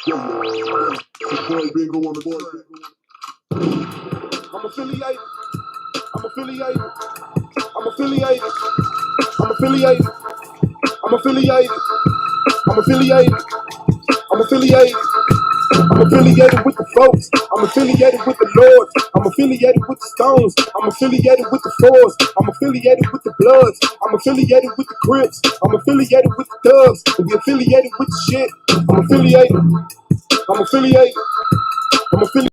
Boy, bingo on the boy. I'm affiliated. I'm affiliated. I'm affiliated. I'm affiliated. I'm affiliated. I'm affiliated. I'm affiliated. I'm affiliated with the folks. I'm affiliated with the Lords. I'm affiliated with the Stones. I'm affiliated with the Fours. I'm affiliated with the Bloods. I'm affiliated with the Crips. I'm affiliated with the Thugs. And we affiliated with the shit. I'm affiliated. I'm affiliated. I'm affiliated.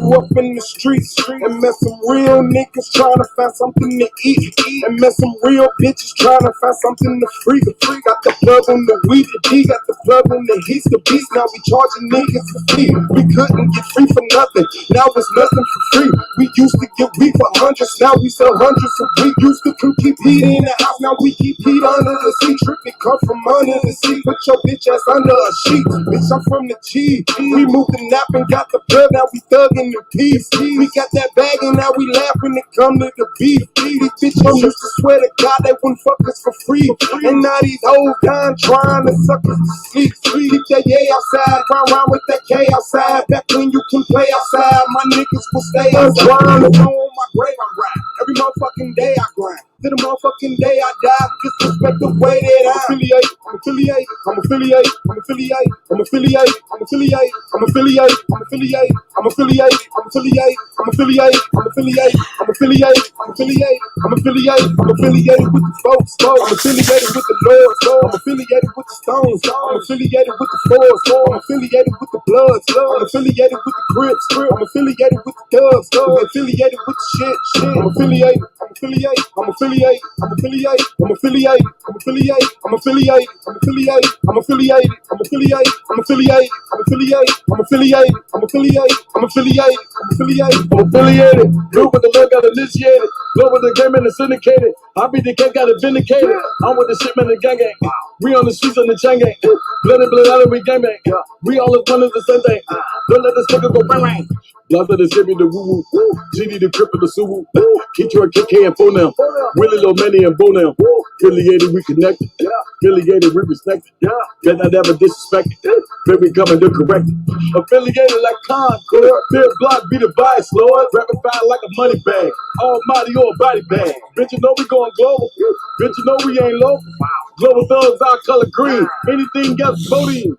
Up in the streets and met some real niggas trying to find something to eat, and met some real bitches trying to find something to free. Got the plug on the weed, the D got the plug on the heat, the beast. Now we charging niggas for fee. We couldn't get free for nothing. Now it's nothing for free. We used to get weed for hundreds. Now we sell hundreds. So we used to keep heat in the house. Now we keep heat under the seat. Tripping come from under the seat. Put your bitch ass under a sheet. Bitch, I'm from the G. We moved the nap and got the plug. Now we thugging the peace. We got that bag and now we laugh when it come to the beef. These bitches used to swear to God they wouldn't fuck us for free. And now these hoes dying trying to suck us to sleep. Keep that yay outside, round with that K outside. Back when you can play outside, my niggas will stay outside. On my grave I ride. Every motherfucking day I grind. To the motherfucking day I die. Disrespect the way that I'm affiliated. I'm affiliated. I'm affiliated. I'm affiliated. I'm affiliated. I'm affiliated. I'm affiliated. I'm affiliated. I'm affiliated. I'm affiliated. I'm affiliated. I'm affiliated. I'm affiliated. I'm affiliated. I'm affiliated. I'm affiliated with the folks. I'm affiliated with the Lords. I'm affiliated with the Stones. I'm affiliated with the Fours. I'm affiliated with the Bloods. I'm affiliated with the Crips. I'm affiliated with the Thugs. I'm affiliated with the shit. I'm affiliated. I'm affiliated. I'm affiliated. I'm affiliated. I'm affiliated. I'm affiliated. I'm affiliated. I'm affiliated. I'm affiliated. I'm affiliated. I'm affiliated. I'm affiliated. I'm affiliated. I'm affiliated. I'm affiliated. I'm affiliated. I'm affiliated. Blue with the love got initiated. Blow with the game and the syndicated. I be the king got it vindicated. I'm with the shit man the gang gang. We on the streets on the chain gang. Blood out and we gang bang. We all is one of the same thing. Don't let this nigga go bang bang. Blood of the Jimmy the woo woo. GD the cripple the suwu. Keep your KK and phone now. Willie Lil Manny and Bo now. Affiliated we connected. Affiliated we respected. Better not ever disrespected. Baby coming to correct it. Affiliated like Concord. Big block be the vice lord. Rapid fire like a money bag. Almighty or a body bag. Bitch you know we going global. Bitch you know we ain't low. Global thugs our color green. Anything else voting.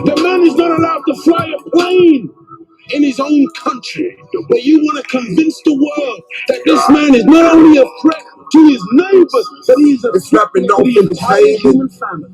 The man is not allowed to fly a plane in his own country. But you want to convince the world that this man is not only a threat to his neighbors, but he's a threat to the entire human family.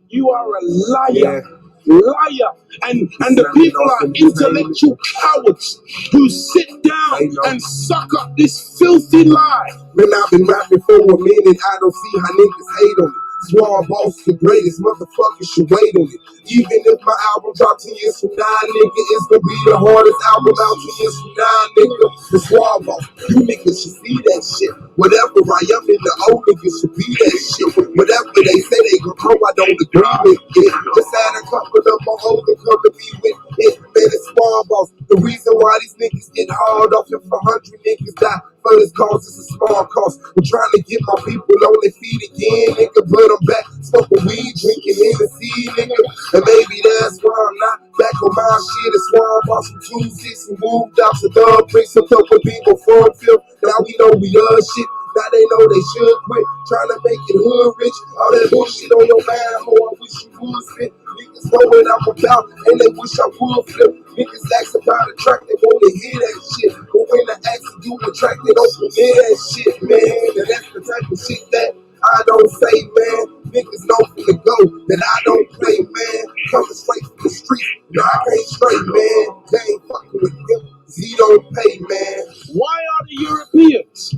You are a liar. Liar. And the people are intellectual cowards who sit down and suck up this filthy lie. Man, I've been rapping for a minute. I don't see how niggas hate on me. Swamp Boss, the greatest motherfuckers should wait on it. Even if my album drops 10 years from now, nigga, it's gonna be the hardest album out 10 years from now, nigga. The Swamp Boss, you niggas should see that shit. Whatever I am in the old niggas should be that shit. Whatever they say they gon' come, I don't agree with it. Just had a couple of my hoes that come to be with it. Man, it's Swamp Boss. The reason why these niggas get hard off if 100 niggas die. First cause is a small cost. I'm trying to get my people on their feet again, nigga. But I'm back smoking weed, drinking Hennessy, nigga. And maybe that's why I'm not back on my shit. It's why I'm off some 2-6 and moved out to Dub Bricks. A couple people from Phil. Now we know we shit. Now they know they should quit trying to make it hood rich. All that bullshit on your mind, oh, I wish you would spit. Niggas know what I'm about, and they wish I would flip. Niggas ask about a track, they wanna hear that shit. But when I ask to do a track, they don't hear that shit, man. And that's the type of shit that I don't say, man. Niggas know from the go that I don't play, man. Coming straight from the street, nah, I can't straight, man. They ain't fucking with him, 'cause he don't pay, man. Why are the Europeans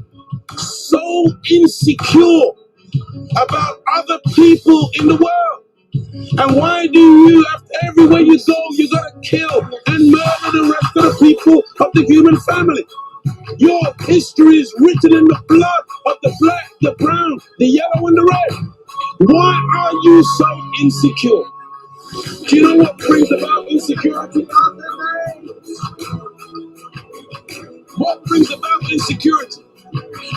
so so insecure about other people in the world? And why do you, after everywhere you go, you gotta kill and murder the rest of the people of the human family? Your history is written in the blood of the black, the brown, the yellow, and the red. Why are you so insecure? Do you know what brings about insecurity? What brings about insecurity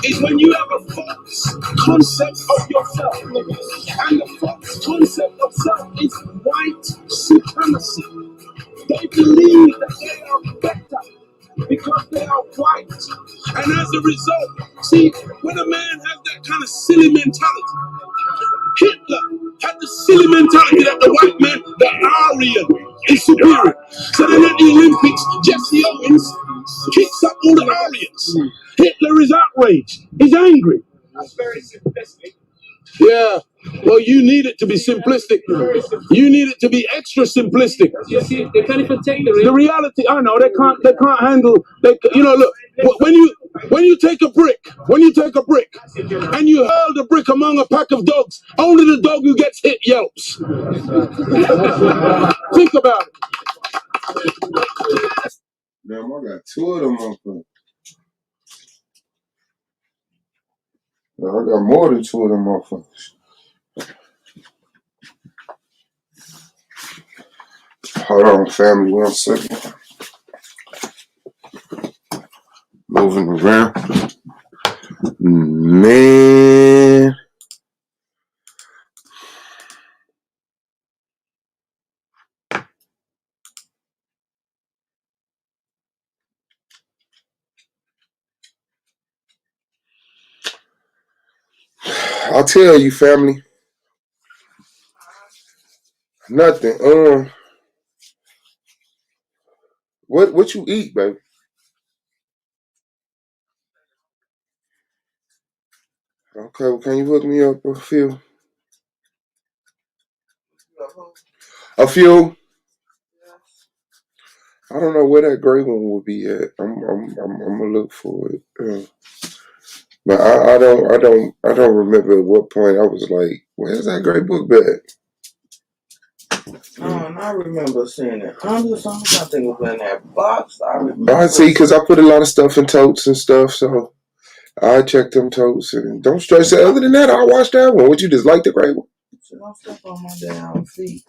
is when you have a false concept of yourself. And the false concept of self is white supremacy. They believe that they are better because they are white. And as a result, see, when a man has that kind of silly mentality, Hitler had the silly mentality that the white man, the Aryan, is superior. So then at the Olympics, Jesse Owens kicks up all the Aryans. Hitler is outraged. He's angry. That's very simplistic. Yeah. Well, you need it to be simplistic. You need it to be extra simplistic. You see, they can't even take the reality. I know they can't. They can't handle. Look. When you take a brick, and you hurl the brick among a pack of dogs, only the dog who gets hit yelps. Think about it. Damn, I got two of them motherfuckers. I got more than two of them motherfuckers. Hold on, family, 1 second. Moving around. Man. I'll tell you, family. Nothing. What you eat, baby? Okay, well, can you hook me up a few? A few? I don't know where that gray one would be at. I'm gonna look for it. But I don't remember at what point I was like, where's that gray book back? I remember seeing it. I think it was in that box. I remember. I see, because I put a lot of stuff in totes and stuff, so I checked them totes and don't stress it. Other than that, I'll watch that one. Would you just like the gray one? So don't step on my damn feet.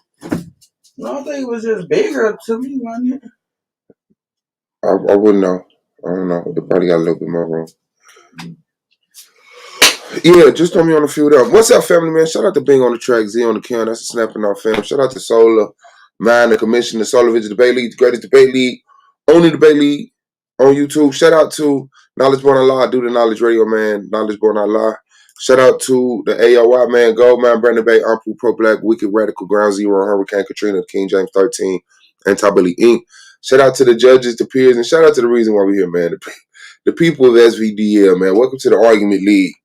No, I think it was just bigger to me, wasn't it? I wouldn't know. I don't know. They probably got a little bit more room. Yeah, just throw me on the field up. What's up, family, man? Shout out to Bing on the track, Z on the count. That's a snapping off, fam. Shout out to Solar, Man, the Commission, the Solar Vision Debate League, the greatest debate league, only debate league on YouTube. Shout out to Knowledge Born Allah, do the Knowledge Radio, man. Knowledge Born Allah. Shout out to the AOY, man, Gold, man, Brandon Bay, Uncle, Pro Black, Wicked Radical, Ground Zero, Hurricane Katrina, King James 13, Anti-Bully Inc. Shout out to the judges, the peers, and shout out to the reason why we're here, man. The people of SVDL, man. Welcome to the Argument League.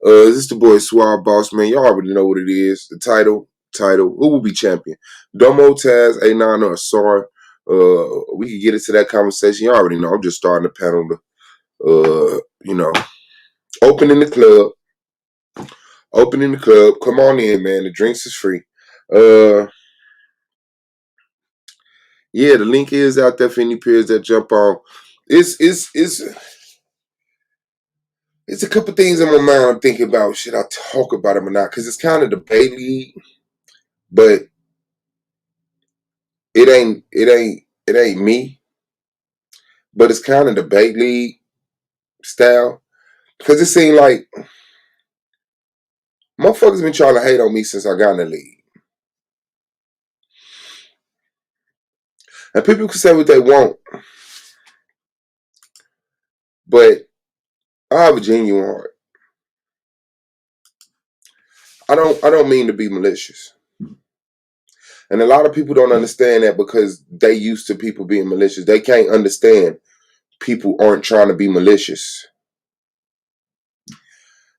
This is the boy Suave Boss, man. Y'all already know what it is. The title. Who will be champion? Domo, Taz, Anon, or Ausar. We can get into that conversation. You already know. I'm just starting the panel to, opening the club. Opening the club. Come on in, man. The drinks is free. Yeah, the link is out there for any peers that jump on. It's a couple things in my mind I'm thinking about. Should I talk about them or not? Because it's kind of debate league, but it ain't me. But it's kind of debate league style. Because it seemed like motherfuckers been trying to hate on me since I got in the league. And people can say what they want. But I have a genuine heart. I don't mean to be malicious. And a lot of people don't understand that because they used to people being malicious. They can't understand people aren't trying to be malicious.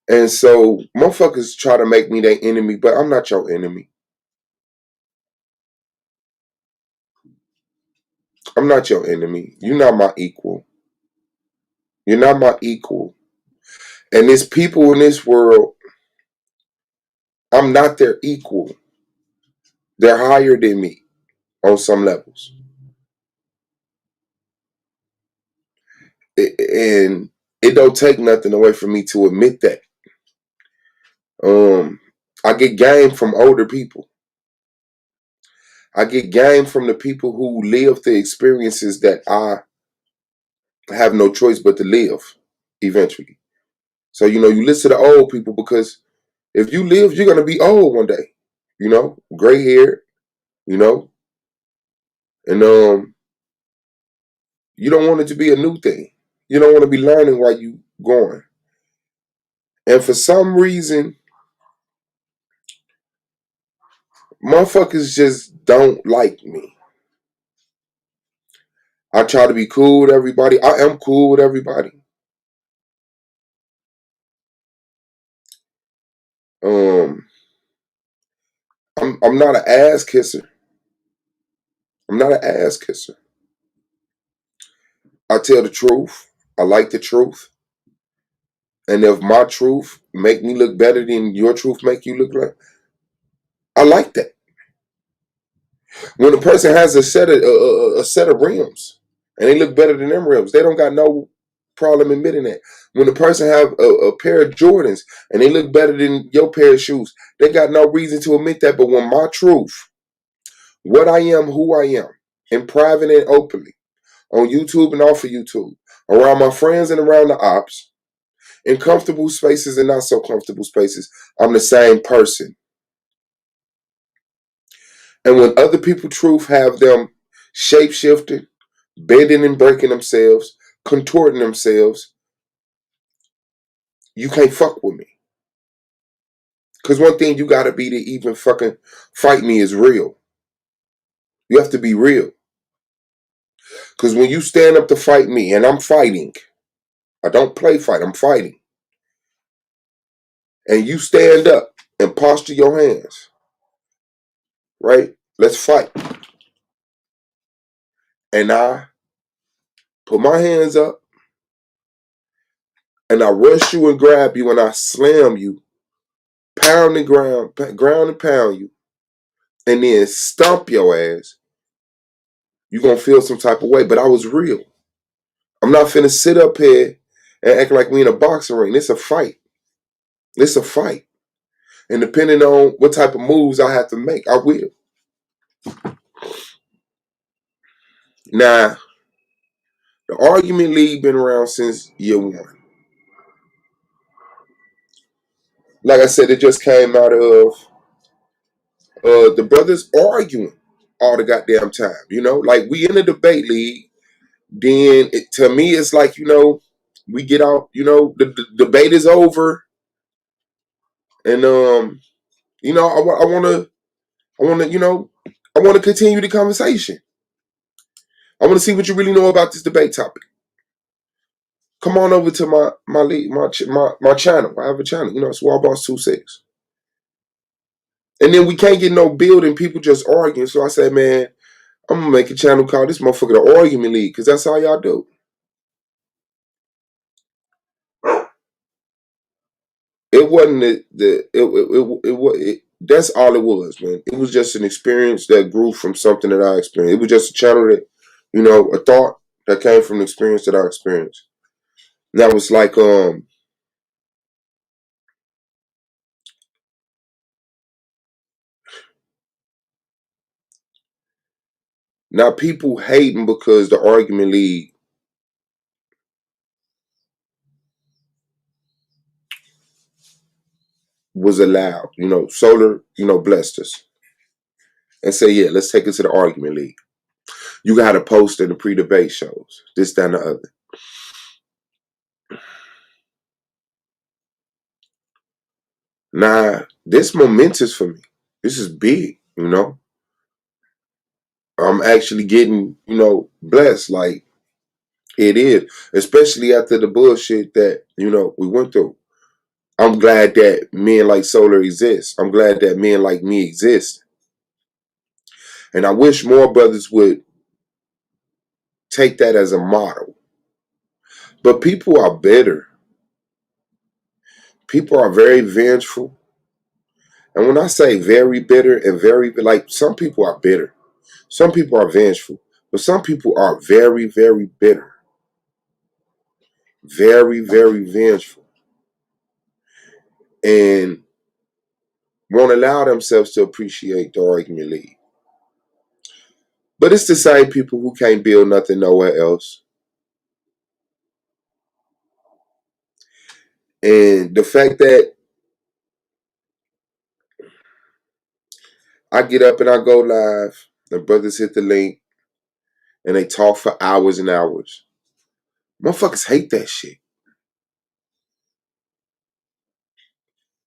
And so motherfuckers try to make me their enemy, but I'm not your enemy. I'm not your enemy. You're not my equal. You're not my equal. And there's people in this world, I'm not their equal. They're higher than me on some levels. And it don't take nothing away from me to admit that. I get game from older people. I get game from the people who live the experiences that I have no choice but to live eventually. So, you listen to old people because if you live, you're going to be old one day, gray hair, you know, and you don't want it to be a new thing. You don't want to be learning while you going. And for some reason, motherfuckers just don't like me. I try to be cool with everybody. I am cool with everybody. Um, I'm not an ass kisser. I'm not an ass kisser. I tell the truth. I like the truth. And if my truth make me look better than your truth make you look like, I like that. When a person has a set of rims and they look better than them rims, they don't got no problem admitting that. When a person have a pair of Jordans and they look better than your pair of shoes, they got no reason to admit that. But when my truth, what I am, who I am, in private and openly, on YouTube and off of YouTube, around my friends and around the ops, in comfortable spaces and not so comfortable spaces, I'm the same person. And when other people truth have them shape shifting, bending and breaking themselves, contorting themselves, you can't fuck with me. Because one thing you gotta be to even fucking fight me is real. You have to be real. Because when you stand up to fight me, and I'm fighting, I don't play fight, I'm fighting. And you stand up and posture your hands, right? Let's fight. And I put my hands up and I rush you and grab you and I slam you, pound the ground and pound you, and then stomp your ass, you're going to feel some type of way. But I was real. I'm not finna sit up here and act like we in a boxing ring. It's a fight. It's a fight. And depending on what type of moves I have to make, I will. Now, the argument league been around since year one. Like I said, it just came out of the brothers arguing all the goddamn time. Like we in a debate league. Then to me, it's like we get out. The debate is over, and I want to, I want to continue the conversation. I want to see what you really know about this debate topic. Come on over to my channel. I have a channel. It's Wild Boss 26. And then we can't get no building. People just arguing. So I said, man, I'm gonna make a channel called this motherfucker the Argument League, because that's all y'all do. It wasn't that's all it was, man. It was just an experience that grew from something that I experienced. It was just a channel that, a thought that came from the experience that I experienced. Now it's like now people hating because the Argument League was allowed. Solar, blessed us and say, yeah, let's take it to the Argument League. You got to post in the pre-debate shows, this, that, and the other. Nah, this momentous for me. This is big, I'm actually getting, blessed. Like, it is. Especially after the bullshit that, we went through. I'm glad that men like Solar exist. I'm glad that men like me exist. And I wish more brothers would take that as a model. But people are bitter. People are very vengeful. And when I say very bitter and very, like, some people are bitter. Some people are vengeful. But some people are very, very bitter. Very, very vengeful. And won't allow themselves to appreciate the argument lead. But it's the same people who can't build nothing nowhere else. And the fact that I get up and I go live, the brothers hit the link, and they talk for hours and hours. Motherfuckers hate that shit.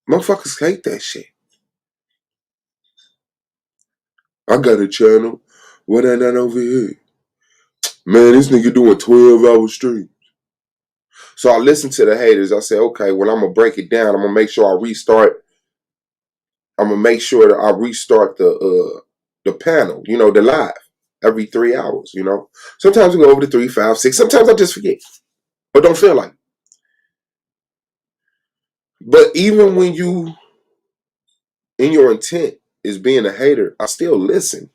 Motherfuckers hate that shit. I got a channel. What ain't that over here? Man, this nigga doing 12-hour streams. So I listen to the haters. I say, okay, well, I'm going to break it down. I'm going to make sure I restart. I'm going to make sure that I restart the panel, the live every 3 hours, Sometimes we go over to 3, 5, 6. Sometimes I just forget or don't feel like it. But even when you, in your intent, is being a hater, I still listen.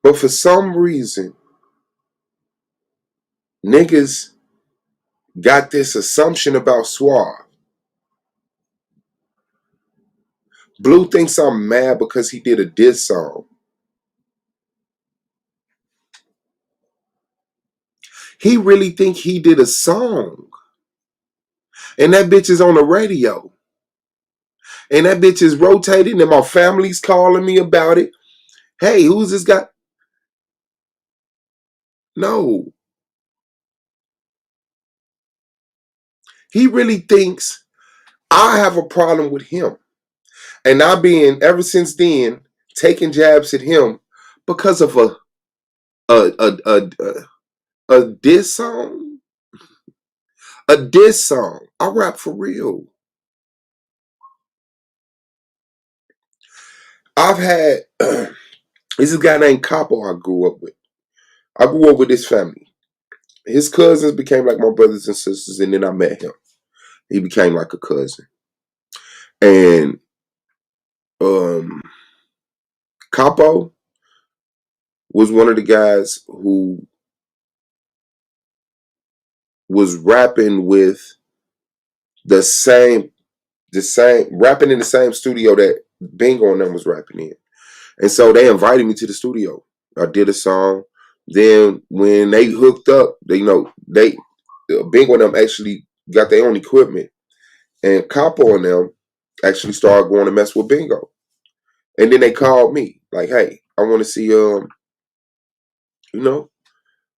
But for some reason, niggas got this assumption about Suave. Blue thinks I'm mad because he did a diss song. He really think he did a song. And that bitch is on the radio. And that bitch is rotating and my family's calling me about it. Hey, who's this guy? No. He really thinks I have a problem with him. And I've been, ever since then, taking jabs at him because of a diss song. A diss song. I rap for real. I've had this is a guy named Capo I grew up with. I grew up with his family. His cousins became like my brothers and sisters, and then I met him. He became like a cousin. And Capo was one of the guys who was rapping with rapping in the same studio that Bingo and them was rapping in. And so they invited me to the studio. I did a song. Then when they hooked up, Bingo and them actually got their own equipment. And Capo and them actually started going to mess with Bingo. And then they called me, like, hey, I want to see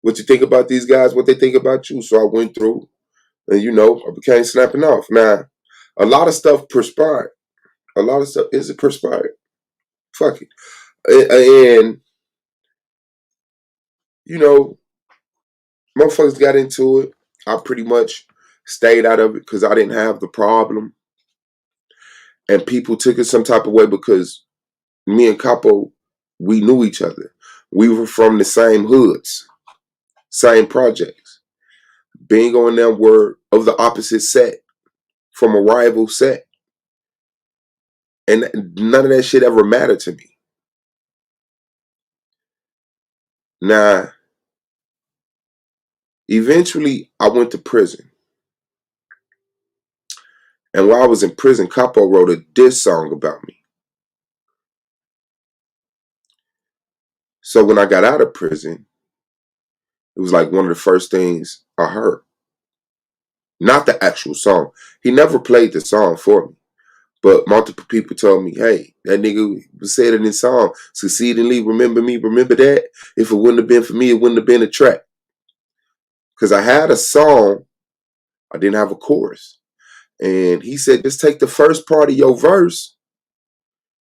what you think about these guys, what they think about you. So I went through and I became snapping off. Now, a lot of stuff perspired. A lot of stuff isn't perspired. Fuck it. And motherfuckers got into it. I pretty much stayed out of it because I didn't have the problem. And people took it some type of way because me and Capo, we knew each other. We were from the same hoods, same projects. Bingo and them were of the opposite set, from a rival set. And none of that shit ever mattered to me. Now, eventually, I went to prison. And while I was in prison, Capo wrote a diss song about me. So when I got out of prison, it was like one of the first things I heard. Not the actual song. He never played the song for me. But multiple people told me, hey, that nigga said in his song, succeed and leave, remember me, remember that. If it wouldn't have been for me, it wouldn't have been a track. Because I had a song, I didn't have a chorus. And he said, just take the first part of your verse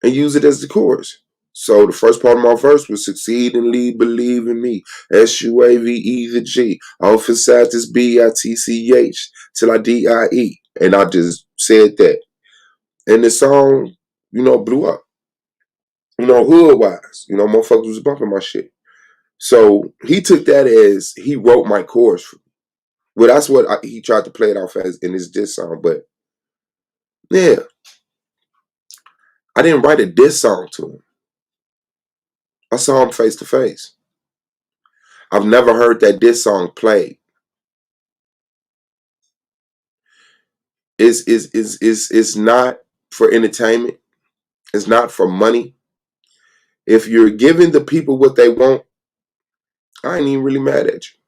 and use it as the chorus. So the first part of my verse was succeed and lead, believe in me. SUAVE the G. Off inside this BITCH till I DIE. And I just said that. And the song, blew up. Hood wise. Motherfuckers was bumping my shit. So he took that as he wrote my chorus. Well, that's what he tried to play it off as in his diss song. But yeah, I didn't write a diss song to him. I saw him face to face. I've never heard that diss song played. It's not for entertainment. It's not for money. If you're giving the people what they want, I ain't even really mad at you.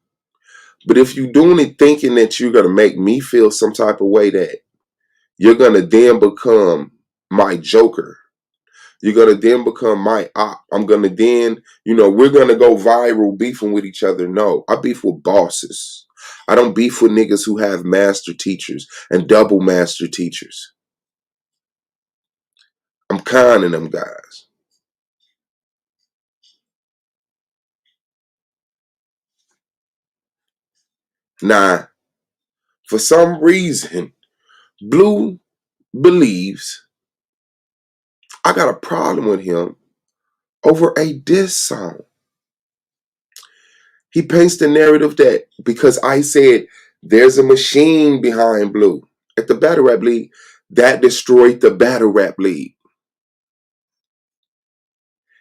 But if you're doing it thinking that you're gonna make me feel some type of way, that you're gonna then become my joker, you're gonna then become my op. I'm gonna then, we're gonna go viral beefing with each other. No, I beef with bosses. I don't beef with niggas who have master teachers and double master teachers. I'm kind of them guys. Now, for some reason, Blue believes I got a problem with him over a diss song. He paints the narrative that because I said there's a machine behind Blue at the Battle Rap League, that destroyed the Battle Rap League.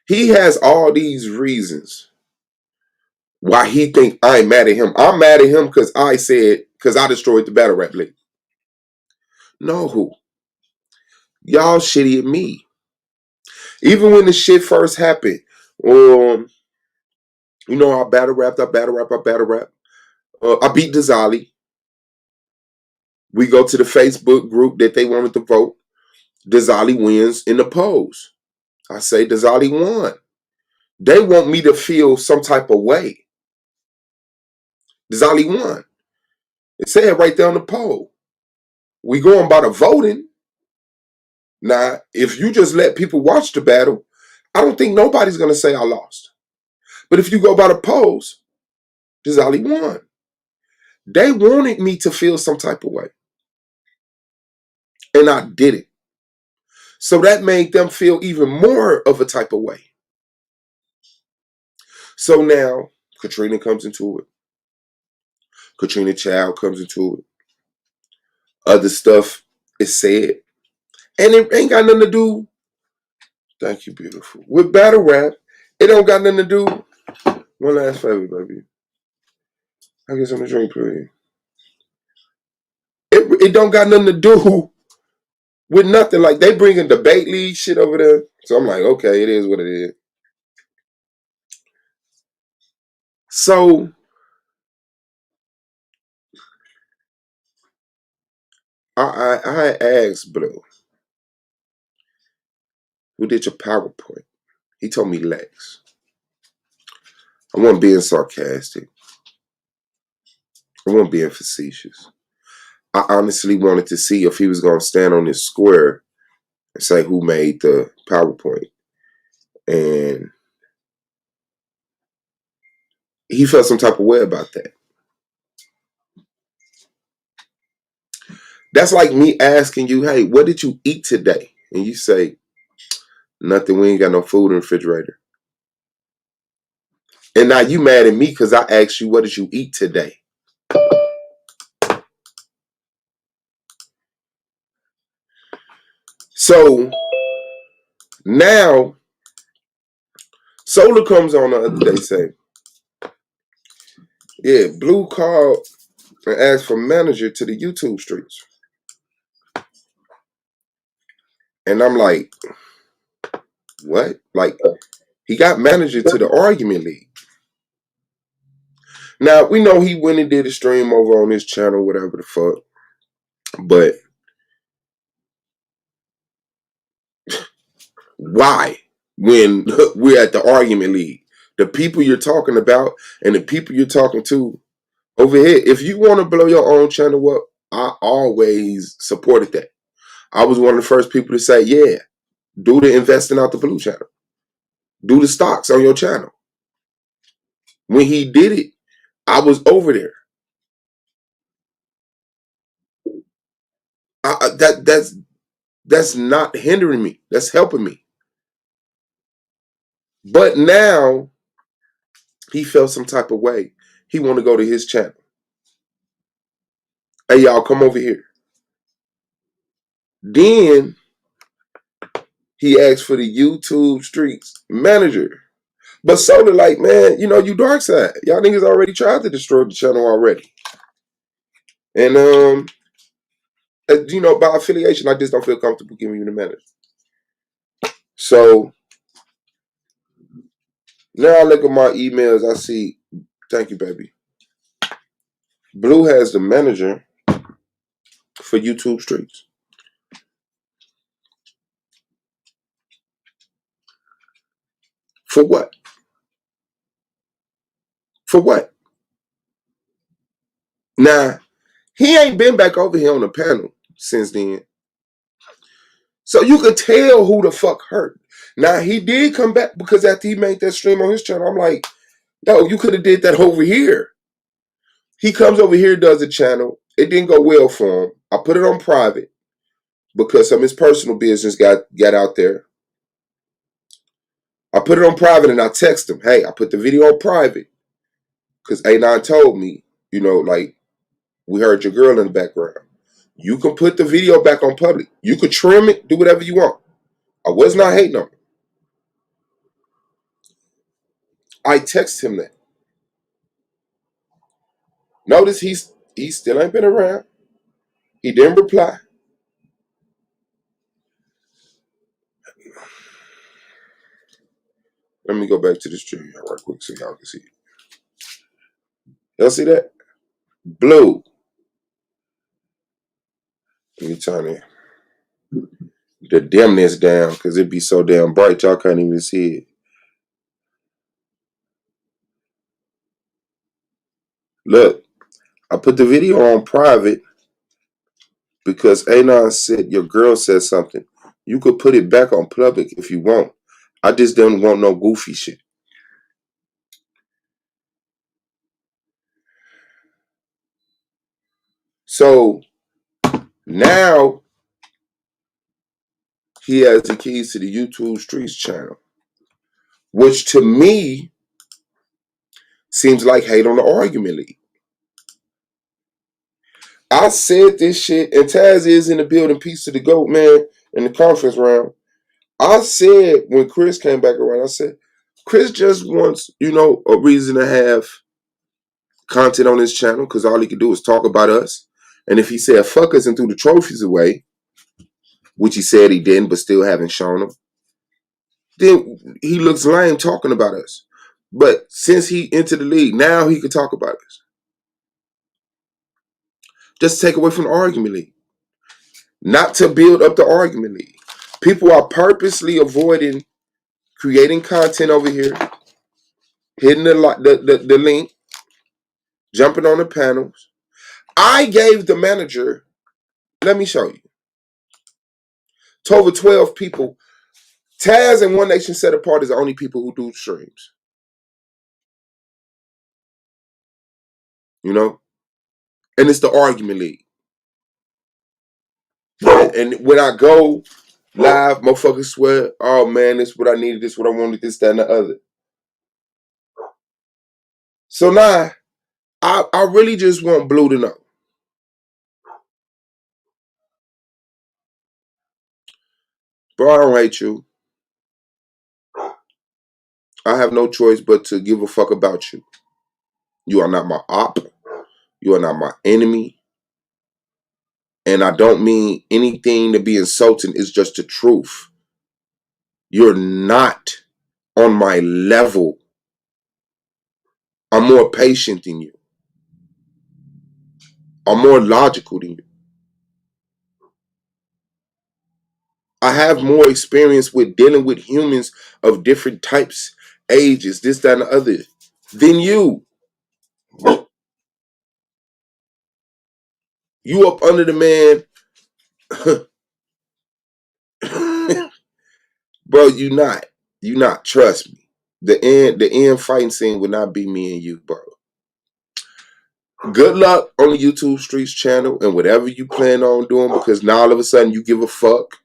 He has all these reasons why he think I'm mad at him. I'm mad at him because I destroyed the Battle Rap League. No, y'all shitty at me. Even when the shit first happened, I battle rap. I beat Dazali. We go to the Facebook group that they wanted to vote. Dazali wins in the polls. I say Dazali won. They want me to feel some type of way. Dazali won. It said right there on the poll. We going by the voting. Now, if you just let people watch the battle, I don't think nobody's going to say I lost. But if you go by the polls, Dazali won. They wanted me to feel some type of way. And I did it. So that made them feel even more of a type of way. So now Katrina comes into it. Katrina Child comes into it. Other stuff is said. And it ain't got nothing to do, thank you, beautiful, with battle rap. It don't got nothing to do. One last favor, baby. I get some drink, please. It don't got nothing to do with nothing. Like, they bringing debate league shit over there. So I'm like, okay, it is what it is. So I asked Blue, who did your PowerPoint? He told me Lex. I wasn't being sarcastic. I wasn't being facetious. I honestly wanted to see if he was going to stand on this square and say who made the PowerPoint. And he felt some type of way about that. That's like me asking you, hey, what did you eat today? And you say, nothing, we ain't got no food in the refrigerator. And now you mad at me because I asked you, what did you eat today? So now Solar comes on the other day saying, yeah, Blue called and asked for manager to the YouTube streets. And I'm like, what? Like, he got manager to the argument league. Now, we know he went and did a stream over on his channel, whatever the fuck. But why? When we're at the argument league, the people you're talking about and the people you're talking to over here, if you want to blow your own channel up, I always supported that. I was one of the first people to say, yeah, do the investing out the Blue channel. Do the stocks on your channel. When he did it, I was over there. That's not hindering me. That's helping me. But now, He felt some type of way. He want to go to his channel. Hey, y'all, come over here. Then he asked for the YouTube Streets manager. But Solar like, man, you know, you dark side. Y'all niggas already tried to destroy the channel already. And, you know, by affiliation, I just don't feel comfortable giving you the manager. So now I look at my emails. I see, thank you, baby. Blue has the manager for YouTube Streets. For what? For what? Now, he ain't been back over here on the panel since then. So you could tell who the fuck hurt. Now, he did come back because after he made that stream on his channel, I'm like, yo, you could have did that over here. He comes over here, does a channel. It didn't go well for him. I put it on private because some of his personal business got out there. I put it on private and I text him, hey, I put the video on private because Anon told me, you know, like, we heard your girl in the background. You can put the video back on public. You could trim it, do whatever you want. I was not hating on him. I text him that. Notice he still ain't been around. He didn't reply. Let me go back to the stream right quick so y'all can see it. Y'all see that? Blue. Let me turn the dimness down because it be so damn bright y'all can't even see it. Look, I put the video on private because Anon said your girl said something. You could put it back on public if you want. I just don't want no goofy shit. So now he has the keys to the YouTube Streets channel, which to me seems like hate on the argument league. I said this shit, and Taz is in the building, piece of the GOAT, man, in the conference round. I said when Chris came back around, I said, Chris just wants, you know, a reason to have content on his channel because all he can do is talk about us. And if he said fuck us and threw the trophies away, which he said he didn't, but still haven't shown them, then he looks lame talking about us. But since he entered the league, now he can talk about us. Just take away from the argument league. Not to build up the argument league. People are purposely avoiding creating content over here, hitting the link, jumping on the panels. I gave the manager, let me show you, to over 12 people. Taz and One Nation Set Apart is the only people who do streams. You know? And it's the argument league. And when I go live, motherfuckers swear, oh man, this is what I needed, this is what I wanted, this, that, and the other. So now, I really just want Blue to know. Bro, I don't hate you. I have no choice but to give a fuck about you. You are not my op. You are not my enemy. And I don't mean anything to be insulting. It's just the truth. You're not on my level. I'm more patient than you. I'm more logical than you. I have more experience with dealing with humans of different types, ages, this, that, and the other, than you. You up under the man. Bro, you not. You not. Trust me. The end fighting scene would not be me and you, bro. Good luck on the YouTube Streets channel and whatever you plan on doing, because now all of a sudden you give a fuck.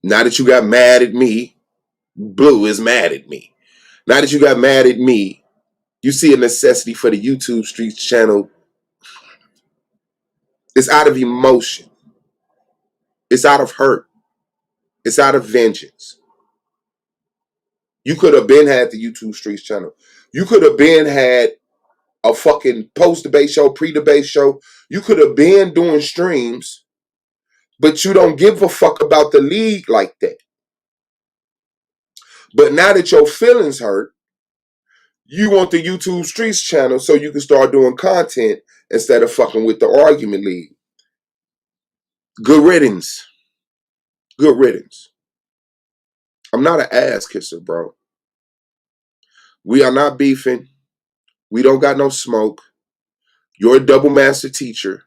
Now that you got mad at me, Blue is mad at me. Now that you got mad at me, you see a necessity for the YouTube Streets channel. It's out of emotion. It's out of hurt. It's out of vengeance. You could have been had the YouTube Streets channel. You could have been had a fucking post-debate show, pre-debate show. You could have been doing streams, but you don't give a fuck about the league like that. But now that your feelings hurt, you want the YouTube Streets channel so you can start doing content instead of fucking with the argument league. Good riddance. Good riddance. I'm not an ass kisser, bro. We are not beefing. We don't got no smoke. Your double master teacher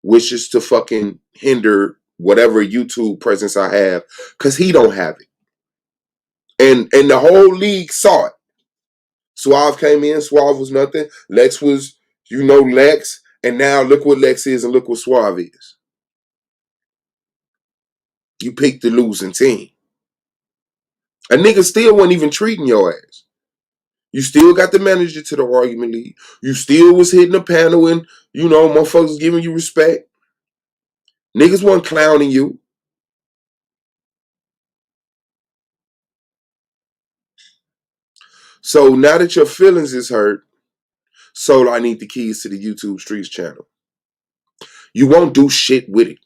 wishes to fucking hinder whatever YouTube presence I have because he don't have it. And the whole league saw it. Suave came in. Suave was nothing. Lex was, Lex. And now look what Lex is and look what Suave is. You picked the losing team. A nigga still wasn't even treating your ass. You still got the manager to the argument league. You still was hitting the panel and, motherfuckers giving you respect. Niggas wasn't clowning you. So now that your feelings is hurt, so I need the keys to the YouTube Streets channel. You won't do shit with it.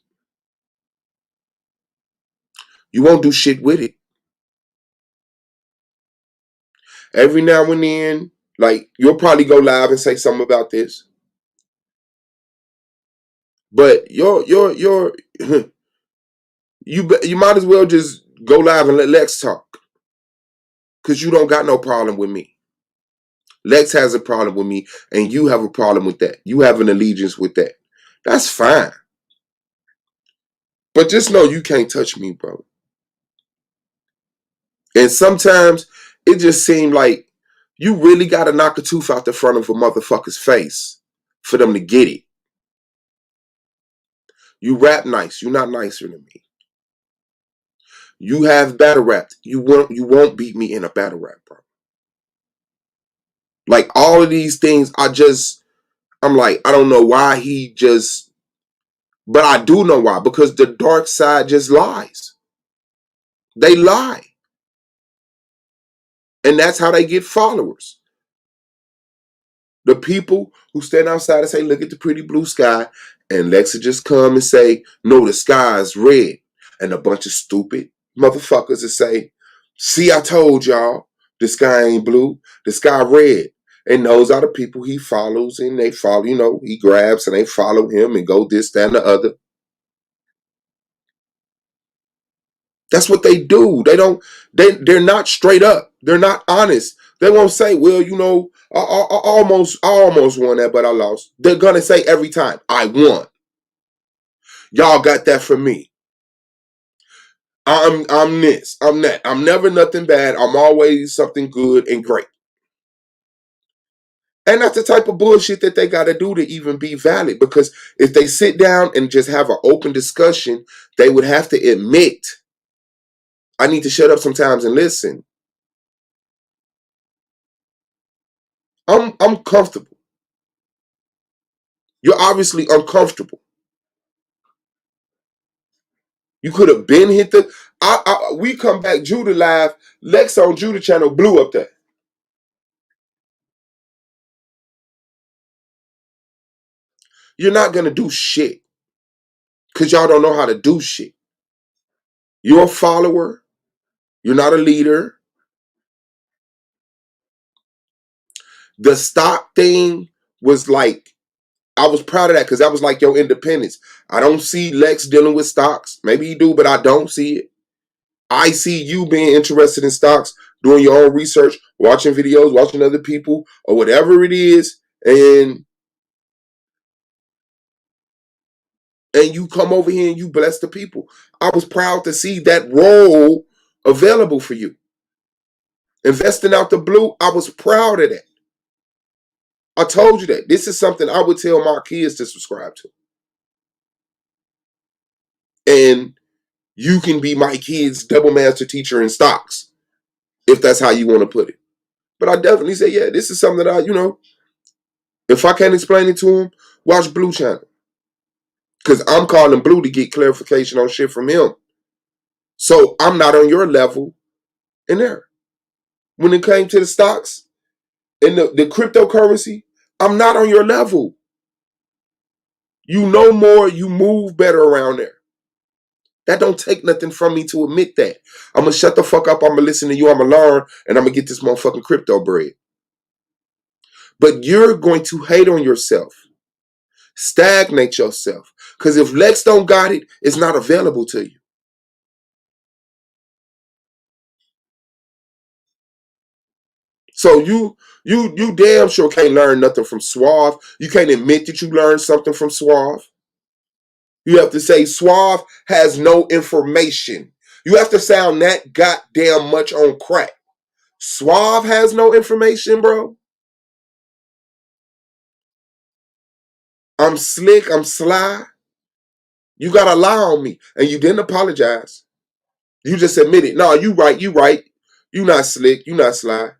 You won't do shit with it. Every now and then, like, you'll probably go live and say something about this. But you might as well just go live and let Lex talk. Because you don't got no problem with me. Lex has a problem with me, and you have a problem with that. You have an allegiance with that. That's fine. But just know you can't touch me, bro. And sometimes it just seemed like you really got to knock a tooth out the front of a motherfucker's face for them to get it. You rap nice. You're not nicer than me. You have battle rapped. You won't beat me in a battle rap, bro. Like all of these things, I'm like, I don't know why but I do know why. Because the dark side just lies. They lie. And that's how they get followers. The people who stand outside and say, look at the pretty blue sky, and Lexa just come and say, no, the sky is red. And a bunch of stupid motherfuckers that say, see, I told y'all, the sky ain't blue, the sky red. And those are the people he follows, and they follow, he grabs and they follow him and go this, that, and the other. That's what they do. They're not straight up. They're not honest. They won't say, well, I almost won that, but I lost. They're gonna say every time, I won. Y'all got that from me. I'm this, I'm that. I'm never nothing bad. I'm always something good and great. And that's the type of bullshit that they gotta do to even be valid. Because if they sit down and just have an open discussion, they would have to admit, I need to shut up sometimes and listen. I'm comfortable. You're obviously uncomfortable. You could have been hit we come back, Judah live, Lex on Judah channel blew up there. You're not going to do shit. Because y'all don't know how to do shit. You're a follower. You're not a leader. The stock thing was like, I was proud of that because that was like your independence. I don't see Lex dealing with stocks. Maybe you do, but I don't see it. I see you being interested in stocks, doing your own research, watching videos, watching other people, or whatever it is, and you come over here and you bless the people. I was proud to see that role available for you. Investing out the blue, I was proud of that. I told you that. This is something I would tell my kids to subscribe to. And you can be my kid's double master teacher in stocks, if that's how you want to put it. But I definitely say, yeah, this is something that I, if I can't explain it to him, watch Blue Channel. Because I'm calling Blue to get clarification on shit from him. So I'm not on your level in there. When it came to the stocks and the cryptocurrency, I'm not on your level. You know more, you move better around there. That don't take nothing from me to admit that. I'm going to shut the fuck up, I'm going to listen to you, I'm going to learn, and I'm going to get this motherfucking crypto bread. But you're going to hate on yourself. Stagnate yourself. Because if Lex don't got it, it's not available to you. So you damn sure can't learn nothing from Suave. You can't admit that you learned something from Suave. You have to say Suave has no information. You have to sound that goddamn much on crack. Suave has no information, bro. I'm slick, I'm sly. You gotta lie on me. And you didn't apologize. You just admitted, no, you right. You not slick, you not sly.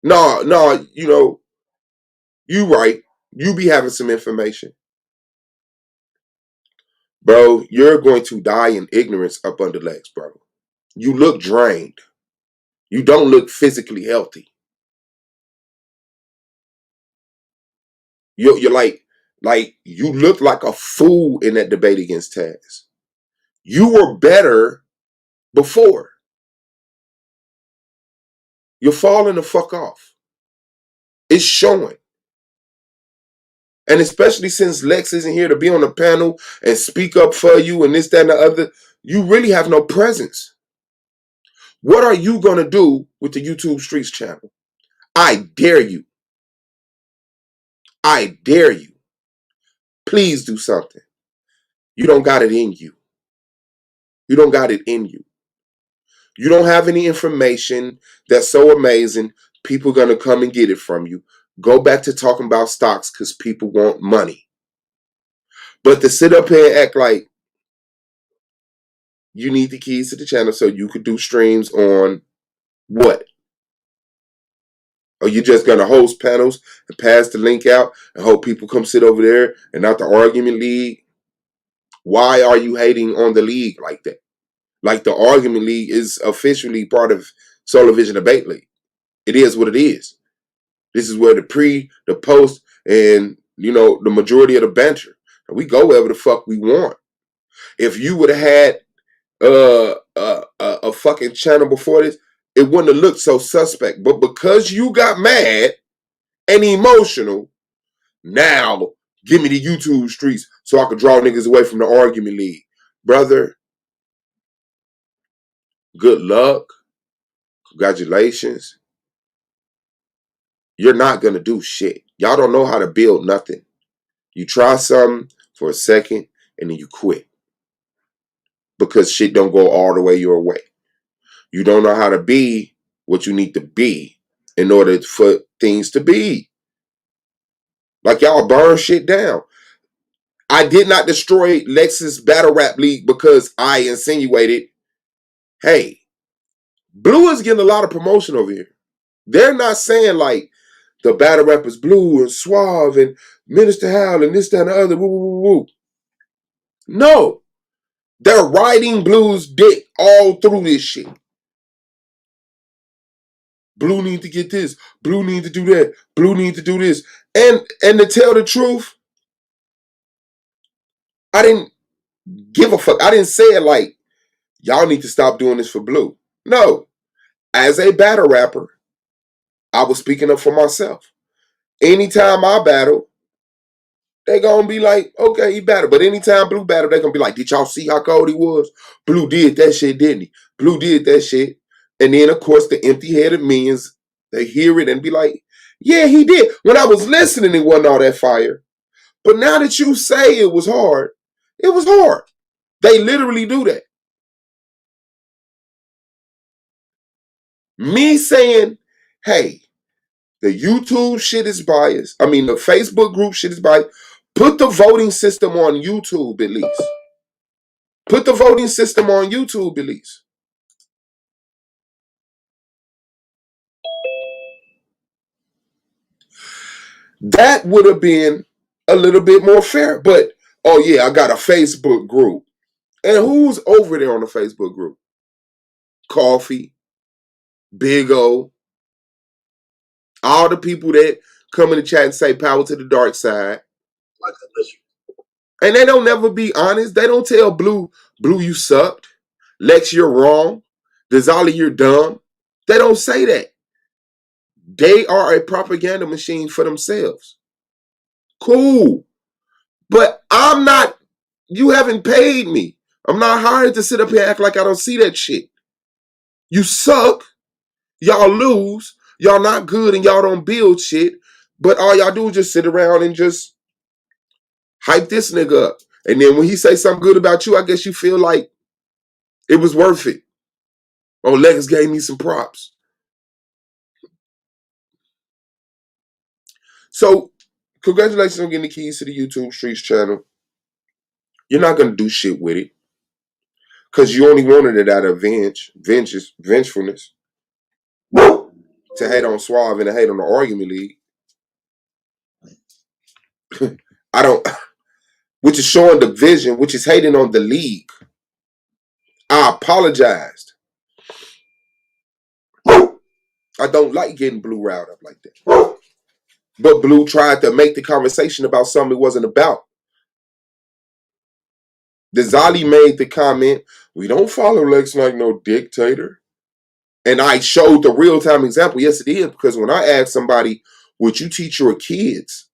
No, you right. You be having some information. Bro, you're going to die in ignorance up under legs, bro. You look drained. You don't look physically healthy. You're like you look like a fool in that debate against Taz. You were better before. You're falling the fuck off. It's showing. And especially since Lex isn't here to be on the panel and speak up for you and this, that, and the other, you really have no presence. What are you going to do with the YouTube Streets channel? I dare you. I dare you. Please do something. You don't got it in you. You don't got it in you. You don't have any information that's so amazing, people are going to come and get it from you. Go back to talking about stocks because people want money. But to sit up here and act like you need the keys to the channel so you could do streams on what? Are you just going to host panels and pass the link out and hope people come sit over there and not the argument league? Why are you hating on the league like that? Like the argument league is officially part of Solar Vision Debate League. It is what it is. This is where the pre, the post, and the majority of the banter. We go wherever the fuck we want. If you would have had a fucking channel before this, it wouldn't have looked so suspect. But because you got mad and emotional, now give me the YouTube streets so I could draw niggas away from the argument league. Brother, good luck. Congratulations. You're not going to do shit. Y'all don't know how to build nothing. You try something for a second and then you quit. Because shit don't go all the way your way. You don't know how to be what you need to be in order for things to be. Like y'all burn shit down. I did not destroy Lex's Battle Rap League because I insinuated, hey, Blue is getting a lot of promotion over here. They're not saying like the battle rappers Blue and Suave and Minister Howell and this, that, and the other. Woo, woo, woo, woo. No. They're riding Blue's dick all through this shit. Blue need to get this. Blue need to do that. Blue need to do this. And to tell the truth, I didn't give a fuck. I didn't say it like, y'all need to stop doing this for Blue. No. As a battle rapper, I was speaking up for myself. Anytime I battle, they gonna be like, okay, he battled. But anytime Blue battled, they gonna be like, did y'all see how cold he was? Blue did that shit, didn't he? Blue did that shit. And then, of course, the empty-headed millions, they hear it and be like, yeah, he did. When I was listening, it wasn't all that fire. But now that you say it was hard, it was hard. They literally do that. Me saying, hey, the YouTube shit is biased. I mean, the Facebook group shit is biased. Put the voting system on YouTube at least. Put the voting system on YouTube at least. That would have been a little bit more fair. But, oh yeah, I got a Facebook group. And who's over there on the Facebook group? Coffee, Big O, all the people that come in the chat and say power to the dark side. And they don't never be honest. They don't tell Blue, you sucked. Lex, you're wrong. Dezali, you're dumb. They don't say that. They are a propaganda machine for themselves. Cool. But I'm not, you haven't paid me. I'm not hired to sit up here and act like I don't see that shit. You suck. Y'all lose. Y'all not good and y'all don't build shit. But all y'all do is just sit around and just hype this nigga up. And then when he say something good about you, I guess you feel like it was worth it. Oh, Lex gave me some props. So, congratulations on getting the keys to the YouTube Streets channel. You're not going to do shit with it. Because you only wanted it out of vengefulness. To hate on Suave and to hate on the Argument League. Which is showing division, which is hating on the league. I apologized. I don't like getting Blue riled up like that. But Blue tried to make the conversation about something it wasn't about. Dezali made the comment, we don't follow Lex like no dictator. And I showed the real-time example. Yes, it is. Because when I asked somebody, would you teach your kids?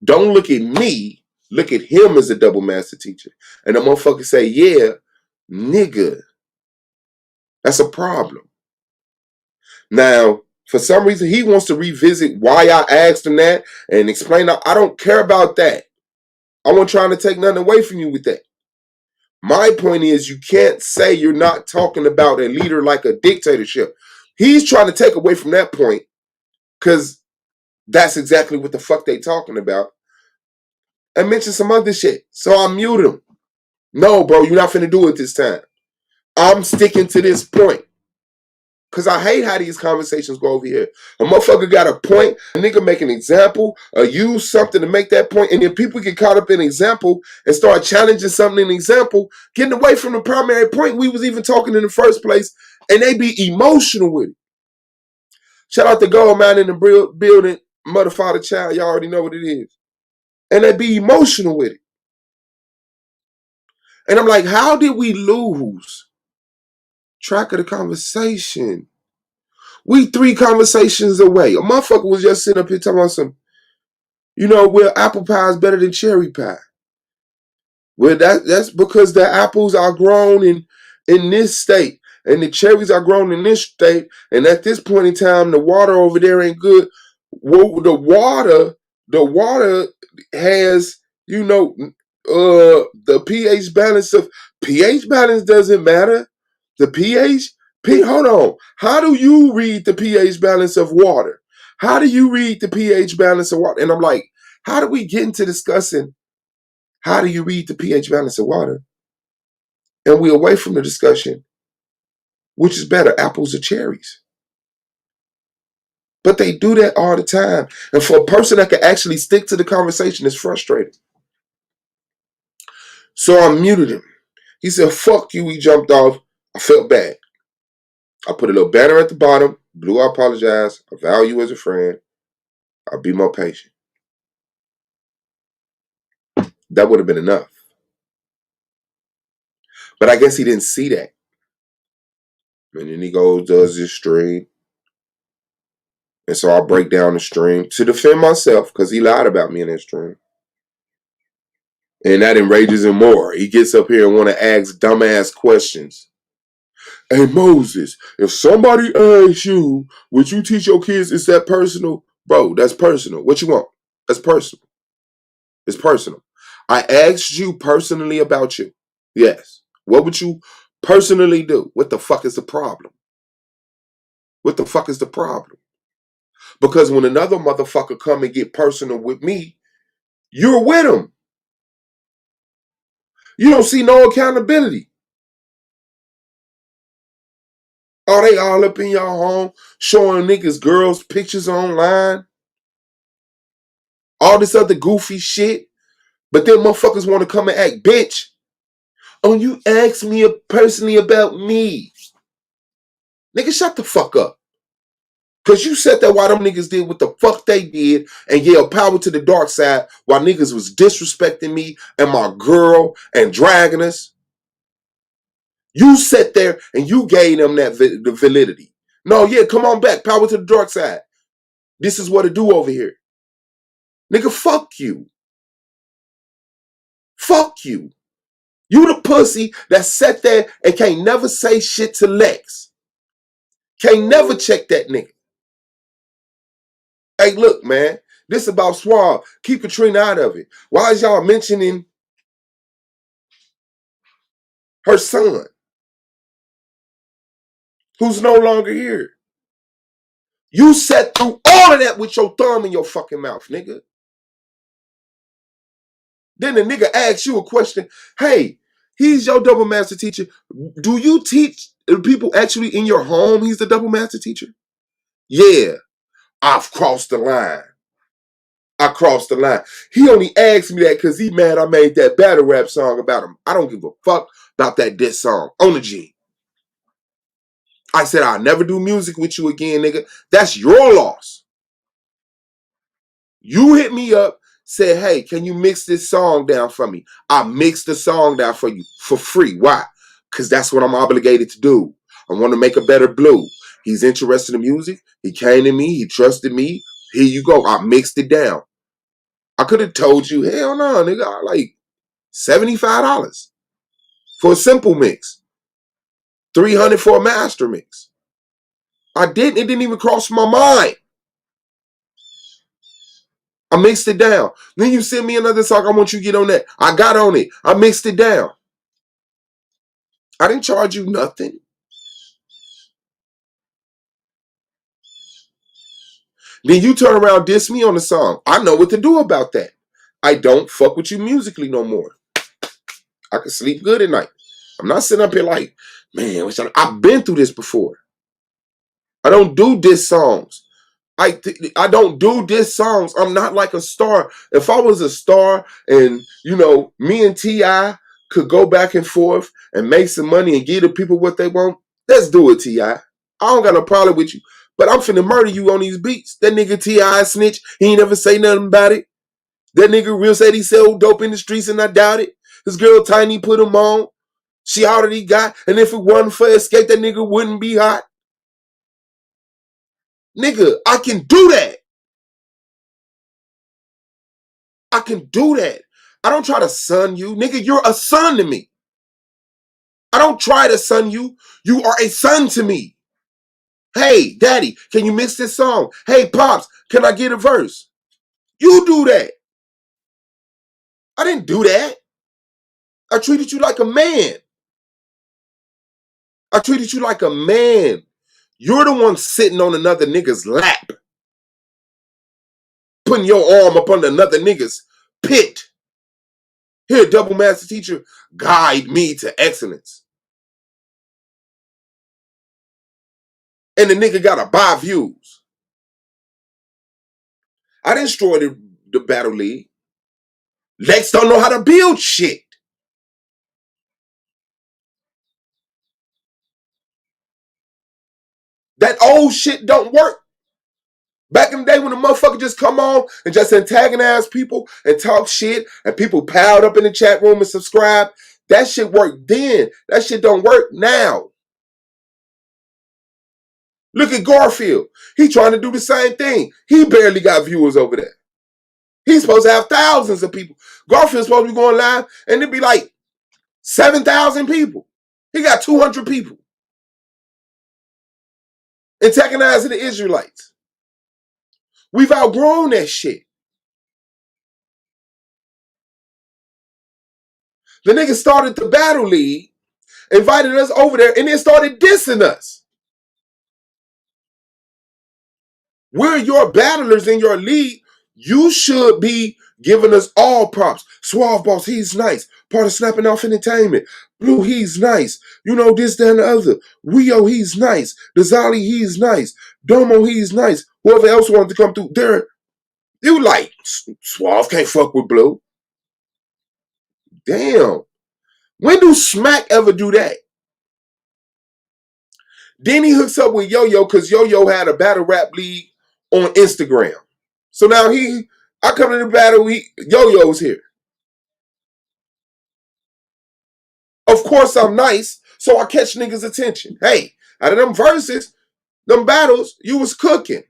Don't look at me. Look at him as a double master teacher. And the motherfucker say, yeah, nigga. That's a problem. Now, for some reason, he wants to revisit why I asked him that and explain. I don't care about that. I wasn't trying to take nothing away from you with that. My point is, you can't say you're not talking about a leader like a dictatorship. He's trying to take away from that point because that's exactly what the fuck they talking about. And mention some other shit. So I mute him. No, bro, you're not finna do it this time. I'm sticking to this point. Because I hate how these conversations go over here. A motherfucker got a point, a nigga make an example, or use something to make that point, and then people get caught up in an example and start challenging something in an example, getting away from the primary point we was even talking in the first place, and they be emotional with it. Shout out to Gold Man in the building, mother, father, child, y'all already know what it is. And they be emotional with it. And I'm like, how did we lose track of the conversation? We 3 conversations away. A motherfucker was just sitting up here talking about some, well, apple pie is better than cherry pie. Well, that's because the apples are grown in this state, and the cherries are grown in this state, and at this point in time, the water over there ain't good. Well, the water has, the pH balance doesn't matter. The hold on. How do you read the pH balance of water? How do you read the pH balance of water? And I'm like, how do we get into discussing how do you read the pH balance of water? And we're away from the discussion, which is better, apples or cherries? But they do that all the time. And for a person that can actually stick to the conversation, it's frustrating. So I muted him. He said, fuck you. He jumped off. I felt bad. I put a little banner at the bottom. Blue, I apologize. I value you as a friend. I'll be more patient. That would have been enough. But I guess he didn't see that. And then he goes, does his stream. And so I break down the stream to defend myself because he lied about me in that stream. And that enrages him more. He gets up here and want to ask dumbass questions. Hey, Moses, if somebody asks you, would you teach your kids, is that personal? Bro, that's personal. What you want? That's personal. It's personal. I asked you personally about you. Yes. What would you personally do? What the fuck is the problem? What the fuck is the problem? Because when another motherfucker come and get personal with me, you're with him. You don't see no accountability. Oh, they all up in your home showing niggas girls pictures online. all this other goofy shit. But then motherfuckers want to come and act bitch. Oh, you asked me personally about me. Nigga, shut the fuck up. Because you said that while them niggas did what the fuck they did and yelled power to the dark side while niggas was disrespecting me and my girl and dragging us. You sat there and you gave them that the validity. No, yeah, come on back. Power to the dark side. This is what it do over here. Nigga, fuck you. Fuck you. You the pussy that sat there and can't never say shit to Lex. Can't never check that nigga. Hey, look, man. This about Suave. Keep Katrina out of it. Why is y'all mentioning her son, who's no longer here? You sat through all of that with your thumb in your fucking mouth, nigga. Then the nigga asks you a question. Hey, he's your double master teacher. Do you teach people actually in your home he's the double master teacher? Yeah, I've crossed the line. I crossed the line. He only asked me that because he mad I made that battle rap song about him. I don't give a fuck about that diss song. On the G. I said I'll never do music with you again, nigga. That's your loss. You hit me up, said, hey, can you mix this song down for me? I mixed the song down for you for free. Why? Because that's what I'm obligated to do. I want to make a better blue. He's interested in music. He came to me. He trusted me. Here you go. I mixed it down. I could have told you, hell no, nigga, I like $75 for a simple mix. $300 for a master mix. I didn't. It didn't even cross my mind. I mixed it down. Then you send me another song. I want you to get on that. I got on it. I mixed it down. I didn't charge you nothing. Then you turn around, diss me on the song. I know what to do about that. I don't fuck with you musically no more. I can sleep good at night. I'm not sitting up here like, man, I've been through this before. I don't do diss songs. I don't do diss songs. I'm not like a star. If I was a star and, you know, me and T.I. could go back and forth and make some money and give the people what they want, let's do it, T.I. I don't got no problem with you. But I'm finna murder you on these beats. That nigga T.I. snitch. He ain't never say nothing about it. That nigga real said he sell dope in the streets and I doubt it. His girl Tiny put him on. She already got. And if it wasn't for Escape, that nigga wouldn't be hot. Nigga, I can do that. I can do that. I don't try to son you. Nigga, you're a son to me. I don't try to son you. You are a son to me. Hey, daddy, can you mix this song? Hey, pops, can I get a verse? You do that. I didn't do that. I treated you like a man. I treated you like a man. You're the one sitting on another nigga's lap. Putting your arm up on another nigga's pit. Here, double master teacher, guide me to excellence. And the nigga gotta buy views. I didn't destroy the battle league. Lex don't know how to build shit. That old shit don't work. Back in the day when the motherfucker just come on and just antagonize people and talk shit and people piled up in the chat room and subscribe, that shit worked then. That shit don't work now. Look at Garfield. He trying to do the same thing. He barely got viewers over there. He's supposed to have thousands of people. Garfield's supposed to be going live and it'd be like 7,000 people. He got 200 people antagonizing the Israelites. We've outgrown that shit. The nigga started the battle league, invited us over there, and then started dissing us. We're your battlers in your league. You should be giving us all props. Suave Boss, he's nice. Part of Snapping Off Entertainment. Blue, he's nice. You know, this, that, and the other. Rio, he's nice. Dazali, he's nice. Domo, he's nice. Whoever else wanted to come through, there. You like, Suave can't fuck with Blue. Damn. When do Smack ever do that? Then he hooks up with Yo-Yo because Yo-Yo had a battle rap league on Instagram. So now I come to the battle, Yo-Yo's here. Of course I'm nice, so I catch niggas' attention. Hey, out of them verses, them battles, you was cooking.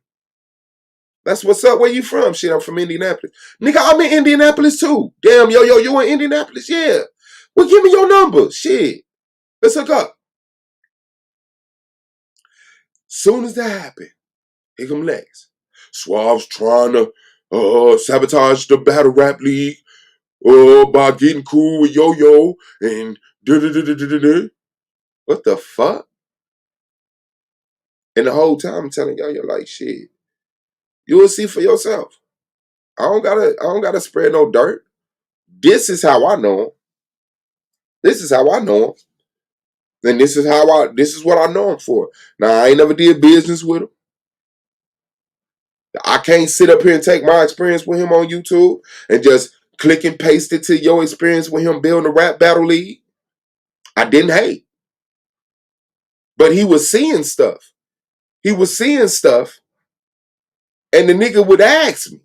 That's what's up. Where you from? Shit, I'm from Indianapolis. Nigga, I'm in Indianapolis too. Damn, Yo-Yo, you in Indianapolis? Yeah. Well, give me your number. Shit. Let's hook up. Soon as that happened, here come Lex. Suave's trying to sabotage the battle rap league by getting cool with Yo-Yo and da-da-da-da-da-da. What the fuck? And the whole time I'm telling Yo-Yo like, shit, you will see for yourself. I don't gotta spread no dirt. This is how I know him. This is how I know him. And this is what I know him for. Now I ain't never did business with him. I can't sit up here and take my experience with him on YouTube and just click and paste it to your experience with him building a rap battle league. I didn't hate. But he was seeing stuff. He was seeing stuff. And the nigga would ask me.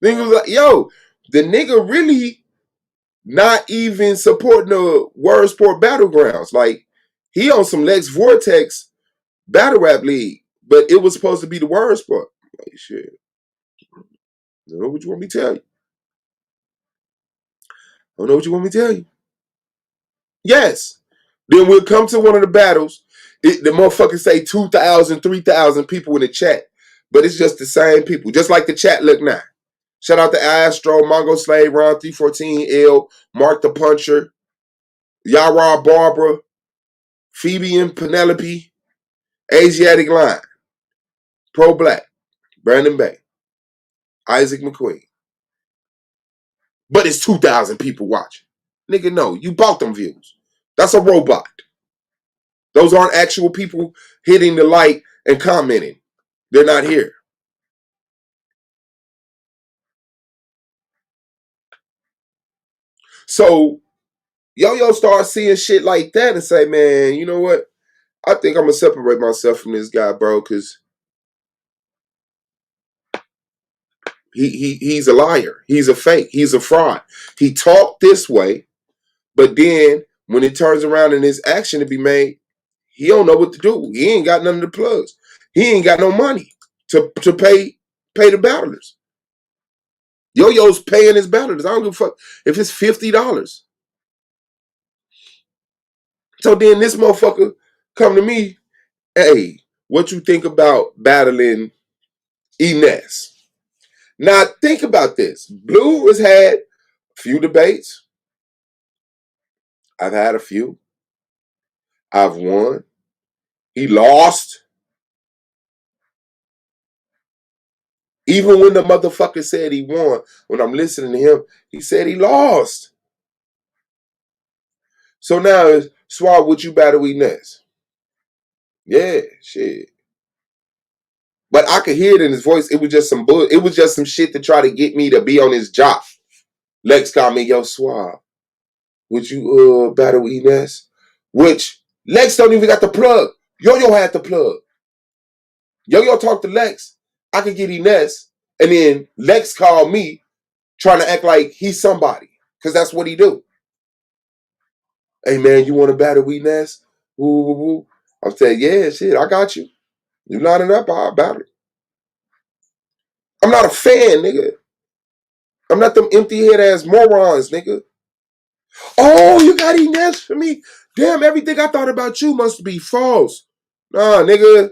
The nigga was like, yo, the nigga really not even supporting the Word Sport Battlegrounds. Like, he on some Lex Vortex battle rap league. But it was supposed to be the Word Sport. Like, shit. I don't know what you want me to tell you. I don't know what you want me to tell you. Yes. Then we'll come to one of the battles. The motherfuckers say 2,000, 3,000 people in the chat. But it's just the same people. Just like the chat look now. Shout out to Astro, Mongo Slave, Ron 314, L, Mark the Puncher, Yara Barbara, Phoebe and Penelope, Asiatic Line, Pro Black, Brandon Bay, Isaac McQueen. But it's 2,000 people watching. Nigga, no, you bought them views. That's a robot. Those aren't actual people hitting the like and commenting. They're not here. So Yo-Yo starts seeing shit like that and say, man, you know what? I think I'm going to separate myself from this guy, bro, because he's a liar. He's a fake. He's a fraud. He talked this way, but then when it turns around in his action to be made, he don't know what to do. He ain't got none of the plugs. He ain't got no money to pay the battlers. Yo-Yo's paying his battlers. I don't give a fuck if it's $50. So then this motherfucker come to me, hey, what you think about battling Ines? Now think about this. Blue has had a few debates. I've had a few. I've won. He lost. Even when the motherfucker said he won, when I'm listening to him, he said he lost. So now, Swab, would you battle Ines? Yeah, shit. But I could hear it in his voice. It was just some bull. It was just some shit to try to get me to be on his job. Lex called me, yo, Swab. Would you battle Ines? Which Lex don't even got the plug. Yo-Yo had the plug. Yo-Yo talked to Lex. I could get Ines. And then Lex called me trying to act like he's somebody. Because that's what he do. Hey, man, you want to battle Ines? Woo, woo, woo. I'm saying, yeah, shit, I got you. You line it up, I'll battle. I'm not a fan, nigga. I'm not them empty head ass morons, nigga. Oh, you got Ines for me? Damn, everything I thought about you must be false. Nah, nigga.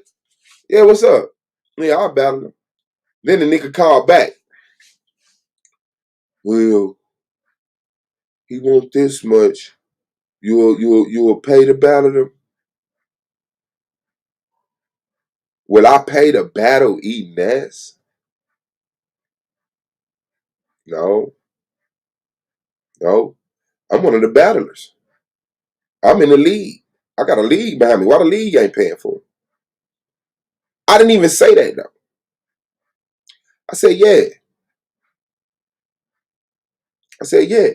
Yeah, what's up? Yeah, I'll battle him. Then the nigga called back. Well, he want this much. You will pay to battle him? Will I pay to battle Ines? No. No. I'm one of the battlers. I'm in the league. I got a league behind me. Why the league ain't paying for it? I didn't even say that though. I said, yeah. I said, yeah.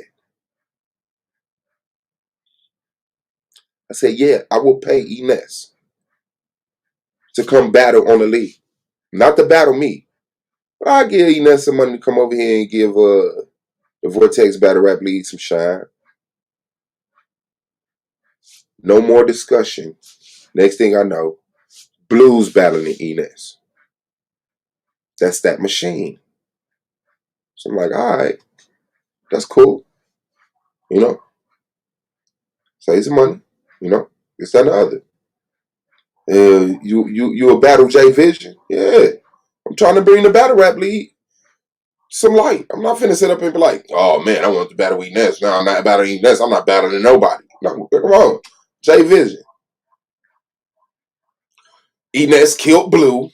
I said, yeah, I will pay Ines to come battle on the league. Not to battle me. But I'll give Ines some money to come over here and give the Vortex Battle Rap League some shine. No more discussion. Next thing I know, Blues battling Ines. That's that machine. So I'm like, all right, that's cool. You know, save some money. You know, this, that, and the other. You a battle J Vision? Yeah. I'm trying to bring the battle rap league some light. I'm not finna sit up and be like, oh man, I want to battle Ines. No, I'm not battling Ines. I'm not battling nobody. No, come on. J Vision. Ines killed Blue.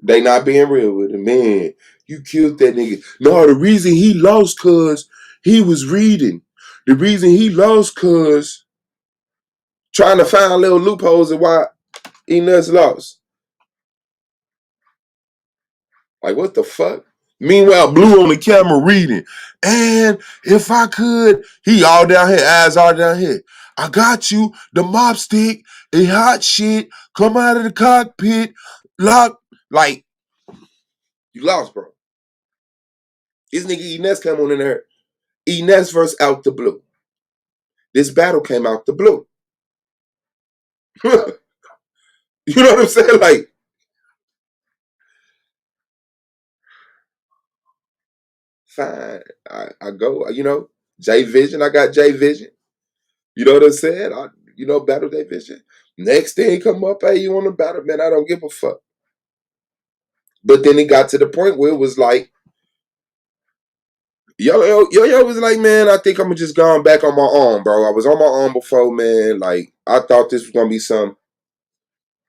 They not being real with it. Man, you killed that nigga. No, the reason he lost cause he was reading. The reason he lost cause trying to find little loopholes of why Ines lost. Like, what the fuck? Meanwhile, Blue on the camera reading. And if I could, he all down here, eyes all down here. I got you, the mop stick, a hot shit, come out of the cockpit, lock. Like, you lost, bro. This nigga Ines come on in there. Ines verse out the blue. This battle came out the blue. You know what I'm saying? Like, fine. I go, J Vision, I got J Vision. You know what I'm saying? Battle J Vision. Next thing come up, hey, you want to battle? Man, I don't give a fuck. But then it got to the point where it was like, yo was like, man, I think I'm just going back on my arm, bro. I was on my arm before, man. Like, I thought this was going to be some.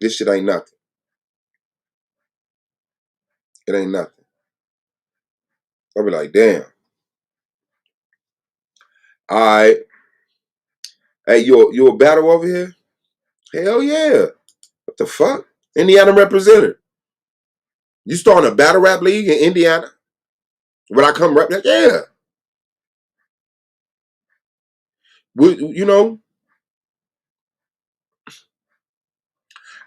This shit ain't nothing. It ain't nothing. I'll be like, damn. All right. Hey, you a battle over here? Hell yeah. What the fuck? Indiana representative. You starting a battle rap league in Indiana? When I come rap, yeah. You know,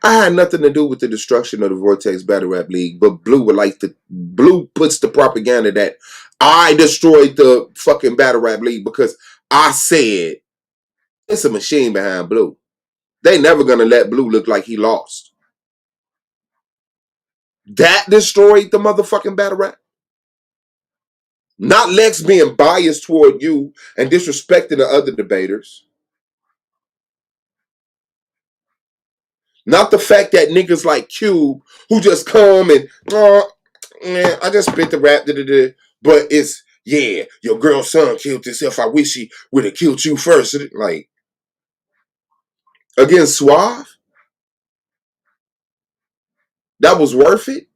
I had nothing to do with the destruction of the Vortex Battle Rap League, but Blue puts the propaganda that I destroyed the fucking Battle Rap League because I said it's a machine behind Blue. They never gonna let Blue look like he lost. That destroyed the motherfucking Battle Rap. Not Lex being biased toward you and disrespecting the other debaters. Not the fact that niggas like Cube who just come and man, I just spit the rap, but it's yeah, your girl's son killed himself. I wish he would have killed you first. Like against Suave, that was worth it.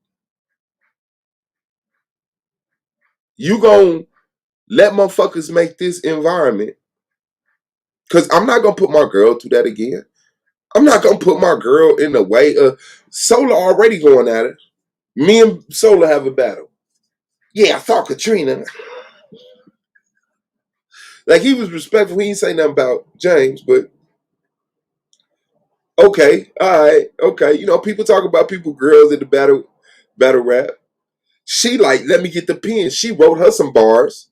You gonna let motherfuckers make this environment? Cause I'm not gonna put my girl through that again. I'm not gonna put my girl in the way of Solar already going at it. Me and Solar have a battle. Yeah, I thought Katrina. Like he was respectful. He didn't say nothing about James, but okay, all right, okay. You know, people talk about people, girls in the battle rap. She like, let me get the pen. She wrote her some bars,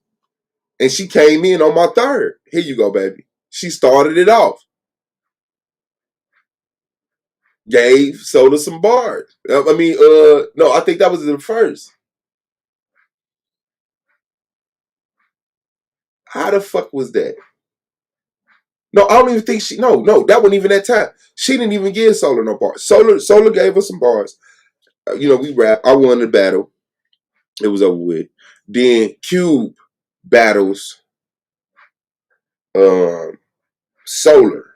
and she came in on my third. Here you go, baby. She started it off. Gave Soda some bars. No, I think that was the first. How the fuck was that? No, I don't even think she. No, that wasn't even that time. She didn't even give Solar no bars. Solar gave us some bars. We rap. I won the battle. It was over with. Then Cube battles Solar.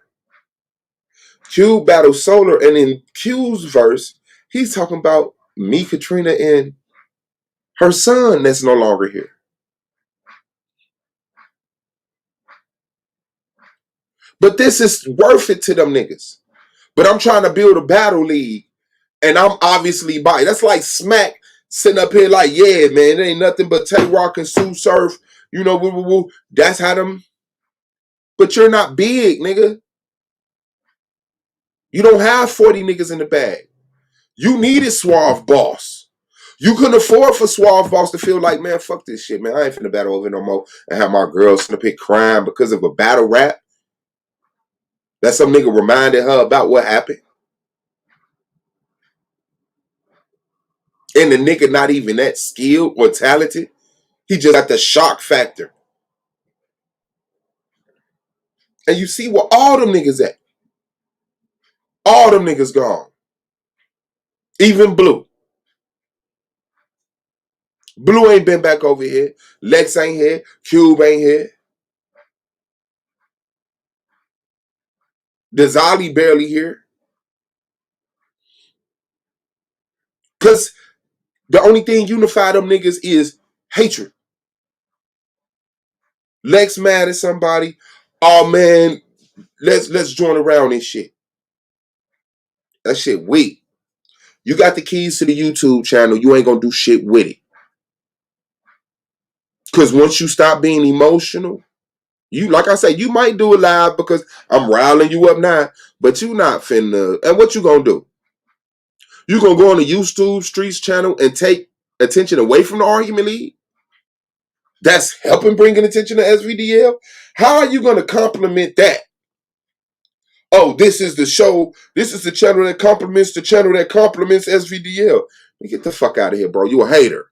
Cube battles Solar, and in Q's verse, he's talking about me, Katrina, and her son that's no longer here. But this is worth it to them niggas. But I'm trying to build a battle league And I'm obviously biased. That's like Smack sitting up here like, yeah, man, it ain't nothing but Tay Rock and Sue Surf. You know, woo, woo, woo. That's how them. But you're not big, nigga. You don't have 40 niggas in the bag. You needed Suave Boss. You couldn't afford for Suave Boss to feel like, man, fuck this shit, man. I ain't finna battle over no more and have my girls sitting up here crying because of a battle rap that some nigga reminded her about what happened. And the nigga not even that skilled or talented. He just got the shock factor. And you see where all them niggas at. All them niggas gone. Even Blue. Blue ain't been back over here. Lex ain't here. Cube ain't here. Dezali barely here. Because the only thing unified them niggas is hatred. Lex mad at somebody. Oh man, let's join around this shit. That shit weak. You got the keys to the YouTube channel. You ain't gonna do shit with it. Because once you stop being emotional, you, like I said, you might do it live because I'm riling you up now, but you not finna. And what you gonna do? You gonna go on the YouTube Streets channel and take attention away from the argument league? That's helping bringing attention to SVDL? How are you gonna compliment that? Oh, this is the show. This is the channel that compliments the channel that compliments SVDL. Get the fuck out of here, bro. You a hater.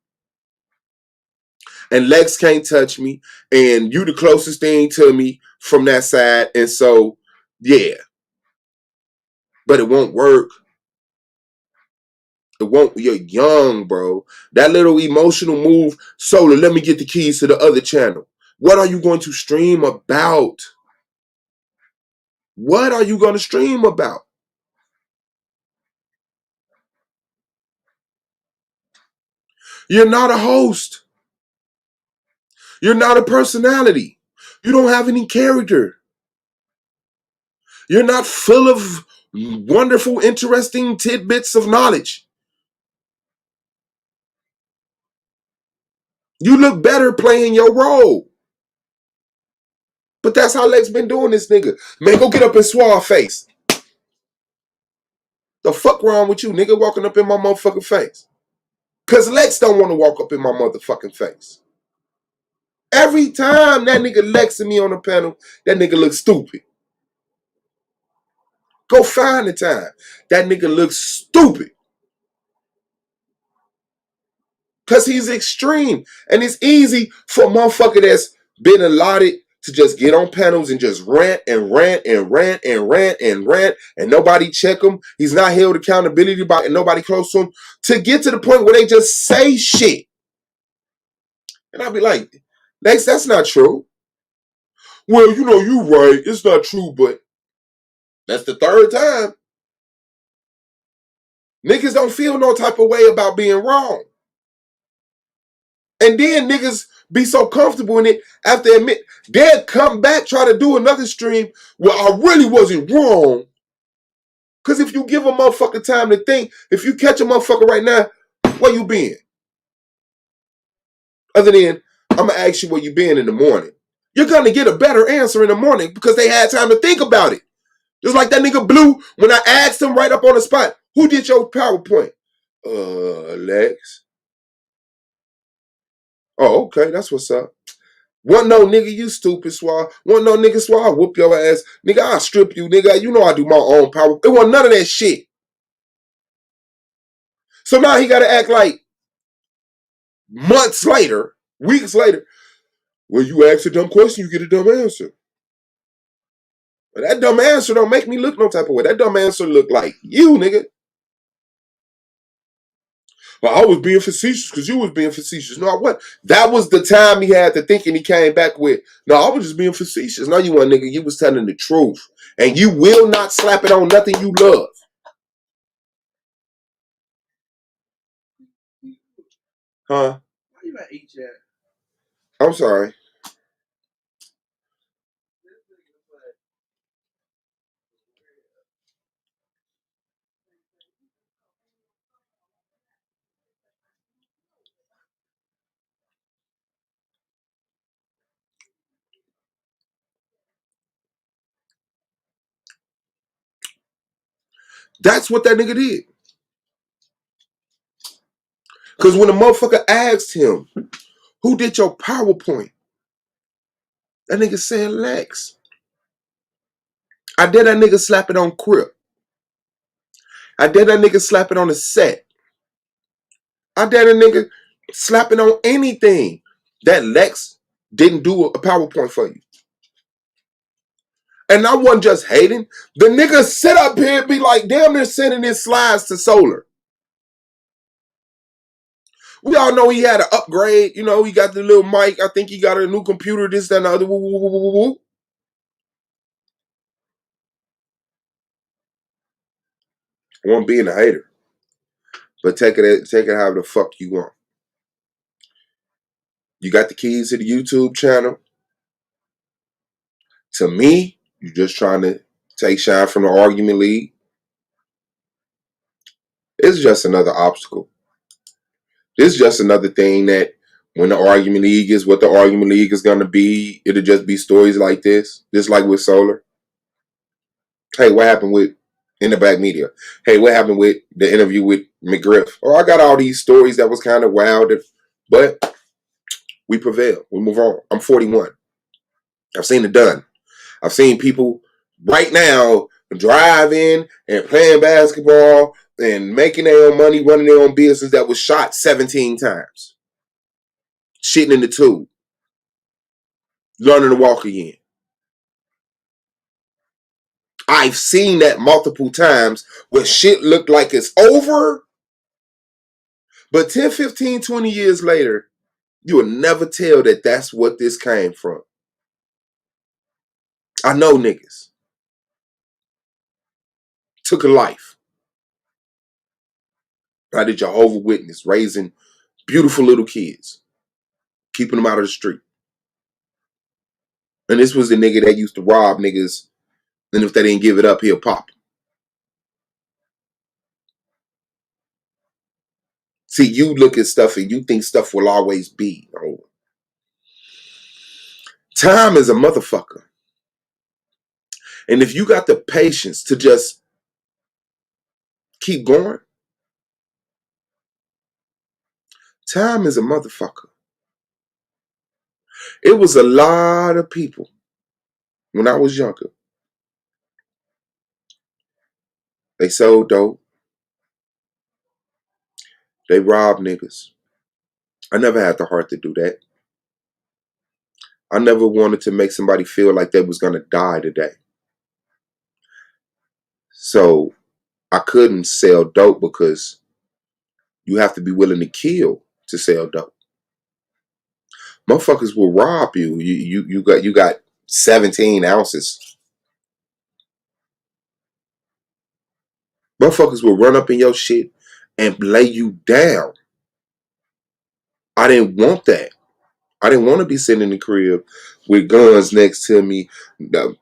And Lex can't touch me. And you the closest thing to me from that side. And so, yeah. But it won't work. It won't. You're young, bro. That little emotional move. Solar, let me get the keys to the other channel. What are you going to stream about? What are you going to stream about? You're not a host. You're not a personality. You don't have any character. You're not full of wonderful, interesting tidbits of knowledge. You look better playing your role. But that's how Lex been doing this nigga. Man, go get up in Suave face. The fuck wrong with you, nigga, walking up in my motherfucking face? Because Lex don't want to walk up in my motherfucking face. Every time that nigga Lex and me on the panel, that nigga looks stupid. Go find the time. That nigga looks stupid. Because he's extreme. And it's easy for a motherfucker that's been allotted to just get on panels and just rant and rant and rant and rant and rant and nobody check him. He's not held accountability by and nobody close to him. To get to the point where they just say shit. And I'll be like, Lex, that's not true. Well, you know, you right. It's not true, but that's the third time. Niggas don't feel no type of way about being wrong. And then niggas be so comfortable in it after admit they'll come back, try to do another stream where I really wasn't wrong. Because if you give a motherfucker time to think, if you catch a motherfucker right now, where you been? Other than, I'm going to ask you where you been in the morning. You're going to get a better answer in the morning because they had time to think about it. Just like that nigga Blue, when I asked him right up on the spot, who did your PowerPoint? Lex. Oh, okay, that's what's up. One no nigga, you stupid swab. One no nigga swab, I'll whoop your ass. Nigga, I'll strip you, nigga. You know I do my own power. It wasn't none of that shit. So now he gotta act like months later, weeks later, well, you ask a dumb question, you get a dumb answer. But that dumb answer don't make me look no type of way. That dumb answer look like you, nigga. Well, I was being facetious because you was being facetious. No, I wasn't. That was the time he had to think and he came back with, no, I was just being facetious. No, you weren't, nigga. You was telling the truth. And you will not slap it on nothing you love. Huh? Why you at each at? I'm sorry. That's what that nigga did. Because when the motherfucker asked him, who did your PowerPoint? That nigga said Lex. I dare that nigga slap it on Crip. I dare that nigga slap it on the set. I dare that nigga slap it on anything that Lex didn't do a PowerPoint for you. And I wasn't just hating. The nigga sit up here and be like, damn, they're sending his slides to Solar. We all know he had an upgrade. You know, he got the little mic. I think he got a new computer, this, that, and the other. Woo, woo, woo, woo, woo. I wasn't being a hater. But take it however the fuck you want. You got the keys to the YouTube channel. To me, you're just trying to take shine from the argument league. It's just another obstacle. It's just another thing that when the argument league is what the argument league is going to be, it'll just be stories like this. Just like with Solar. Hey, what happened with In the Back Media? Hey, what happened with the interview with McGriff? Oh, I got all these stories that was kind of wild, but we prevail. We move on. I'm 41. I've seen it done. I've seen people right now driving and playing basketball and making their own money, running their own business that was shot 17 times. Shitting in the tube. Learning to walk again. I've seen that multiple times where shit looked like it's over, but 10, 15, 20 years later, you will never tell that that's what this came from. I know niggas. Took a life. I did Jehovah's Witness, raising beautiful little kids, keeping them out of the street. And this was the nigga that used to rob niggas, and if they didn't give it up, he'll pop. See, you look at stuff and you think stuff will always be. Oh. Time is a motherfucker. And if you got the patience to just keep going, time is a motherfucker. It was a lot of people when I was younger. They sold dope. They robbed niggas. I never had the heart to do that. I never wanted to make somebody feel like they was going to die today. So I couldn't sell dope because you have to be willing to kill to sell dope. Motherfuckers will rob you. You got 17 ounces. Motherfuckers will run up in your shit and lay you down. I didn't want that. I didn't want to be sitting in the crib with guns next to me.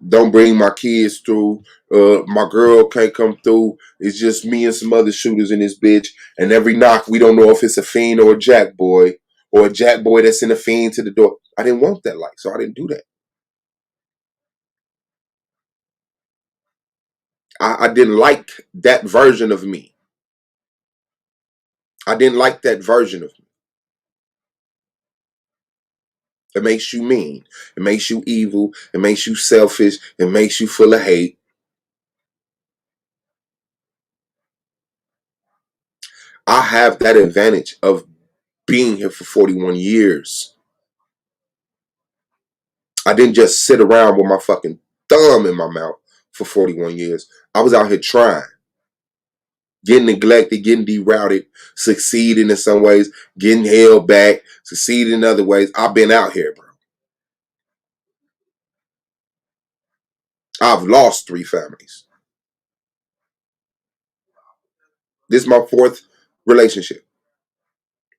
Don't bring my kids through. My girl can't come through. It's just me and some other shooters in this bitch. And every knock, we don't know if it's a fiend or a jack boy. Or a jack boy that's in a fiend to the door. I didn't want that life, so I didn't do that. I didn't like that version of me. I didn't like that version of me. It makes you mean. It makes you evil. It makes you selfish. It makes you full of hate. I have that advantage of being here for 41 years. I didn't just sit around with my fucking thumb in my mouth for 41 years. I was out here trying. Getting neglected, getting derouted, succeeding in some ways, getting held back, succeeding in other ways. I've been out here, bro. I've lost 3 families. This is my 4th relationship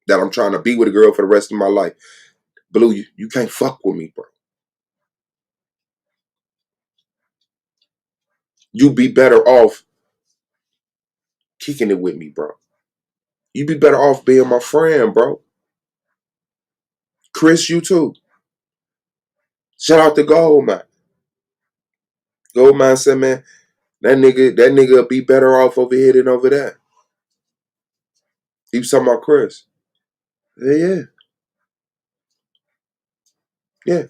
that I'm trying to be with a girl for the rest of my life. Blue, you can't fuck with me, bro. You be better off kicking it with me, bro. You be better off being my friend, bro. Chris, you too. Shout out to Goldman. Goldman said, man, That nigga will be better off over here than over there. He was talking about Chris. Yeah. Yeah.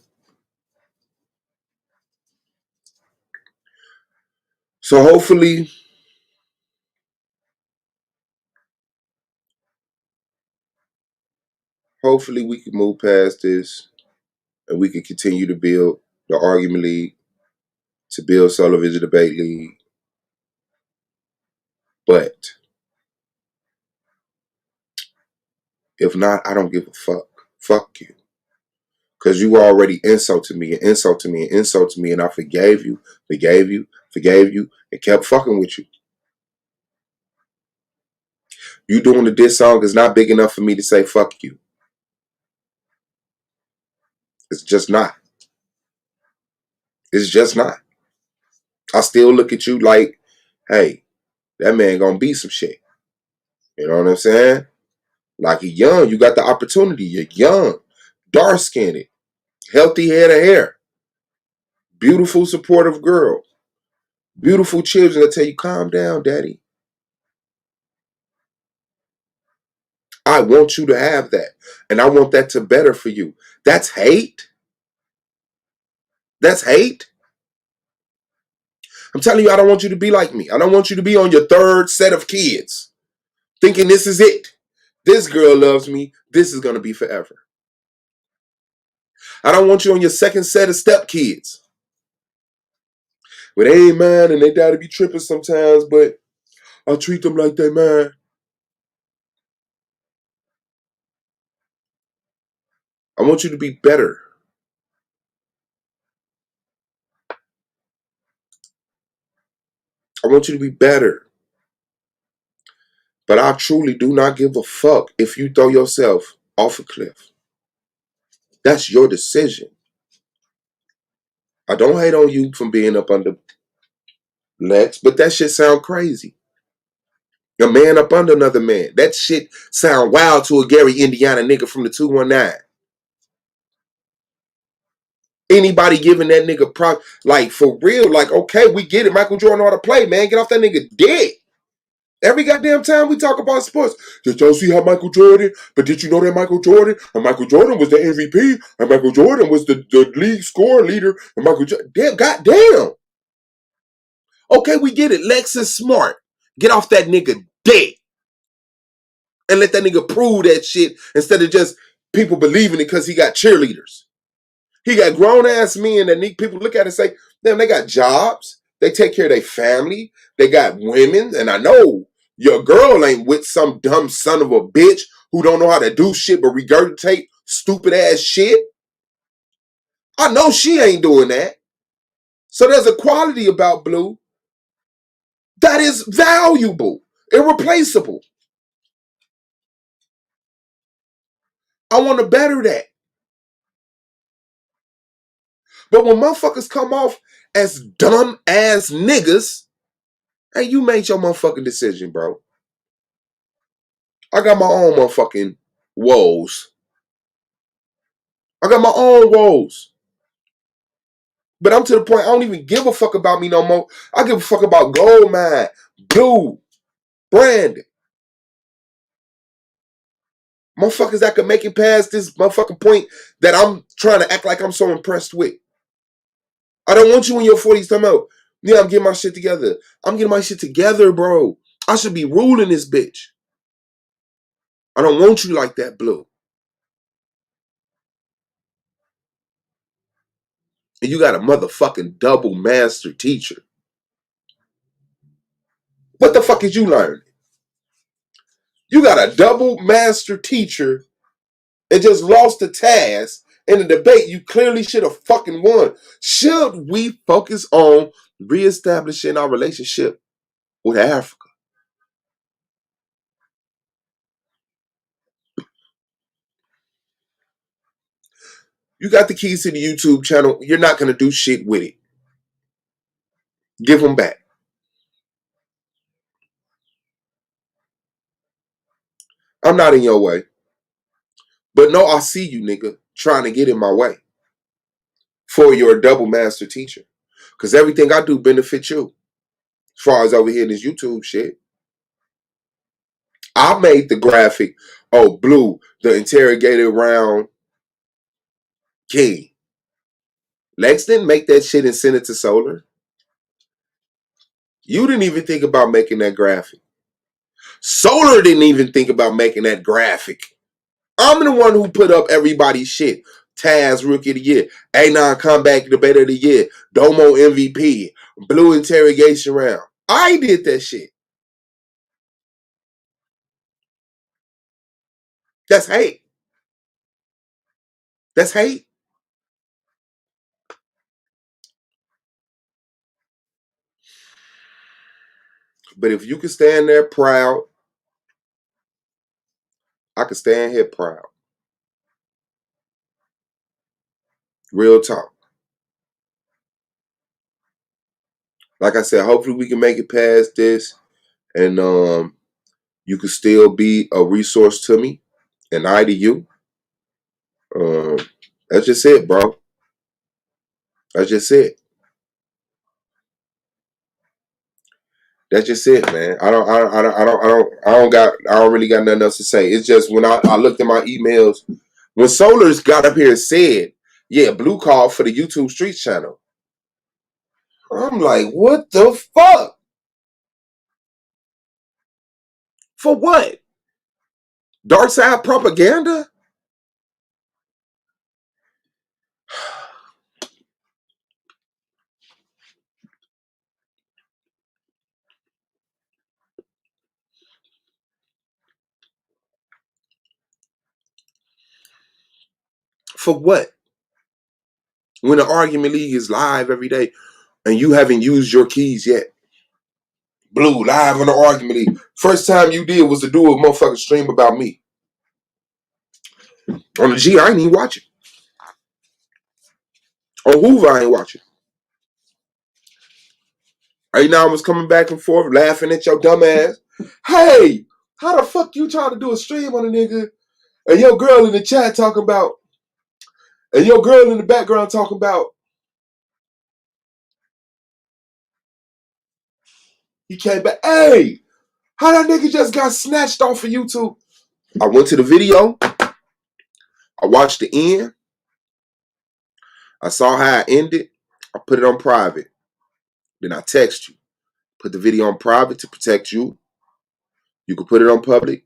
So hopefully we can move past this and we can continue to build the argument league, to build Solo Vision Debate League. But if not, I don't give a fuck. Fuck you. Because you already insulted me and insulted me and insulted me, and I forgave you, and kept fucking with you. You doing the diss song is not big enough for me to say fuck you. It's just not. It's just not. I still look at you like, hey, that man gonna be some shit. You know what I'm saying? Like, you're young. You got the opportunity. You're young, dark-skinned, healthy head of hair, beautiful, supportive girl, beautiful children that tell you, calm down, daddy. I want you to have that. And I want that to better for you. That's hate. That's hate. I'm telling you, I don't want you to be like me. I don't want you to be on your third set of kids thinking this is it. This girl loves me. This is going to be forever. I don't want you on your second set of stepkids. But they ain't mine and they gotta be tripping sometimes, but I treat them like they mine. I want you to be better. I want you to be better. But I truly do not give a fuck if you throw yourself off a cliff. That's your decision. I don't hate on you from being up under Lex, but that shit sound crazy. A man up under another man. That shit sound wild to a Gary, Indiana nigga from the 219. Anybody giving that nigga like, for real, like, okay, we get it. Michael Jordan know how to play, man. Get off that nigga dick. Every goddamn time we talk about sports, did y'all see how Michael Jordan? But did you know that Michael Jordan? And Michael Jordan was the MVP, and Michael Jordan was the league score leader, and Michael Jordan, damn, goddamn. Okay, we get it. Lex is smart. Get off that nigga dick. And let that nigga prove that shit instead of just people believing it because he got cheerleaders. He got grown-ass men that people look at and say, damn, they got jobs. They take care of their family. They got women. And I know your girl ain't with some dumb son of a bitch who don't know how to do shit but regurgitate stupid-ass shit. I know she ain't doing that. So there's a quality about Blue that is valuable, irreplaceable. I want to better that. But when motherfuckers come off as dumb ass niggas, hey, you made your motherfucking decision, bro. I got my own motherfucking woes. I got my own woes. But I'm to the point I don't even give a fuck about me no more. I give a fuck about Goldmine, Blue, Brandon. Motherfuckers that can make it past this motherfucking point that I'm trying to act like I'm so impressed with. I don't want you in your 40s talking about, yeah, I'm getting my shit together. I'm getting my shit together, bro. I should be ruling this bitch. I don't want you like that, Blue. And you got a motherfucking double master teacher. What the fuck is you learning? You got a double master teacher and just lost the task in the debate you clearly should have fucking won. Should we focus on reestablishing our relationship with Africa? You got the keys to the YouTube channel. You're not going to do shit with it. Give them back. I'm not in your way. But no, I see you, nigga, trying to get in my way for your double master teacher. Because everything I do benefits you. As far as over here in this YouTube shit. I made the graphic, oh, Blue, the interrogated round king. Lex didn't make that shit and send it to Solar. You didn't even think about making that graphic. Solar didn't even think about making that graphic. I'm the one who put up everybody's shit. Taz Rookie of the Year, Anon Comeback Debater of the Year, Domo MVP, Blue Interrogation Round. I did that shit. That's hate. That's hate. But if you can stand there proud, I can stand here proud. Real talk. Like I said, hopefully we can make it past this, and you can still be a resource to me, and I to you. Um, that's just it, bro. That's just it. That's just it, man. I don't really got nothing else to say. It's just when I looked at my emails, when Solars got up here and said, yeah, Blue called for the YouTube Streets channel. I'm like, what the fuck? For what? Dark side propaganda? For what? When the argument league is live every day and you haven't used your keys yet. Blue, live on the argument league. First time you did was to do a motherfucking stream about me. On the G, I ain't even watching. On Hoover, I ain't watching. Right now I was coming back and forth laughing at your dumb ass. Hey, how the fuck you trying to do a stream on a nigga and your girl in the chat talking about, and your girl in the background talking about, he came back, hey, how that nigga just got snatched off of YouTube? I went to the video. I watched the end. I saw how it ended. I put it on private. Then I text you. Put the video on private to protect you. You can put it on public.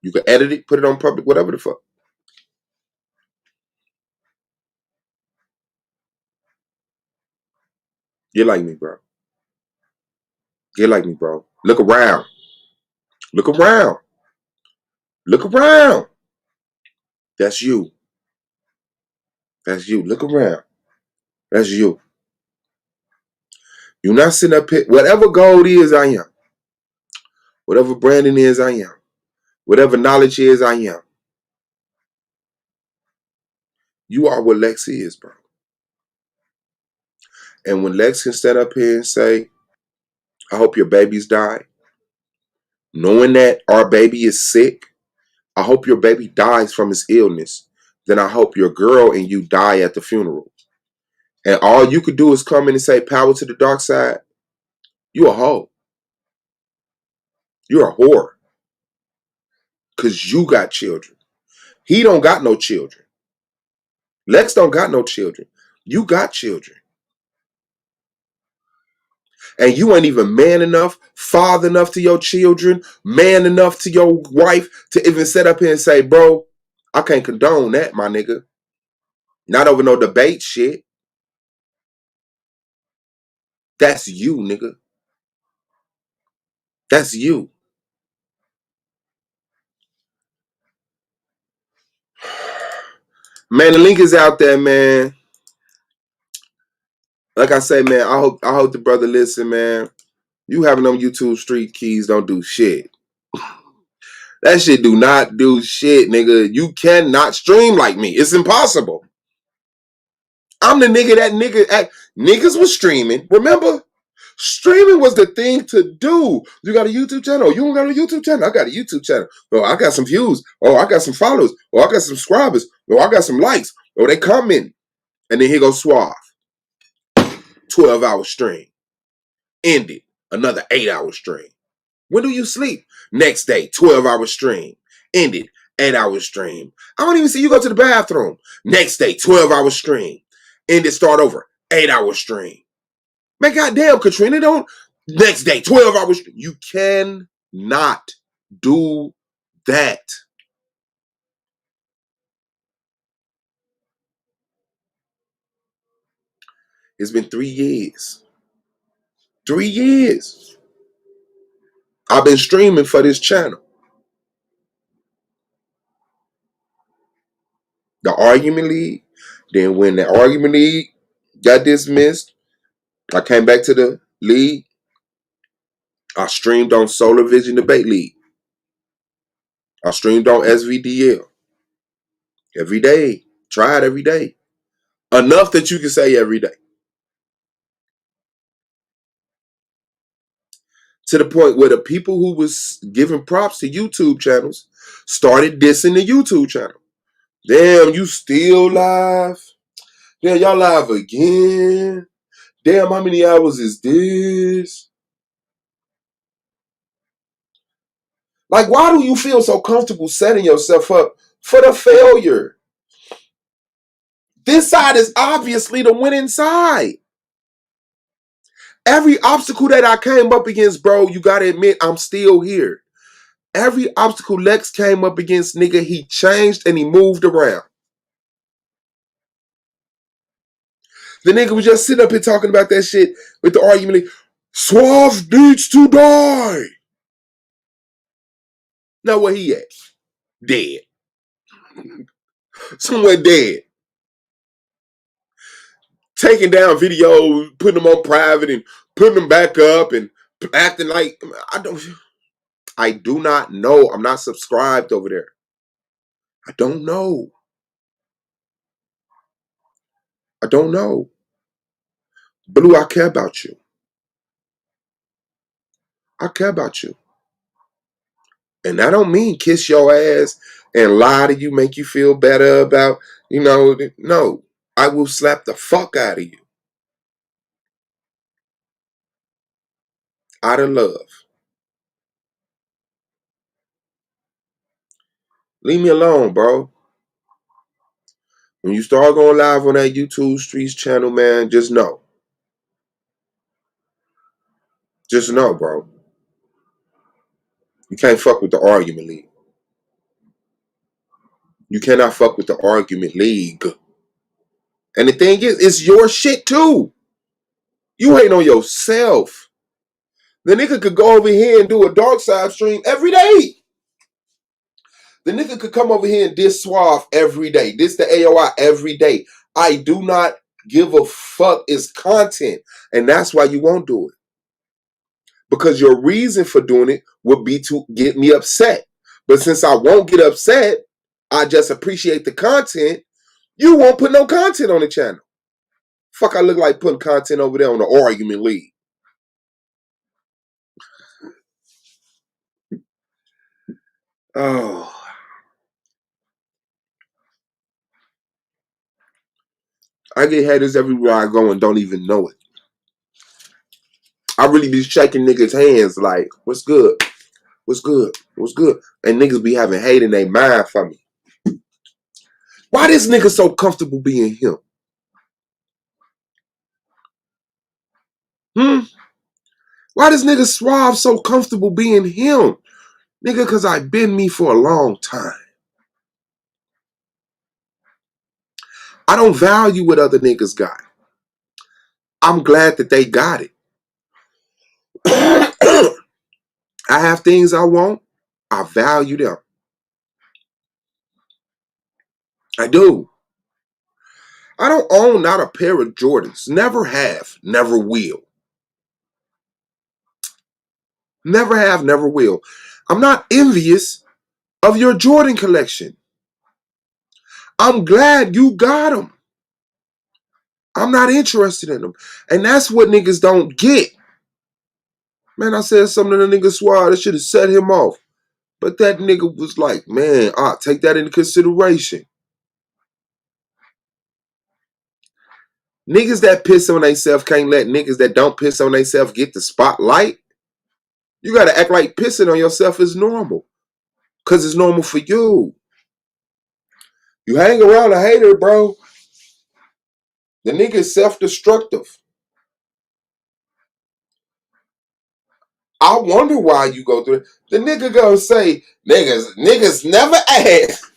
You can edit it, put it on public, whatever the fuck. Get like me, bro. Get like me, bro. Look around. Look around. Look around. That's you. That's you. Look around. That's you. You're not sitting up here. Whatever gold is, I am. Whatever branding is, I am. Whatever knowledge is, I am. You are what Lex is, bro. And when Lex can stand up here and say, I hope your babies die, knowing that our baby is sick, I hope your baby dies from his illness, then I hope your girl and you die at the funeral. And all you could do is come in and say, power to the dark side. You a hoe. You're a whore. Because you got children. He don't got no children. Lex don't got no children. You got children. And you ain't even man enough, father enough to your children, man enough to your wife to even sit up here and say, bro, I can't condone that, my nigga. Not over no debate shit. That's you, nigga. That's you. Man, the link is out there, man. Like I say, man, I hope the brother listen, man. You having them YouTube street keys don't do shit. That shit do not do shit, nigga. You cannot stream like me. It's impossible. I'm the nigga that niggas was streaming. Remember? Streaming was the thing to do. You got a YouTube channel. You don't got a YouTube channel. I got a YouTube channel. Oh, I got some views. Oh, I got some followers. Oh, I got some subscribers. Oh, I got some likes. Oh, they comment. And then here goes Suave. 12-hour stream. Ended. Another 8-hour stream. When do you sleep? Next day, 12-hour stream. Ended, 8-hour stream. I don't even see you go to the bathroom. Next day, 12-hour stream. Ended, start over, 8-hour stream. Man, goddamn, Katrina, don't. Next day, 12-hour stream. You cannot do that. It's been 3 years. 3 years. I've been streaming for this channel. The argument league. Then when the argument league got dismissed, I came back to the league. I streamed on Solar Vision Debate League. I streamed on SVDL. Every day. Tried every day. Enough that you can say every day. To the point where the people who was giving props to YouTube channels started dissing the YouTube channel. Damn, you still live? Damn, y'all live again? Damn, how many hours is this? Like, why do you feel so comfortable setting yourself up for the failure? This side is obviously the winning side. Every obstacle that I came up against, bro, you gotta admit, I'm still here. Every obstacle Lex came up against, nigga, he changed and he moved around. The nigga was just sitting up here talking about that shit with the argument, like, Suave needs to die. Now where he at? Dead. Somewhere dead. Taking down videos, putting them on private and putting them back up and acting like, I do not know. I'm not subscribed over there. I don't know. I don't know. Blue, I care about you. I care about you. And I don't mean kiss your ass and lie to you, make you feel better about, no. I will slap the fuck out of you. Out of love. Leave me alone, bro. When you start going live on that YouTube Streets channel, man, just know. Just know, bro. You can't fuck with the argument league. You cannot fuck with the argument league. And the thing is, it's your shit too. You ain't on yourself. The nigga could go over here and do a dark side stream every day. The nigga could come over here and diss Suave every day. Diss the AOI every day. I do not give a fuck. It's content. And that's why you won't do it. Because your reason for doing it would be to get me upset. But since I won't get upset, I just appreciate the content. You won't put no content on the channel. Fuck, I look like putting content over there on the argument league. Oh. I get haters everywhere I go and don't even know it. I really be shaking niggas' hands like, what's good? What's good? What's good? And niggas be having hate in their mind for me. Why this nigga so comfortable being him? Why this nigga Suave so comfortable being him? Nigga, cause I been me for a long time. I don't value what other niggas got. I'm glad that they got it. I have things I want. I value them. I do. I don't own not a pair of Jordans. Never have. Never will. Never have. Never will. I'm not envious of your Jordan collection. I'm glad you got them. I'm not interested in them. And that's what niggas don't get. Man, I said something to the nigga Suave that should have set him off. But that nigga was like, man, I'll take that into consideration. Niggas that piss on themselves can't let niggas that don't piss on themselves get the spotlight. You gotta act like pissing on yourself is normal. Cause it's normal for you. You hang around a hater, bro. The nigga is self-destructive. I wonder why you go through it. The nigga gonna say, niggas never ask.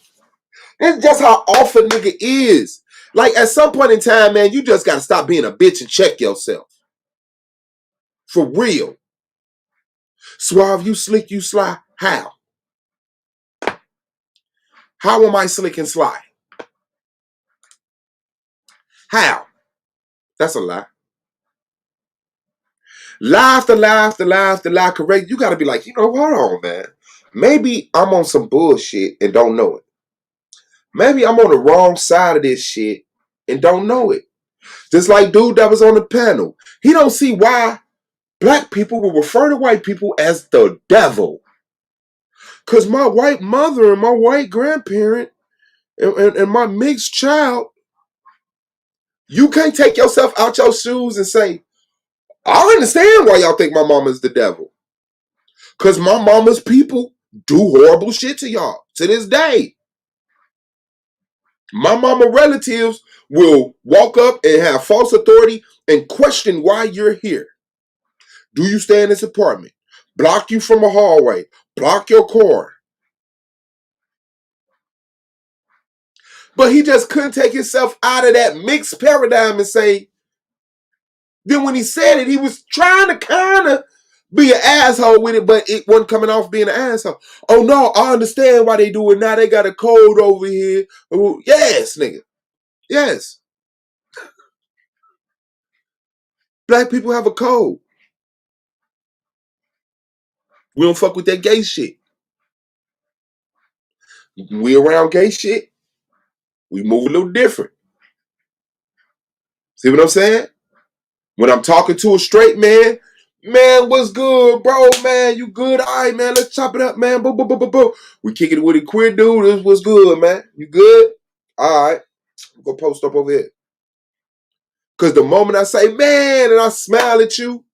That's just how off a nigga is. Like at some point in time, man, you just gotta stop being a bitch and check yourself. For real. Suave, you slick, you sly. How? How am I slick and sly? How? That's a lie. Lie after lie after lie after lie, correct. You gotta be like, hold on, man. Maybe I'm on some bullshit and don't know it. Maybe I'm on the wrong side of this shit and don't know it. Just like dude that was on the panel. He don't see why black people will refer to white people as the devil. Because my white mother and my white grandparent and my mixed child, you can't take yourself out your shoes and say, I understand why y'all think my mama's the devil. Because my mama's people do horrible shit to y'all to this day. My mama relatives will walk up and have false authority and question why you're here. Do you stay in this apartment? Block you from a hallway. Block your car. But he just couldn't take himself out of that mixed paradigm and say, then when he said it, he was trying to kind of be an asshole with it, but it wasn't coming off being an asshole. Oh no, I understand why they do it now. They got a code over here. Oh, yes, nigga. Yes. Black people have a code. We don't fuck with that gay shit. When we around gay shit, we move a little different. See what I'm saying? When I'm talking to a straight man, what's good, bro? Man, you good? All right, man, let's chop it up, man. Boom, boom, boom, boom, boom. We kicking it with a queer dude. This what's good, man. You good? All right. Go post up over here. Because the moment I say, man, and I smile at you,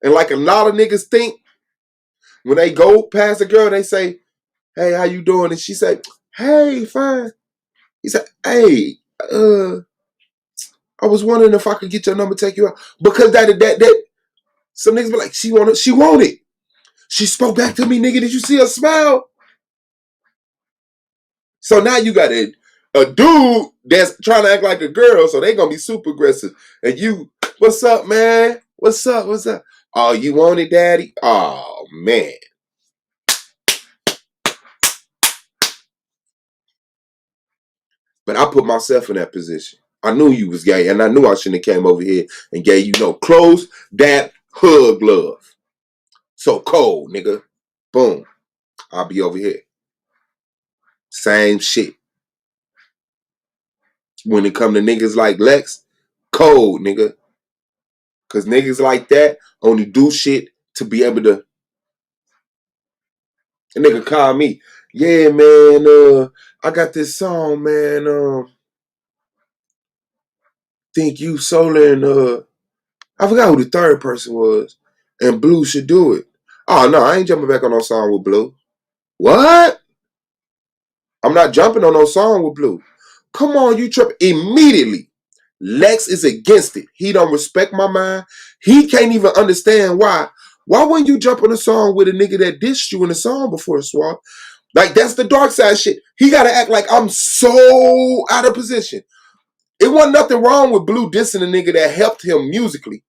and like a lot of niggas think, when they go past a girl, they say, hey, how you doing? And she say, hey, fine. He said, hey, I was wondering if I could get your number, take you out. Because that some niggas be like, she want it. She spoke back to me, nigga. Did you see her smile? So now you got a dude that's trying to act like a girl, so they gonna be super aggressive. And you, what's up, man? What's up? What's up? Oh, you want it, daddy? Oh, man. But I put myself in that position. I knew you was gay, and I knew I shouldn't have came over here and gave you close that hug love. So cold, nigga. Boom. I'll be over here. Same shit. When it come to niggas like Lex, cold, nigga. Because niggas like that only do shit to be able to. A nigga call me. Yeah, man, I got this song, man. Think you Solar and I forgot who the third person was. And Blue should do it. Oh no, I ain't jumping back on no song with Blue. What? I'm not jumping on no song with Blue. Come on, you trip immediately. Lex is against it. He don't respect my mind. He can't even understand why. Why wouldn't you jump on a song with a nigga that dissed you in the song before, Swap? Like, that's the dark side shit. He got to act like I'm so out of position. It wasn't nothing wrong with Blue dissing a nigga that helped him musically.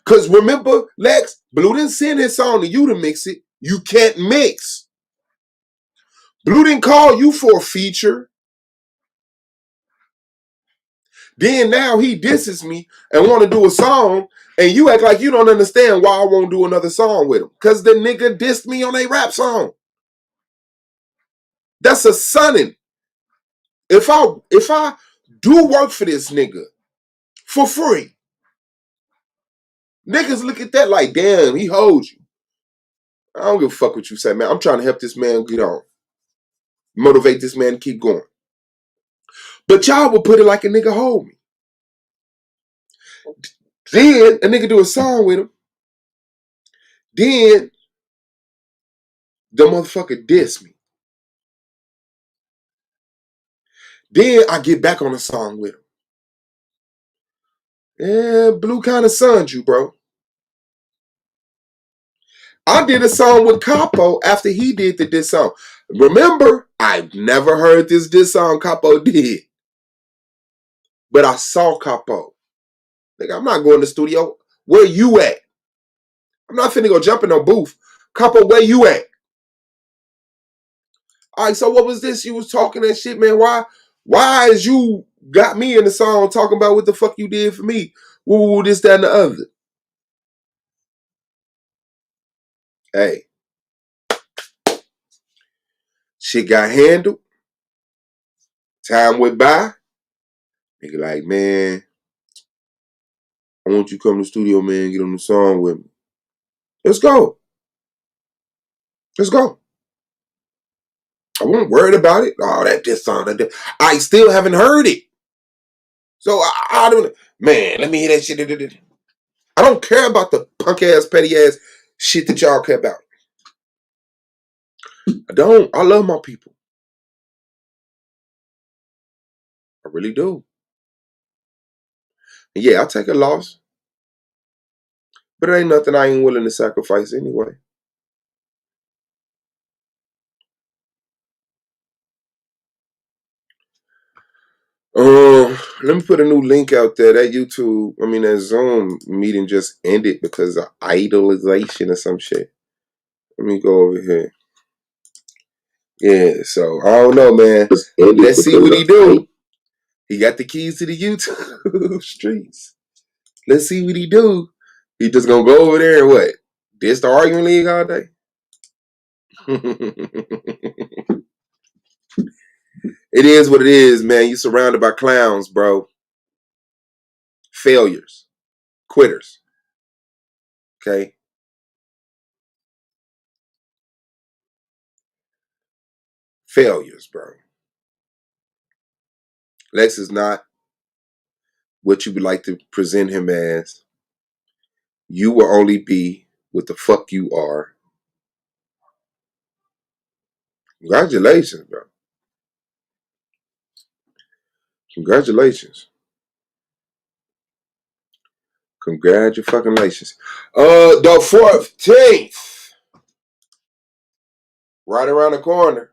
Because remember, Lex, Blue didn't send his song to you to mix it. You can't mix. Blue didn't call you for a feature. Then now he disses me and want to do a song, and you act like you don't understand why I won't do another song with him. Because the nigga dissed me on a rap song. That's a sonning. If I do work for this nigga for free, niggas look at that like, damn, he holds you. I don't give a fuck what you say, man. I'm trying to help this man get on. Motivate this man to keep going. But y'all will put it like a nigga hold me. Then a nigga do a song with him. Then the motherfucker diss me. Then I get back on the song with him. Yeah, Blue kind of sunned you, bro. I did a song with Capo after he did the diss song. Remember, I've never heard this diss song Capo did. But I saw Capo. Nigga, I'm not going to the studio. Where you at? I'm not finna go jump in no booth. Capo, where you at? All right, so what was this? You was talking that shit, man. Why is you got me in the song talking about what the fuck you did for me? Woo, this, that, and the other. Hey, shit got handled. Time went by. Nigga like, man, I want you to come to the studio, man, get on the song with me. Let's go. Let's go. I wasn't worried about it. Oh, this song. I still haven't heard it. So I don't, man, let me hear that shit. I don't care about the punk ass, petty ass shit that y'all care about. I don't. I love my people. I really do. And yeah, I take a loss. But it ain't nothing I ain't willing to sacrifice anyway. Let me put a new link out there. That Zoom meeting just ended because of idolization or some shit. Let me go over here. Yeah, so I don't know, man. Let's see what he do. He got the keys to the YouTube streets. Let's see what he do. He just gonna go over there and what? Diss the arguing league all day? It is what it is, man. You surrounded by clowns, bro. Failures. Quitters. Okay? Failures, bro. Lex is not what you would like to present him as. You will only be what the fuck you are. Congratulations, bro. Congratulations. Congratulations. The 14th. Right around the corner.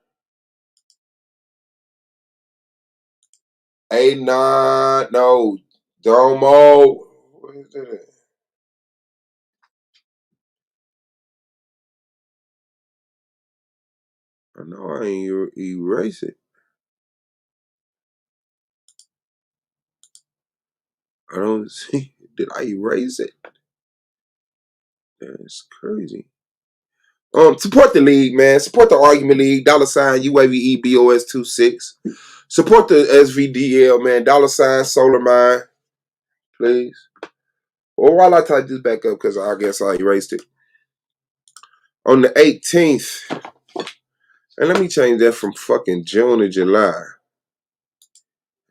Anon, no, Domo. What is that? I know I ain't erase it. I don't see. Did I erase it? That's crazy. Support the league, man. Support the Argument League. $ UAVEBOS26. Support the SVDL, man. $ Solar Mine, please. Well, while I type this back up, because I guess I erased it. On the 18th, and let me change that from fucking June to July.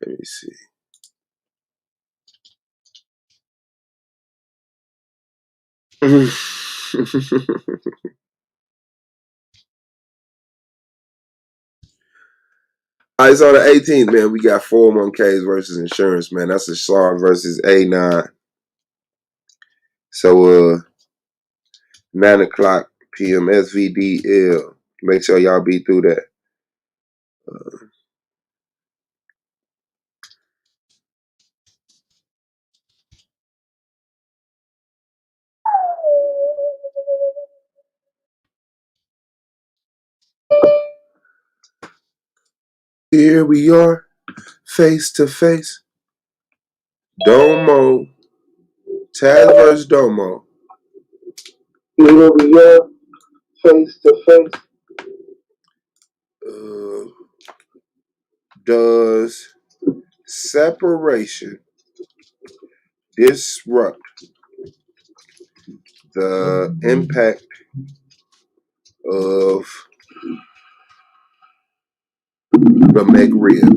Let me see. All right, so on the 18th, man, we got 401ks versus insurance, man. That's Ausar versus Anon. So, 9 o'clock p.m. SVDL. Make sure y'all be through that. Here we are, face to face. Domo. Taz versus Domo. Here we are, face to face. Does separation disrupt the impact of the McRib?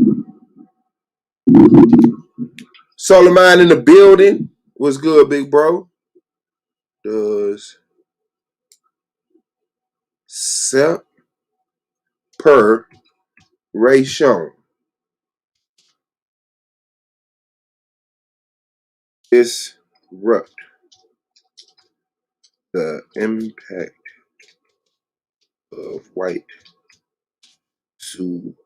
Solar Mine in the building. What's good, big bro? Does separation disrupt the impact of white supremacy?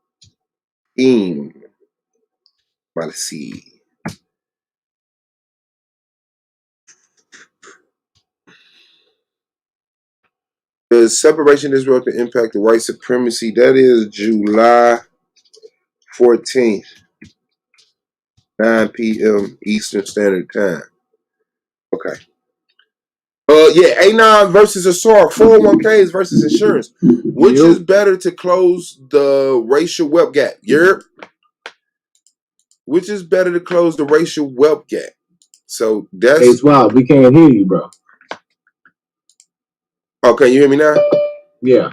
Does separation disrupt the impact of white supremacy? That is July 14th, 9 p.m. Eastern Standard Time. Okay. Yeah, Anon versus Ausar, 401ks versus insurance. Which is better to close the racial wealth gap? Europe. Which is better to close the racial wealth gap? So that's. Hey, Swab, we can't hear you, bro. Okay, you hear me now? Yeah.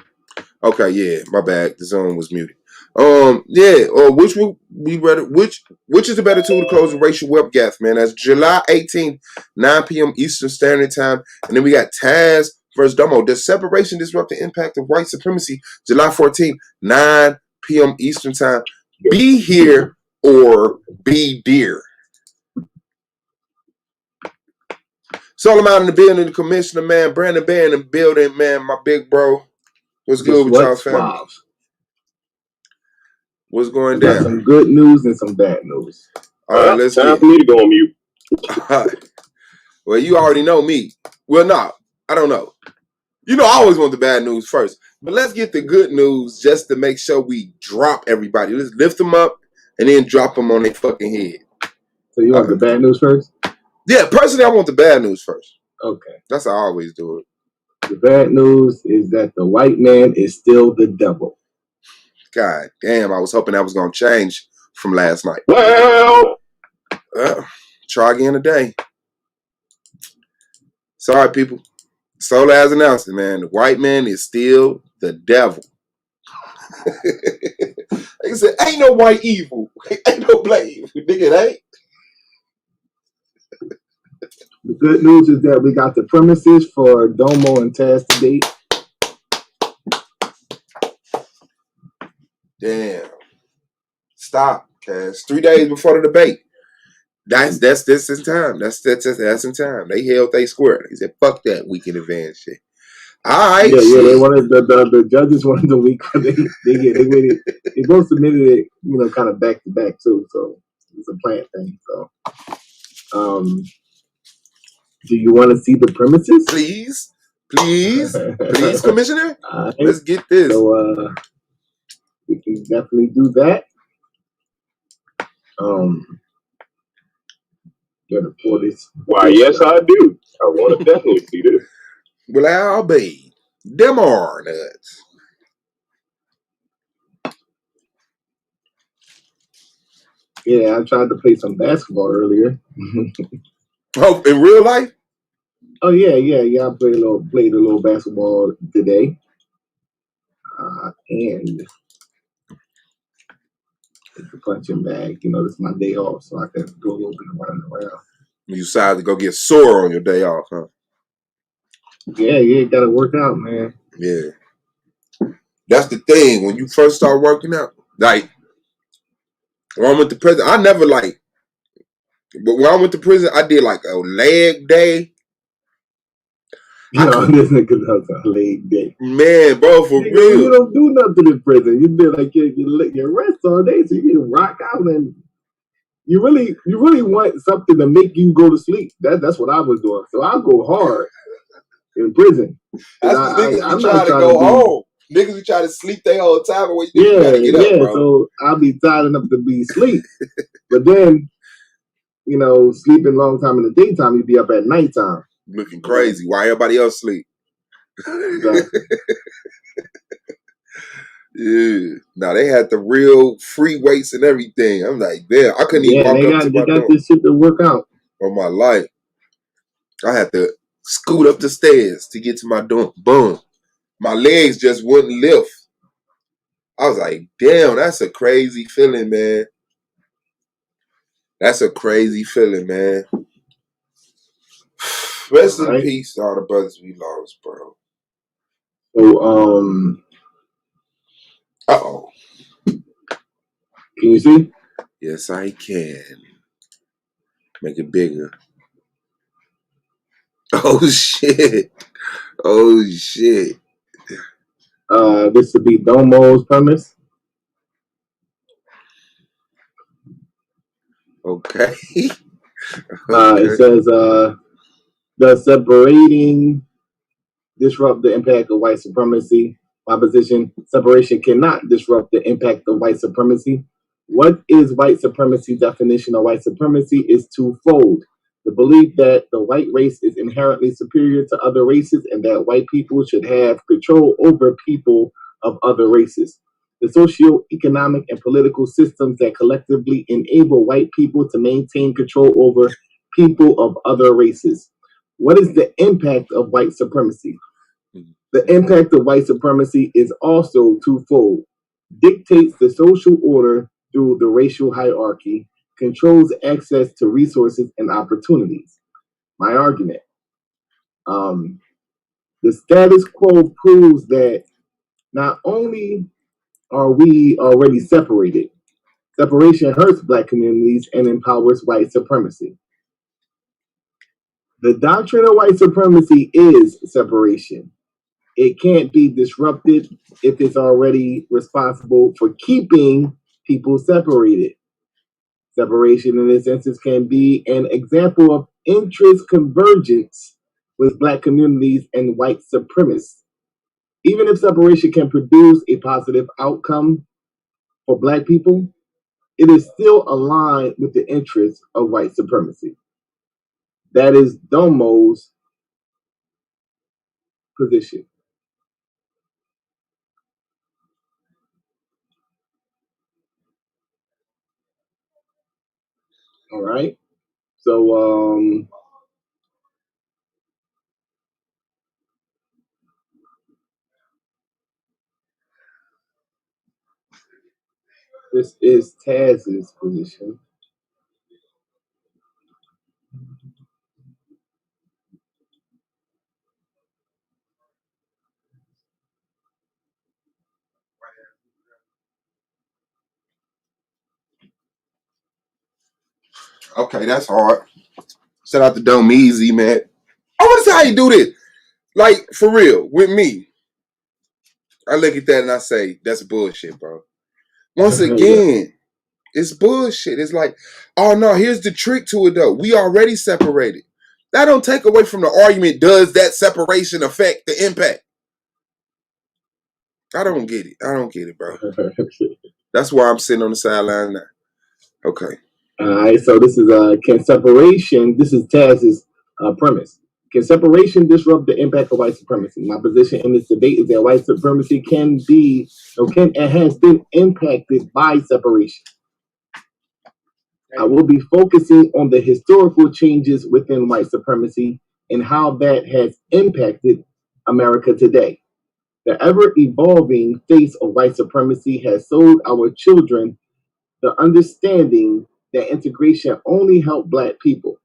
Okay, yeah, my bad. The zone was muted. Yeah. Which will we better? Which is the better tool to close the racial wealth gap, man? That's July 18th, 9 p.m. Eastern Standard Time, and then we got Taz versus Domo. Does separation disrupt the impact of white supremacy? July 14th, 9 p.m. Eastern Time. Be here or be dear. Solomon out in the building, the commissioner, man. Brandon Bay in the building, man. My big bro. What's good with y'all, family? What's going down? Got some good news and some bad news. All right, let's time for me to go on mute. All right. Well, you already know me. Well, no, I don't know. You know, I always want the bad news first. But let's get the good news just to make sure we drop everybody. Let's lift them up and then drop them on their fucking head. So you want the bad news first? Yeah, personally, I want the bad news first. Okay. That's how I always do it. The bad news is that the white man is still the devil. God damn, I was hoping that was going to change from last night. Well, try again today. Sorry, people. Solar has announced it, man. The white man is still the devil. Like I said, ain't no white evil. Ain't no black evil. Nigga, it ain't. The good news is that we got the premises for Domo and Taz to date. Damn. Stop, Cass. 3 days before the debate. That's this in time. That's in time. They held they square. They said, fuck that week in advance shit. All right, yeah, shit. They wanted the judges wanted the week. They waited. They both submitted it, kind of back to back too. So it's a planned thing. So, do you want to see the premises? Please, Commissioner. Right. Let's get this. So we can definitely do that. Why, yes, I do. I want to definitely see this. Well, I'll be. Them are nuts. Yeah, I tried to play some basketball earlier. Oh, in real life? Oh yeah. I played a little basketball today, and it's a punching bag. This is my day off, so I could do a little bit of running around. You decided to go get sore on your day off, huh? Yeah, gotta work out, man. Yeah. That's the thing. When you first start working out, like when I went to prison, I never but when I went to prison, I did like a leg day. This nigga does a leg day. Man, bro, for real. You don't do nothing in prison. You do like you rest all day, so you can rock out, and you really want something to make you go to sleep. That's what I was doing. So I go hard in prison. That's the niggas be trying to go home. Niggas be trying to sleep their whole time away. You gotta get up, bro. So I'll be tired enough to be asleep. But then, sleeping long time in the daytime, you'd be up at nighttime. Looking crazy. Why everybody else sleep? Exactly. Yeah. Now they had the real free weights and everything. I'm like, damn, I couldn't even walk up to my door. They got this shit to work out. On my life. I had to scoot up the stairs to get to my dorm. Boom. My legs just wouldn't lift. I was like, damn, that's a crazy feeling, man. That's a crazy feeling, man. Rest All in right. peace to all the brothers we lost, bro. So, Uh-oh. can you see? Yes, I can. Make it bigger. Oh, shit. Oh, shit. This would be Domo's premise. Okay. It Okay. says, does separating disrupt the impact of white supremacy? My position, separation cannot disrupt the impact of white supremacy. What is white supremacy? Definition of white supremacy is twofold. The belief that the white race is inherently superior to other races and that white people should have control over people of other races. The socio-economic and political systems that collectively enable white people to maintain control over people of other races. What is the impact of white supremacy? The impact of white supremacy is also twofold: dictates the social order through the racial hierarchy, controls access to resources and opportunities. My argument: the status quo proves that not only are we already separated, separation hurts black communities and empowers white supremacy. The doctrine of white supremacy is separation. It can't be disrupted if it's already responsible for keeping people separated. Separation in this instance can be an example of interest convergence with black communities and white supremacists. Even if separation can produce a positive outcome for black people, it is still aligned with the interests of white supremacy. That is Domo's position. All right. So this is Taz's position. Okay, that's hard. Shout out to Dome Easy, man. I want to see how you do this. Like, for real, with me, I look at that and I say, that's bullshit, bro. Once Yeah. again, it's bullshit. It's like, oh no, here's the trick to it though. We already separated. That don't take away from the argument. Does that separation affect the impact? I don't get it. I don't get it, bro. That's why I'm sitting on the sideline now. Okay. All right, so this is can separation? This is Taz's premise. Can separation disrupt the impact of white supremacy? My position in this debate is that white supremacy can be, or can and has been impacted by separation. I will be focusing on the historical changes within white supremacy and how that has impacted America today. The ever evolving face of white supremacy has sold our children the understanding that integration only helped black people,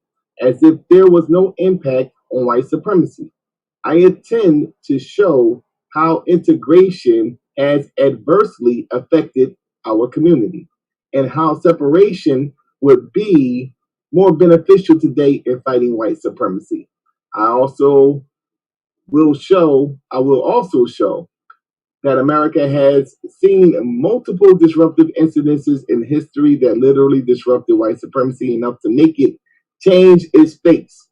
as if there was no impact on white supremacy. I intend to show how integration has adversely affected our community and how separation would be more beneficial today in fighting white supremacy. I will also show that America has seen multiple disruptive incidences in history that literally disrupted white supremacy enough to make it change its face.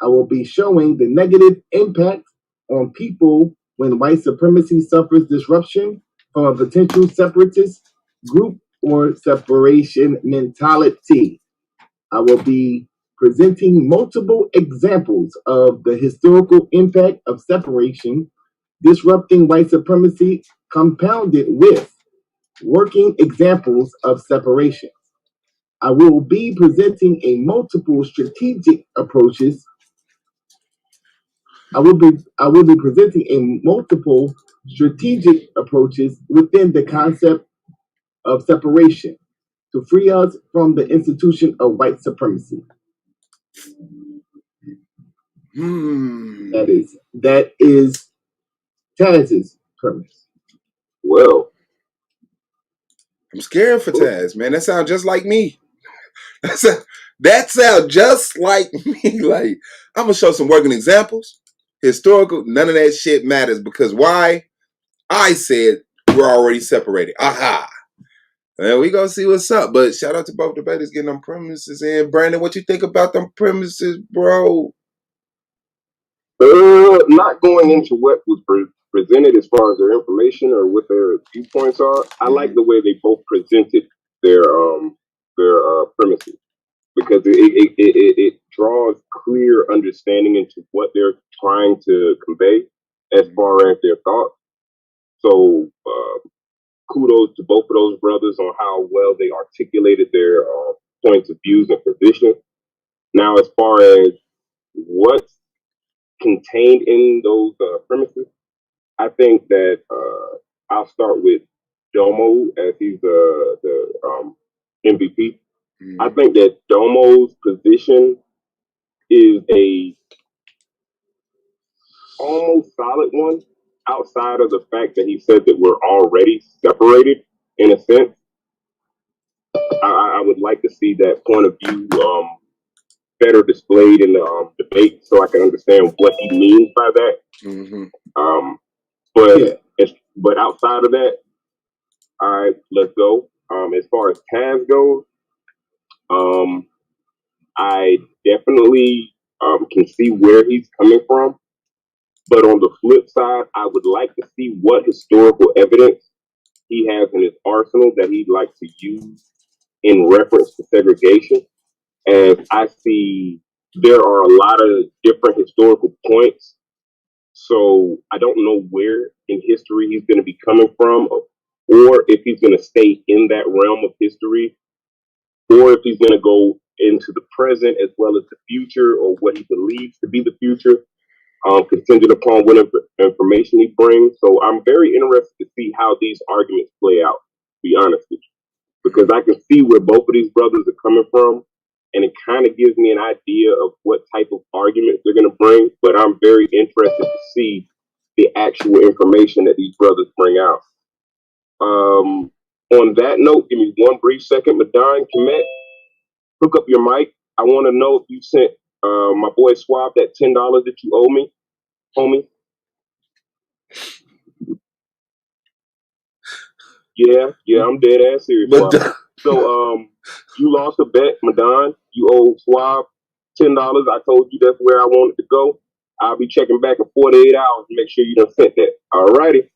I will be showing the negative impact on people when white supremacy suffers disruption from a potential separatist group or separation mentality. I will be presenting multiple examples of the historical impact of separation disrupting white supremacy, compounded with working examples of separation. I will be presenting a multiple strategic approaches. I will be presenting a multiple strategic approaches within the concept of separation to free us from the institution of white supremacy. That is Taz's premise. Well, I'm scared for Taz, man. That sounds just like me. That sounds just like me. Like, I'm gonna show some working examples. Historical, none of that shit matters because why? I said we're already separated. Aha. And we gonna see what's up. But shout out to both debaters getting them premises in. Brandon, what you think about them premises, bro? not going into what was presented as far as their information or what their viewpoints are. I like the way they both presented their premises because it draws clear understanding into what they're trying to convey as far as their thoughts. So kudos to both of those brothers on how well they articulated their points of views and positions. Now, as far as what's contained in those premises, I think that I'll start with Domo as he's the MVP. I think that Domo's position is a almost solid one, outside of the fact that he said that we're already separated in a sense. I would like to see that point of view better displayed in the debate so I can understand what he means by that. But outside of that, all right, let's go. As far as Taz goes, I definitely can see where he's coming from. But on the flip side, I would like to see what historical evidence he has in his arsenal that he'd like to use in reference to segregation. As I see, there are a lot of different historical points. So I don't know where in history he's going to be coming from, or if he's going to stay in that realm of history, or if he's going to go into the present as well as the future, or what he believes to be the future, contingent upon what information he brings. So I'm very interested to see how these arguments play out, to be honest with you, because I can see where both of these brothers are coming from, and it kind of gives me an idea of what type of arguments they're going to bring, but I'm very interested to see the actual information that these brothers bring out. On that note, give me one brief second. Madon, Kemet, hook up your mic. I want to know if you sent my boy Swab that $10 that you owe me, homie. Yeah, I'm dead ass serious. So, you lost a bet, Madon. You owe Swab $10. I told you that's where I wanted to go. I'll be checking back in 48 hours to make sure you done sent that. All righty.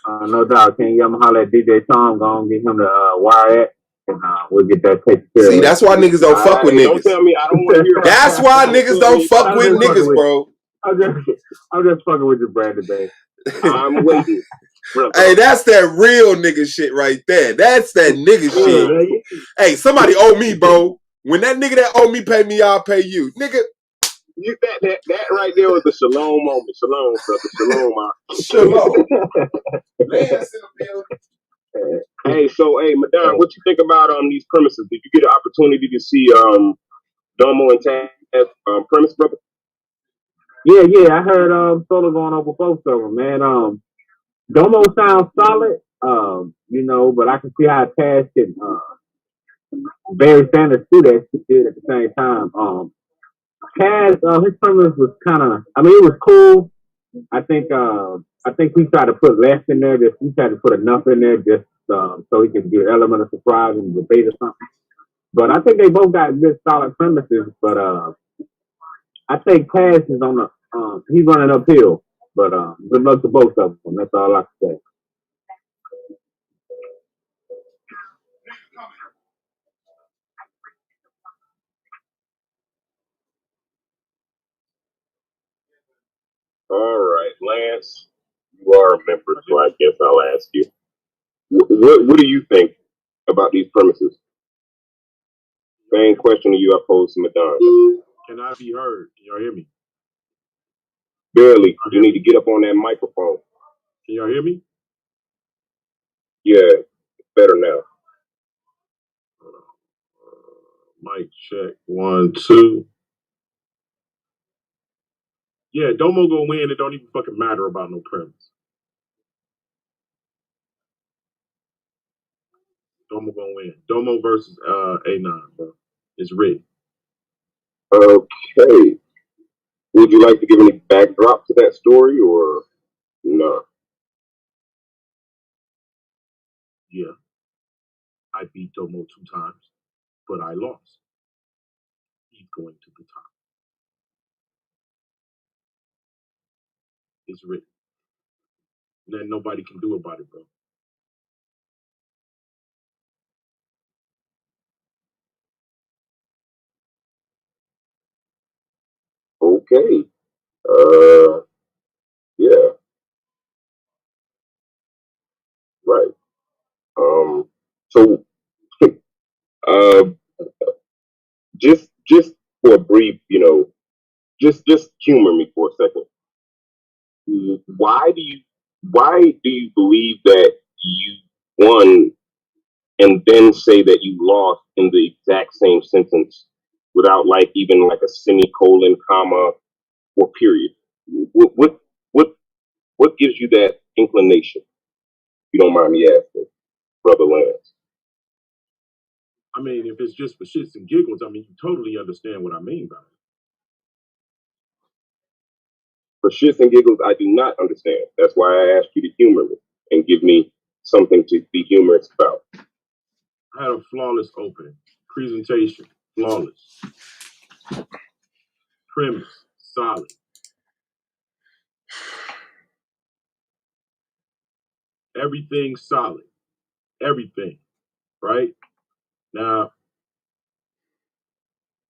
No doubt. Can you holler at DJ Tom? Go and get him the wire at, and we'll get that taken care of. See, that's why niggas don't fuck with niggas. Don't tell me I don't want to hear. That's why niggas don't fuck with niggas, bro. I'm just fucking with you, Brandon, babe. I'm waiting. Hey, that's that real nigga shit right there. That's that nigga shit. Hey, somebody owe me, bro. When that nigga that owe me pay me, I'll pay you. Nigga. That right there was the shalom moment. Shalom, brother. Shalom. Hey, Madon, what you think about these premises? Did you get an opportunity to see Domo and Taz premise, brother? Yeah. I heard Solo going over both of them, man. Domo sounds solid, but I can see how Taz can Barry Sanders do that shit at the same time. Taz, his premise was kind of, it was cool. I think he tried to put less in there. He tried to put enough in there just so he could get an element of surprise and debate or something. But I think they both got good solid premises. But I think Taz is on the he's running uphill. But good luck to both of them. That's all I can say. All right, Lance, you are a member, so I guess I'll ask you. What do you think about these premises? Same question to you I posed to Madon. Can I be heard? Can y'all hear me? Barely. You need to get up on that microphone. Can y'all hear me? Yeah, it's better now. Mic check 1, 2. Yeah, Domo gonna win. It don't even fucking matter about no premise. Domo gonna win. Domo versus Anon, bro. It's written. Okay. Would you like to give any backdrop to that story or no? Yeah, I beat Domo 2 times, but I lost. He's going to the top. It's written. Nothing nobody can do about it, bro. Okay. Yeah, right. So uh just for a brief, just humor me for a second. Why do you believe that you won and then say that you lost in the exact same sentence without like even like a semicolon, comma, or period? What what what what gives you that inclination? If you don't mind me asking, Brother Lance. I mean, if it's just for shits and giggles, I mean, you totally understand what I mean by it. For shits and giggles, I do not understand. That's why I asked you to humor me and give me something to be humorous about. I had a flawless opening. Presentation, flawless. Premise, solid. Everything solid. Everything, right? Now,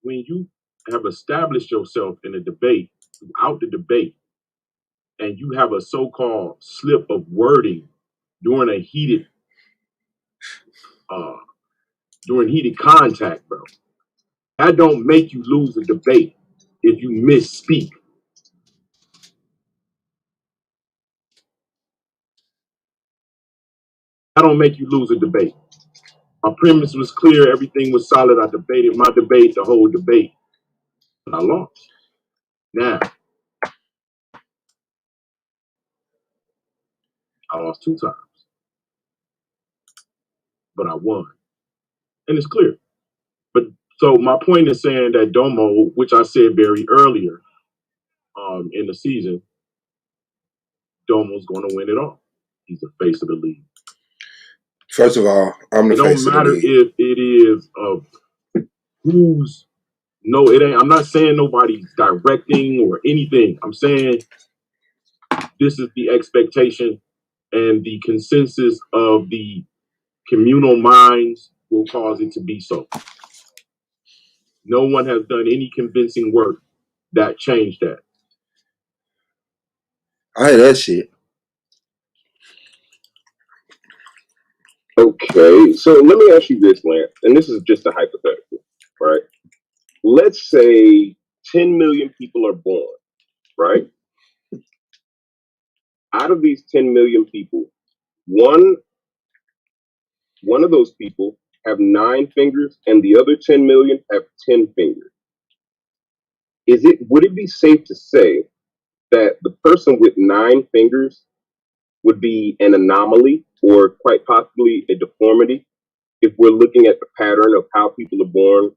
when you have established yourself in a debate, throughout the debate, and you have a so-called slip of wording during a heated contact, bro, that don't make you lose a debate if you misspeak. That don't make you lose a debate. My premise was clear. Everything was solid. I debated my debate, the whole debate, but I lost. Now, I lost 2 times, but I won. And it's clear. But so my point is saying that Domo, which I said very earlier in the season, Domo's going to win it all. He's the face of the league. First of all, I'm the It don't face of the matter league. if it is of who's no, it ain't. I'm not saying nobody's directing or anything. I'm saying this is the expectation and the consensus of the communal minds will cause it to be so. No one has done any convincing work that changed that. I hear that shit. Okay, so let me ask you this, Lance, and this is just a hypothetical, right? Let's say 10 million people are born, right? Out of these 10 million people, one of those people have 9 fingers and the other 10 million have 10 fingers. Would it be safe to say that the person with 9 fingers would be an anomaly or quite possibly a deformity if we're looking at the pattern of how people are born,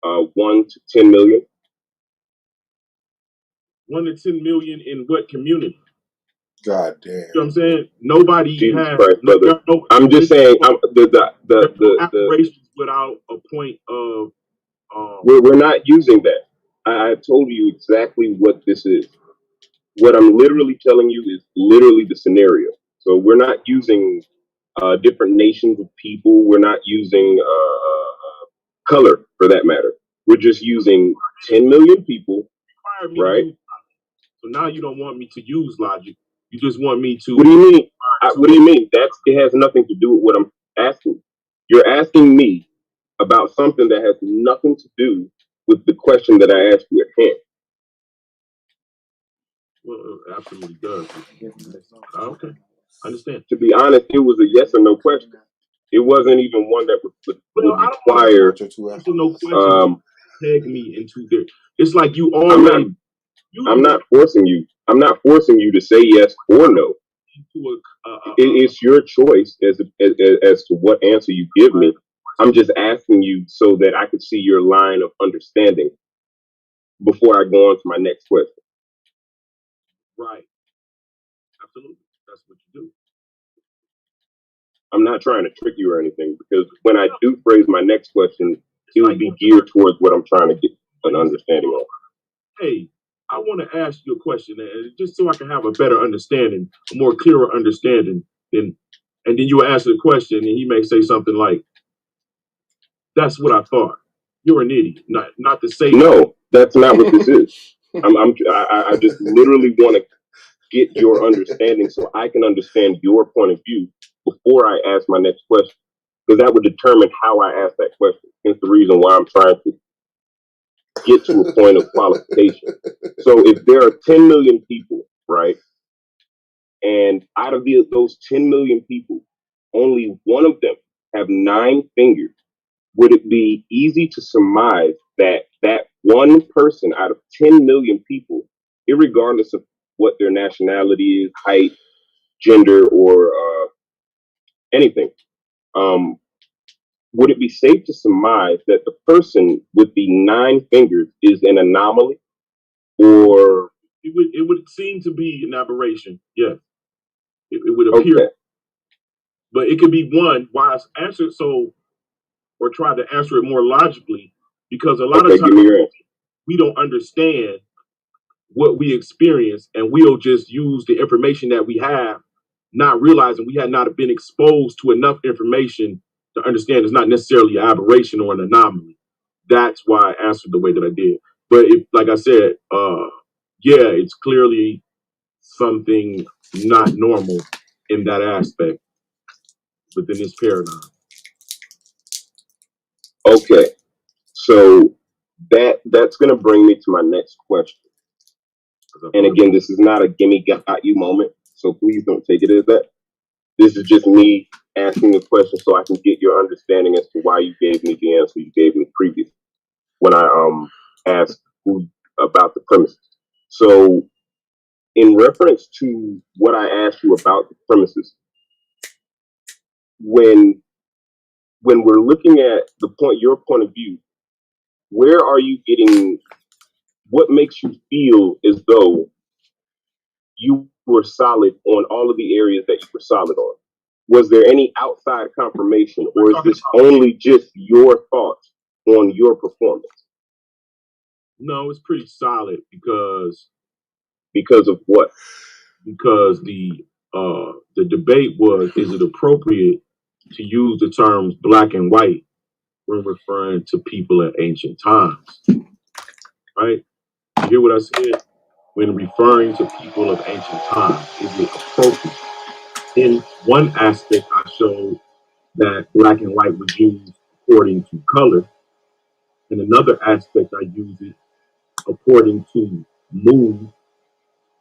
1 to 10 million? 1 to 10 million in what community? God damn. You know what I'm saying? Nobody Jesus has. Christ, brother. I'm just saying, the aberrations without a point of. We're not using that. I told you exactly what this is. What I'm literally telling you is literally the scenario. So we're not using different nations of people. We're not using color for that matter. We're just using 10 million people, right? So now you don't want me to use logic. You just want me to. What do you mean? What do you mean? It has nothing to do with what I'm asking. You're asking me about something that has nothing to do with the question that I asked you at hand. Well, it absolutely does. Okay, I understand. To be honest, it was a yes or no question. It wasn't even one that would require. No question. Peg me into there. It's like you already. I'm not forcing you. I'm not forcing you to say yes or no. It's your choice as to what answer you give me. I'm just asking you so that I could see your line of understanding before I go on to my next question. Right. Absolutely. That's what you do. I'm not trying to trick you or anything, because when I do phrase my next question, it would be geared towards what I'm trying to get an understanding of. Hey, I want to ask you a question, just so I can have a better understanding, a more clearer understanding. And then you answer the question, and he may say something like, "That's what I thought." You're an idiot. Not to say no. That's not what this is. I just literally want to get your understanding so I can understand your point of view before I ask my next question, because that would determine how I ask that question. It's the reason why I'm trying to get to a point of qualification. So if there are 10 million people, right, and out of those 10 million people, only one of them have 9 fingers, would it be easy to surmise that that one person out of 10 million people, irregardless of what their nationality is, height, gender, or anything, would it be safe to surmise that the person with the 9 fingers is an anomaly? Or it would seem to be an aberration. Yeah, it would appear, okay. But it could be one wise answer. So, or try to answer it more logically, because a lot of times we don't understand what we experience, and we'll just use the information that we have, not realizing we had not been exposed to enough information to understand it's not necessarily an aberration or an anomaly. That's why I answered the way that I did. But if, like I said, yeah, it's clearly something not normal in that aspect within this paradigm. Okay, so that's going to bring me to my next question. And again, this is not a gimme got you moment, so please don't take it as that. This is just me asking a question so I can get your understanding as to why you gave me the answer you gave me previously when I asked who about the premises. So in reference to what I asked you about the premises, when we're looking at your point of view, where are you getting, what makes you feel as though you were solid on all of the areas that you were solid on? Was there any outside confirmation, or is this only just your thoughts on your performance? No, it's pretty solid because of what? Because the debate was, is it appropriate to use the terms black and white when referring to people in ancient times? Right? You hear what I said? When referring to people of ancient times, is it appropriate? In one aspect, I showed that black and white was used according to color. In another aspect, I used it according to mood.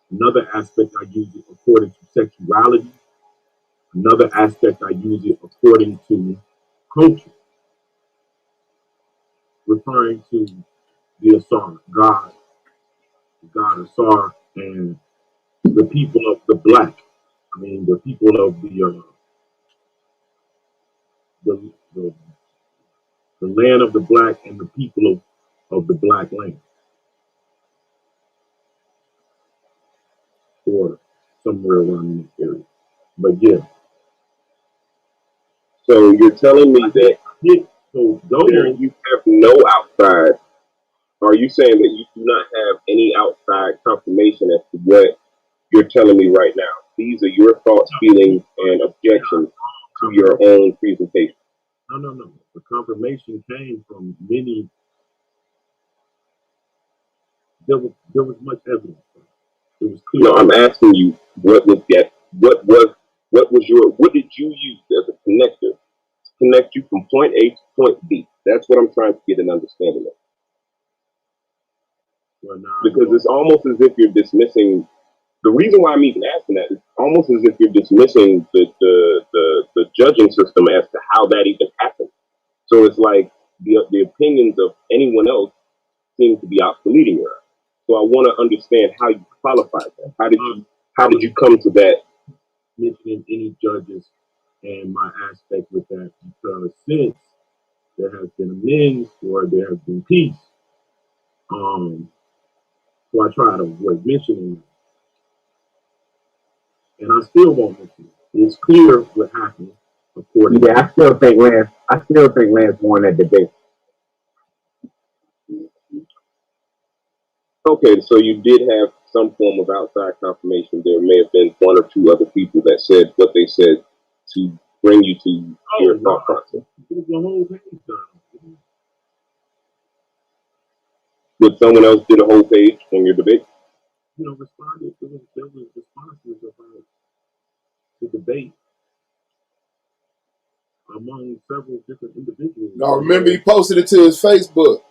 Another aspect, I use it according to sexuality. Another aspect, I use it according to culture, referring to the Ausar, God Ausar, and the people of the black. I mean, the people of the land of the black and the people of the black land, or somewhere around in this area. But yeah. So you're telling me that there you have no outside. Are you saying that you do not have any outside confirmation as to what you're telling me right now? These are your thoughts, feelings, and objections to your own presentation. No. The confirmation came from many. There was much evidence. It was clear. No, I'm asking you, what did you use as a connector to connect you from point A to point B? That's what I'm trying to get an understanding of. Well, because it's almost as if you're dismissing. The reason why I'm even asking that is almost as if you're dismissing the judging system as to how that even happened. So it's like the opinions of anyone else seem to be obsolete in your eyes. So I want to understand how you qualified that. How did you come to that? Mentioning any judges and my aspect with that, because since there has been amends or there has been peace, so I try to avoid mentioning it. And I still won't mention it. It's clear what happened. Yeah, I still think Lance won that debate. Okay, so you did have some form of outside confirmation. There may have been one or two other people that said what they said to bring you to your thought process. The whole page done. But someone else did a whole page on your debate? Responded. There was responses about the debate among several different individuals. No, remember he posted it to his Facebook.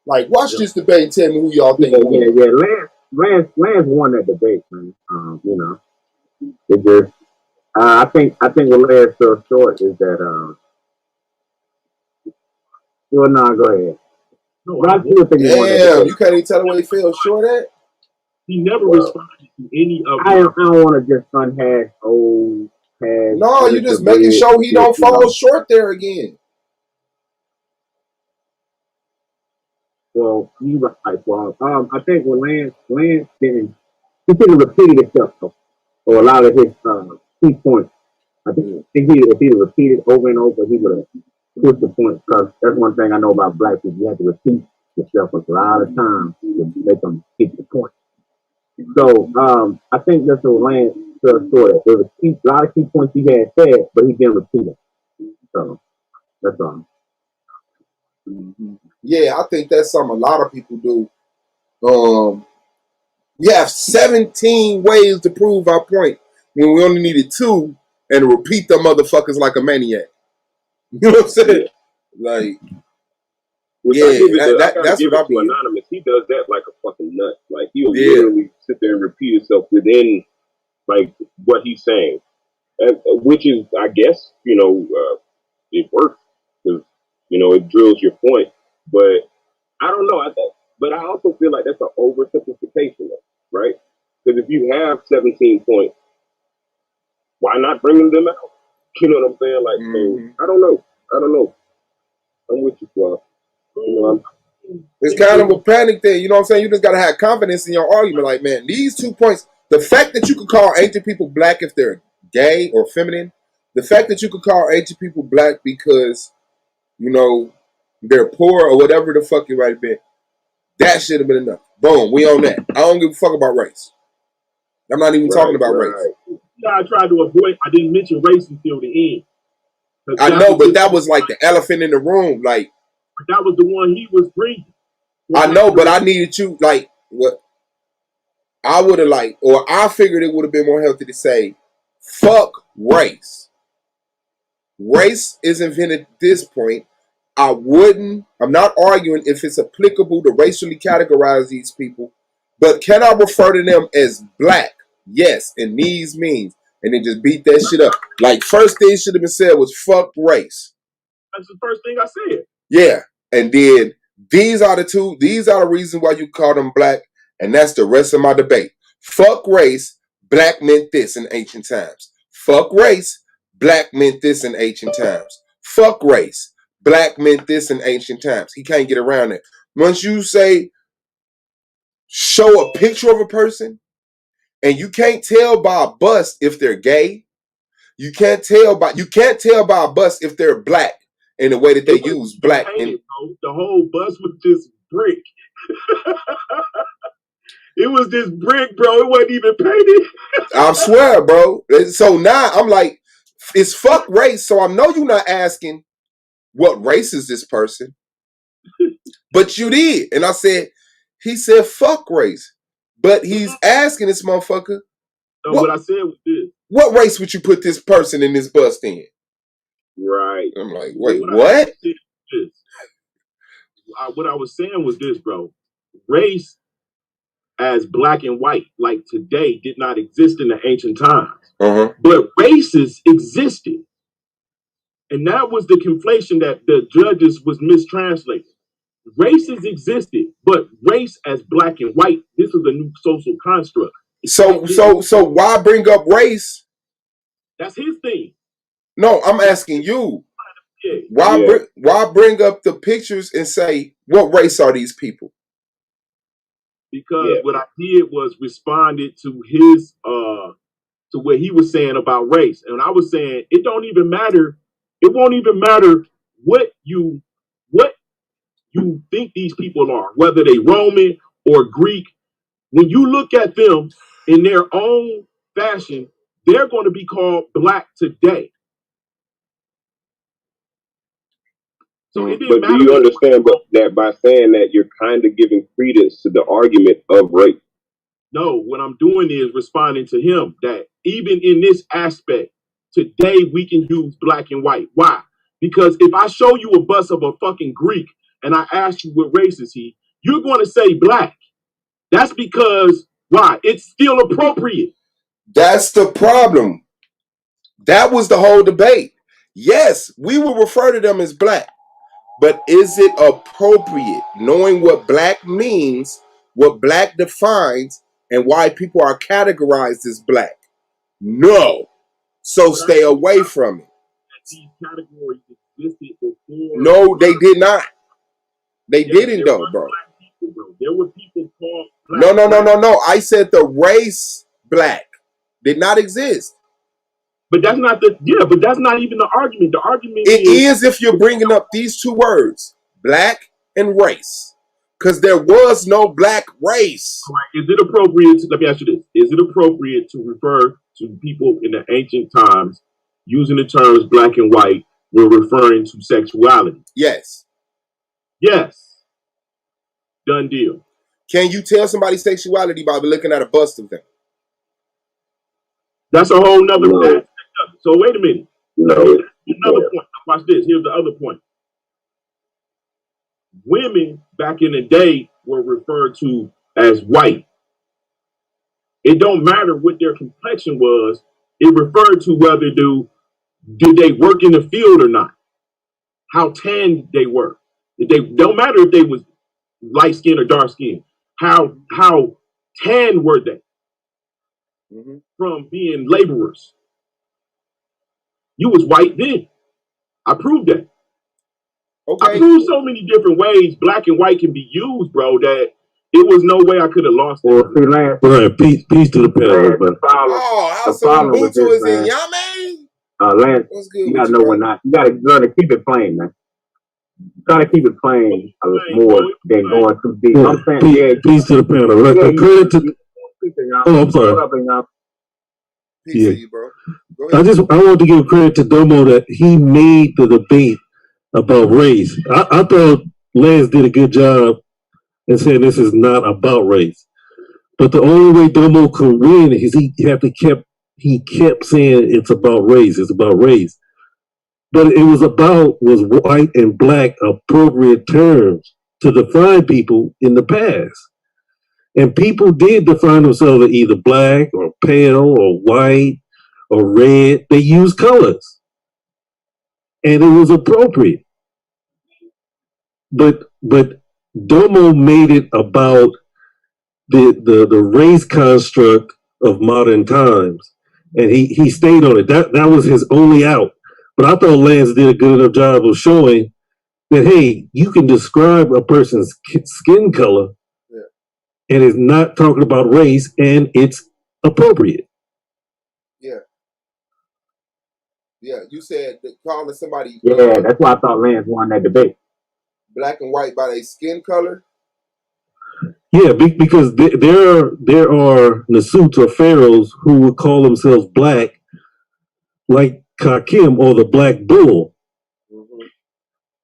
Like, watch this debate and tell me who y'all think won. Yeah. Lance won that debate, man. It just, I think what Lance fell short is that, well, no, go ahead. No, I still think he won that Damn, debate. you can't even tell him what he fell short at? He never responded to any of I don't want to just unhash old past. No, you just making sure he don't fall short there again. Well, you right. Well, I think when Lance didn't repeat himself or a lot of his key points. I think if he repeated over and over, he would have pushed the point. Because that's one thing I know about black people: you have to repeat yourself a lot of times to make them get the point. So I think that's what Lance fell short at. There was a lot of key points he had said, but he didn't repeat it. So that's all. Yeah, I think that's something a lot of people do. We have 17 ways to prove our point when we only needed 2 and to repeat them motherfuckers like a maniac. You know what I'm saying? Like, that's what I be. Anonymous. He does that like a fucking nut. Like, he'll literally sit there and repeat himself within, like, what he's saying. Which is, I guess, it works because, it drills your point. But I don't know. But I also feel like that's an oversimplification, right? Because if you have 17 points, why not bring them out? You know what I'm saying? Like, so, I don't know. I'm with you, Fluff. It's kind of a panic thing. You know what I'm saying? You just got to have confidence in your argument. Like, man, these 2 points, the fact that you could call ancient people black if they're gay or feminine, the fact that you could call ancient people black because, they're poor or whatever the fuck it might have been, that should have been enough. Boom, we on that. I don't give a fuck about race. I'm not even talking about race. Yeah, I tried to avoid. I didn't mention race until the end. I know, but that was like the elephant in the room. Like, that was the one he was bringing. I know, but I needed you. Like, what I would have or I figured it would have been more healthy to say, "Fuck race." Race is invented at this point. I'm not arguing if it's applicable to racially categorize these people, but can I refer to them as black? Yes, and these means. And then just beat that shit up. Like, first thing should have been said was fuck race. That's the first thing I said. Yeah. And then these are the reasons why you call them black, and that's the rest of my debate. Fuck race, black meant this in ancient times. Fuck race, black meant this in ancient times. Fuck race, black meant this in ancient times. He can't get around it. Once you say, show a picture of a person, and you can't tell by a bust if they're gay. You can't tell by a bust if they're black in the way that they use black. The whole bus was just brick. It was this brick, bro. It wasn't even painted. I swear, bro. So now I'm like, it's fuck race. So I know you're not asking what race is this person, but you did. And I said, he said fuck race, but he's asking this motherfucker. No, what I said was this. What race would you put this person in this bust in? Right. I'm like, wait, what? What I was saying was this, bro. Race as black and white, like today, did not exist in the ancient times. But races existed. And that was the conflation that the judges was mistranslating. Races existed, but race as black and white, this was a new social construct. So why bring up race? That's his thing. No, I'm asking you. Yeah. Why bring up the pictures and say what race are these people? Because what I did was responded to his to what he was saying about race. And I was saying it don't even matter, it won't even matter what you think these people are, whether they Roman or Greek. When you look at them in their own fashion, they're going to be called black today. So it didn't But matter. do you understand that by saying that you're kind of giving credence to the argument of race? No, what I'm doing is responding to him that even in this aspect, today we can use black and white. Why? Because if I show you a bust of a fucking Greek and I ask you what race is he, you're going to say black. That's because why? It's still appropriate. That's the problem. That was the whole debate. Yes, we will refer to them as black, but is it appropriate, knowing what black means, what black defines, and why people are categorized as black? No. So stay away from it. These categories existed before. No, they did not. They didn't though, bro. People, bro. There were people called black. No. I said the race black did not exist. But that's not even the argument. The argument is if you're bringing up these two words, black and race, because there was no black race. Is it appropriate? Let me ask you this: is it appropriate to refer to people in the ancient times using the terms black and white when referring to sexuality? Yes. Yes. Done deal. Can you tell somebody's sexuality by looking at a bust of them? That's a whole nother aspect of it. So wait a minute. No. Another point. Watch this. Here's the other point. Women back in the day were referred to as white. It don't matter what their complexion was. It referred to whether did they work in the field or not, how tan they were. They don't matter if they was light skin or dark skin. How tan were they from being laborers? You was white then. I proved that. Okay. I proved so many different ways black and white can be used, bro, that it was no way I could have lost it. Well, see, Lance, right, peace to the panel. How's some Ubuntu is in Yame? Lance, you gotta know when not. You gotta learn to keep it plain, man. You gotta keep it plain more than going too deep. I'm saying, peace to the panel. I'm sorry. Peace to you, bro. I want to give credit to Domo that he made the debate about race. I thought Lance did a good job in saying this is not about race. But the only way Domo could win is he kept saying it's about race. It's about race. But it was white and black appropriate terms to define people in the past. And people did define themselves as either black or pale or white or red. They used colors. And it was appropriate. But Domo made it about the race construct of modern times. And he stayed on it. That was his only out. But I thought Lance did a good enough job of showing that, hey, you can describe a person's skin color and it's not talking about race and it's appropriate. Yeah. Yeah, you said that calling somebody. Yeah, that's why I thought Lance won that debate. Black and white by their skin color. Yeah, because there are Nasuts or pharaohs who would call themselves black, like Kakim or the black bull.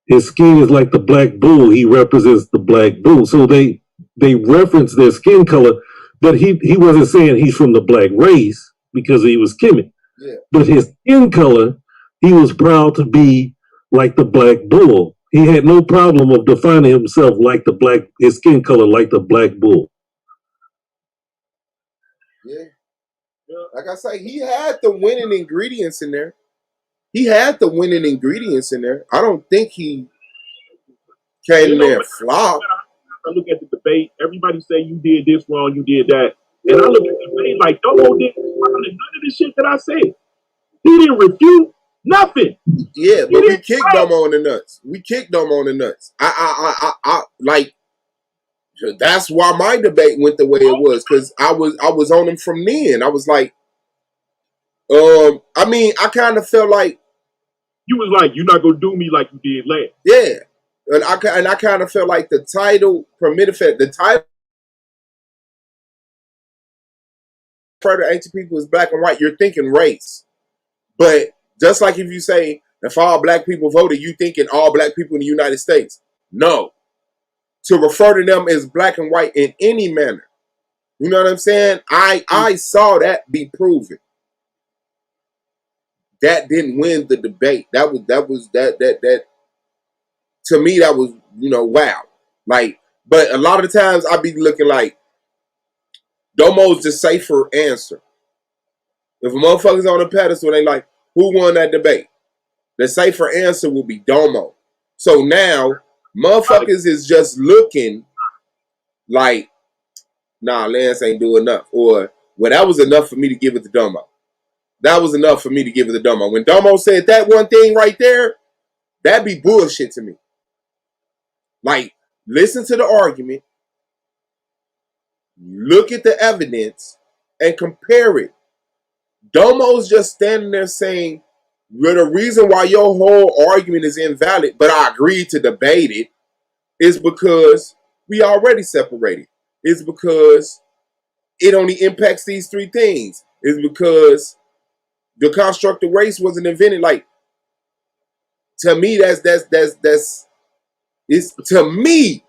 His skin is like the black bull. He represents the black bull. So they reference their skin color, but he wasn't saying he's from the black race because he was Kemet. Yeah. But his skin color, he was proud to be like the black bull. He had no problem of defining himself like his skin color like the black bull. Yeah. Like I say, he had the winning ingredients in there. I don't think he came in there and flop. I look at the debate. Everybody say you did this wrong, you did that, and I look at the debate like Domo didn't respond to none of the shit that I said. He didn't refute nothing. Yeah, but we kicked Domo in the nuts. We kicked Domo in the nuts. I like. That's why my debate went the way it was, because I was on him from then. I was like, I mean, I kind of felt like you was like, you're not gonna do me like you did last. Yeah, and I kind of felt like the title permitted the title for the ancient people is black and white. You're thinking race, but just like if you say if all black people voted, you thinking all black people in the United States. No, to refer to them as black and white in any manner. You know what I'm saying? I saw that be proven. That didn't win the debate. That to me, that was, wow. Like, but a lot of the times I be looking like Domo's the safer answer. If a motherfucker's on a pedestal, they like, who won that debate? The safer answer will be Domo. So now, motherfuckers is just looking like, nah, Lance ain't doing enough. Or, well, that was enough for me to give it to Domo. That was enough for me to give it to Domo. When Domo said that one thing right there, that'd be bullshit to me. Like, listen to the argument, look at the evidence, and compare it. Domo's just standing there saying, well, the reason why your whole argument is invalid, but I agreed to debate it, is because we already separated. It's because it only impacts these three things. It's because the construct of race wasn't invented. Like, to me, that's it's to me,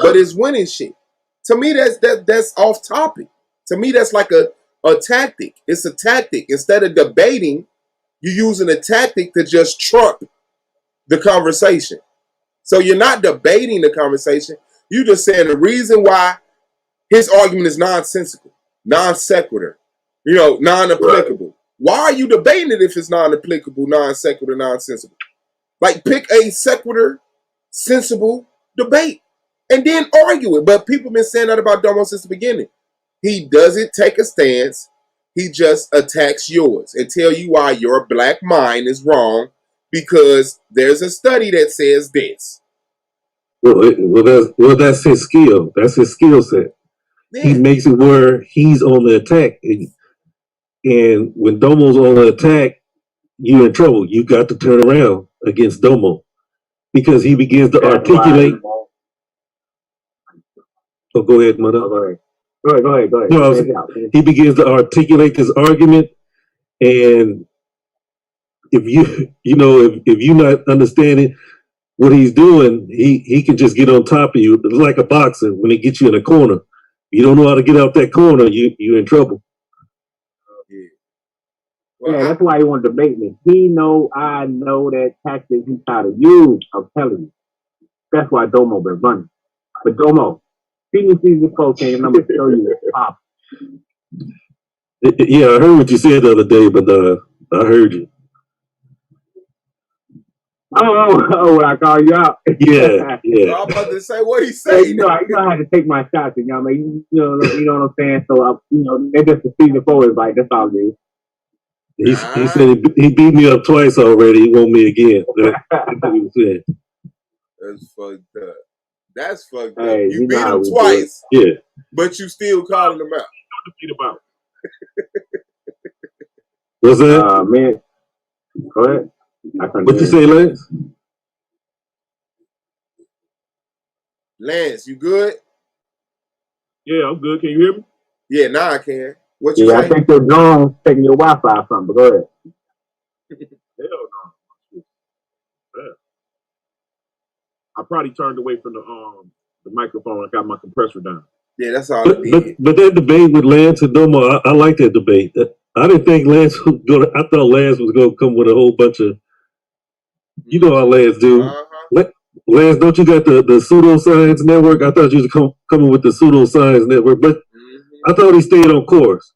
but it's winning shit. To me, that's off topic. To me, that's like a tactic. It's a tactic. Instead of debating, you're using a tactic to just trump the conversation. So you're not debating the conversation. You're just saying the reason why his argument is nonsensical, non sequitur, non-applicable. Right. Why are you debating it if it's non-applicable, non sequitur, nonsensical? Like, pick a sequitur, sensible debate and then argue it. But people have been saying that about Domo since the beginning. He doesn't take a stance. He just attacks yours and tell you why your black mind is wrong because there's a study that says this. Well, that's his skill. That's his skill set. Yeah. He makes it where he's on the attack. And when Domo's on the attack, you're in trouble. You got to turn around against Domo because he begins to articulate. Oh, go ahead, mother. Go ahead. No, he begins to articulate this argument, and if if you're not understanding what he's doing, he can just get on top of you. It's like a boxer when he gets you in a corner. You don't know how to get out that corner, you're in trouble. Yeah, that's why he want to debate me. I know that tactic he's trying to use. I'm telling you. That's why Domo been running. But Domo, see me season 14, and I'm gonna show you pop. Yeah, I heard what you said the other day, but I heard you. Oh, when I call you out. Yeah. I'm about to say what he said. You know, I had to take my shots, you know what I mean? You know what I'm saying? So, they just the season 4 is like, that's all it is. He said he beat me up twice already. He want me again. That's what he said. That's fucked up. That's fucked up. Hey, you beat him twice. Yeah. But you still calling him out. About. What's that? Man. Go ahead. What you say, Lance? Lance, you good? Yeah, I'm good. Can you hear me? Yeah, now I can. What you say? I think your drone's taking your Wi-Fi or something, but go ahead. Hell no. Yeah. I probably turned away from the microphone. I got my compressor down. Yeah, that's all it did. But that debate with Lance and Domo, I like that debate. I didn't think Lance was going to, I thought Lance was going to come with a whole bunch of, you know how Lance do. Uh-huh. Lance, don't you got the pseudoscience network? I thought you was coming with the pseudoscience network, but I thought he stayed on course.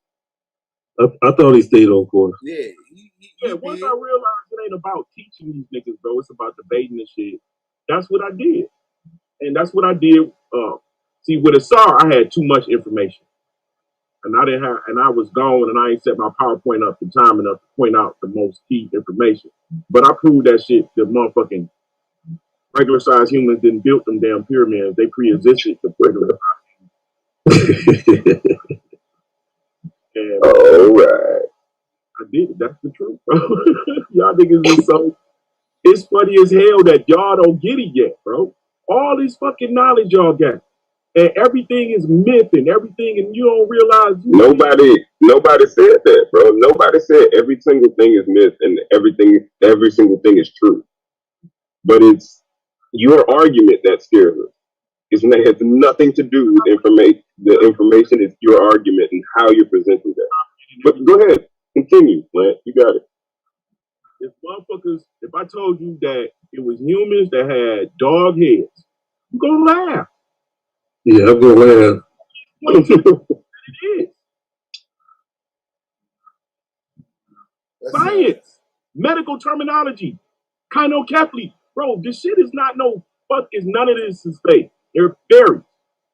I thought he stayed on course. Yeah. Once I realized it ain't about teaching these niggas, bro, it's about debating and shit. That's what I did. And that's what I did. See, with Ausar, I had too much information. And I was gone, and I ain't set my PowerPoint up in time enough to point out the most key information. But I proved that shit, the motherfucking regular sized humans didn't build them damn pyramids. They pre-existed the regular. And all right, I did it. That's the truth, bro. Y'all niggas is so. It's funny as hell that y'all don't get it yet, bro. All this fucking knowledge y'all got, and everything is myth and everything, and you don't realize. Nobody said that, bro. Nobody said every single thing is myth and every single thing is true. But it's your argument that scares us. It has nothing to do with information. The information is your argument and how you're presenting that. But go ahead, continue, Lance. You got it. If motherfuckers, if I told you that it was humans that had dog heads, you gonna laugh. Yeah, I'm gonna laugh. It is. Science, medical terminology, kinocaply. Bro, this shit is not no fuck. Is none of this is fake. They're fairies.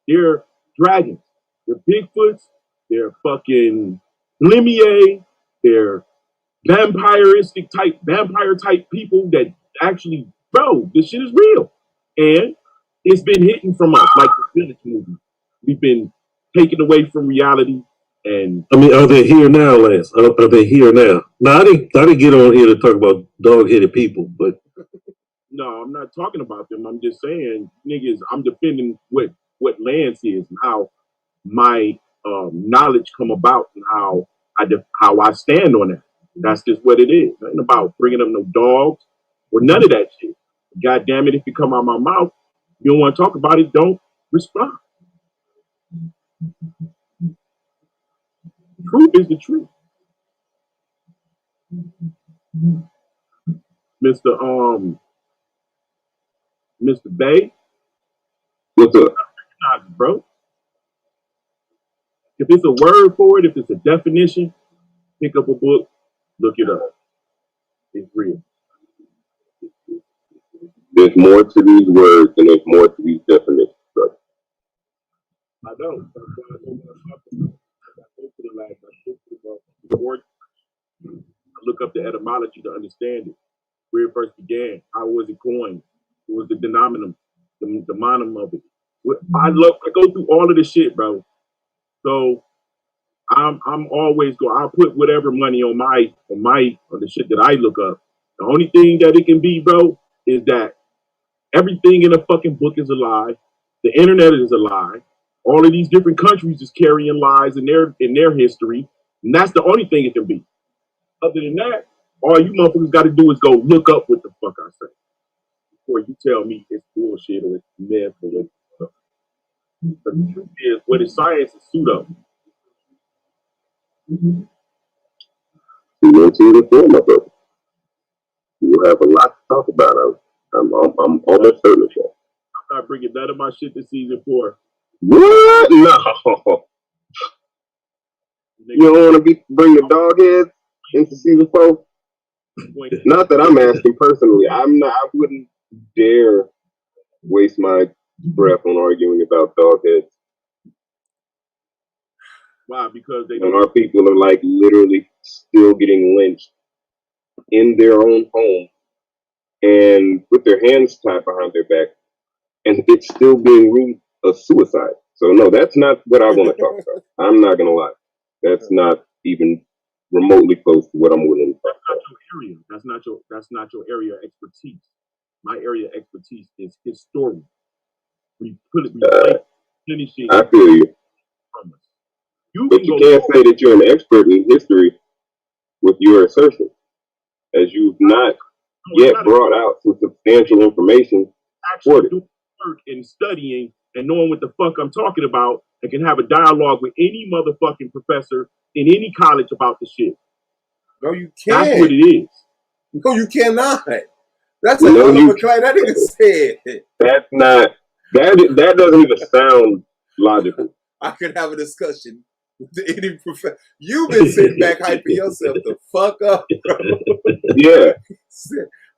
They're dragons. They're Bigfoots. They're fucking Limier. They're vampire type people that actually, bro, this shit is real. And it's been hidden from us, like the Village movie. We've been taken away from reality. And I mean, are they here now, Lance? Are they here now? Now, I didn't get on here to talk about dog-headed people, but no, I'm not talking about them. I'm just saying, niggas, I'm defending what Lance is and how my knowledge come about and how I stand on that. That's just what it is. Nothing about bringing up no dogs or none of that shit. God damn it, if you come out my mouth, you don't want to talk about it, don't respond. Truth is the truth. Mr. Bay, what's up, bro? If it's a word for it, if it's a definition, pick up a book, look it up. It's real. There's more to these words than there's more to these definitions, bro. I know. That's why I don't want to talk about it. I spoke to the last. I spoke to the word. I look up the etymology to understand it. Where it first began. How was it coined? What was the denominatum, the mononym of it? I go through all of this shit, bro. So I'm always going. I'll put whatever money on the shit that I look up. The only thing that it can be, bro, is that everything in a fucking book is a lie. The internet is a lie. All of these different countries is carrying lies in their history, and that's the only thing it can be. Other than that, all you motherfuckers got to do is go look up what the fuck I say before you tell me it's bullshit or it's myth or what. But the truth is, what is science is pseudo. We went to the film, my brother. We'll have a lot to talk about. I'm almost certain of that. I'm not bringing none of my shit to season 4. What? No. You don't want to bring the dog heads into season 4? Not that I'm asking personally. I wouldn't dare waste my breath on arguing about dog heads. Why? Because when our people are like literally still getting lynched in their own home and with their hands tied behind their back, and it's still being ruled a suicide. So no, that's not what I want to talk about. I'm not gonna lie. That's not even remotely close to what I'm willing to talk about. That's not your area. That's not your area of expertise. My area of expertise is history. We finish it. I feel you. But you can't say that you're an expert in history with your assertion, as you've not yet brought out some substantial information for it. Doing work and studying and knowing what the fuck I'm talking about, and can have a dialogue with any motherfucking professor in any college about the shit. No, you can't. That's what it is. No, you cannot. That's a hell of a claim. That nigga said. That's not. That doesn't even sound logical. I could have a discussion with any professor. You've been sitting back hyping yourself the fuck up, bro. Yeah.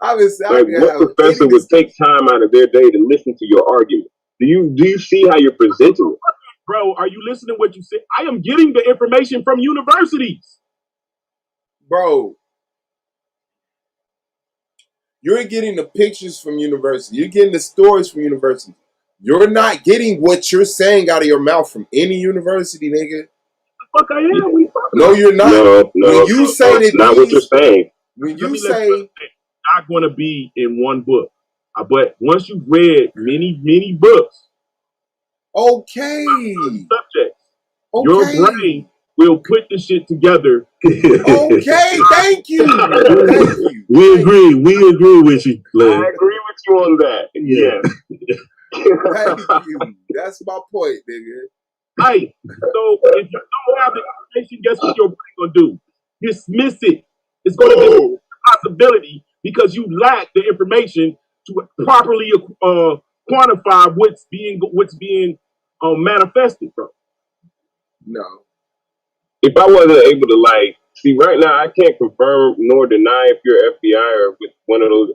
What professor would take time out of their day to listen to your argument? Do you see how you're presenting it? Bro, are you listening to what you said? I am getting the information from universities. Bro, you're getting the pictures from university. You're getting the stories from university. You're not getting what you're saying out of your mouth from any university, nigga. The fuck I am? No, you're not. No, when you say that not what you're saying. When you say not going to be in one book, but once you've read many books, okay, subjects, your brain will put the shit together. Okay, thank you. Thank you. We agree with you, Larry. I agree with you on that. Yeah. Thank you. That's my point, nigga. Right. So if you don't have the information, guess what your brain gonna do? Dismiss it. It's gonna dismiss the possibility because you lack the information to properly quantify what's being manifested, bro. No. If I wasn't able to see right now, I can't confirm nor deny if you're FBI or with one of those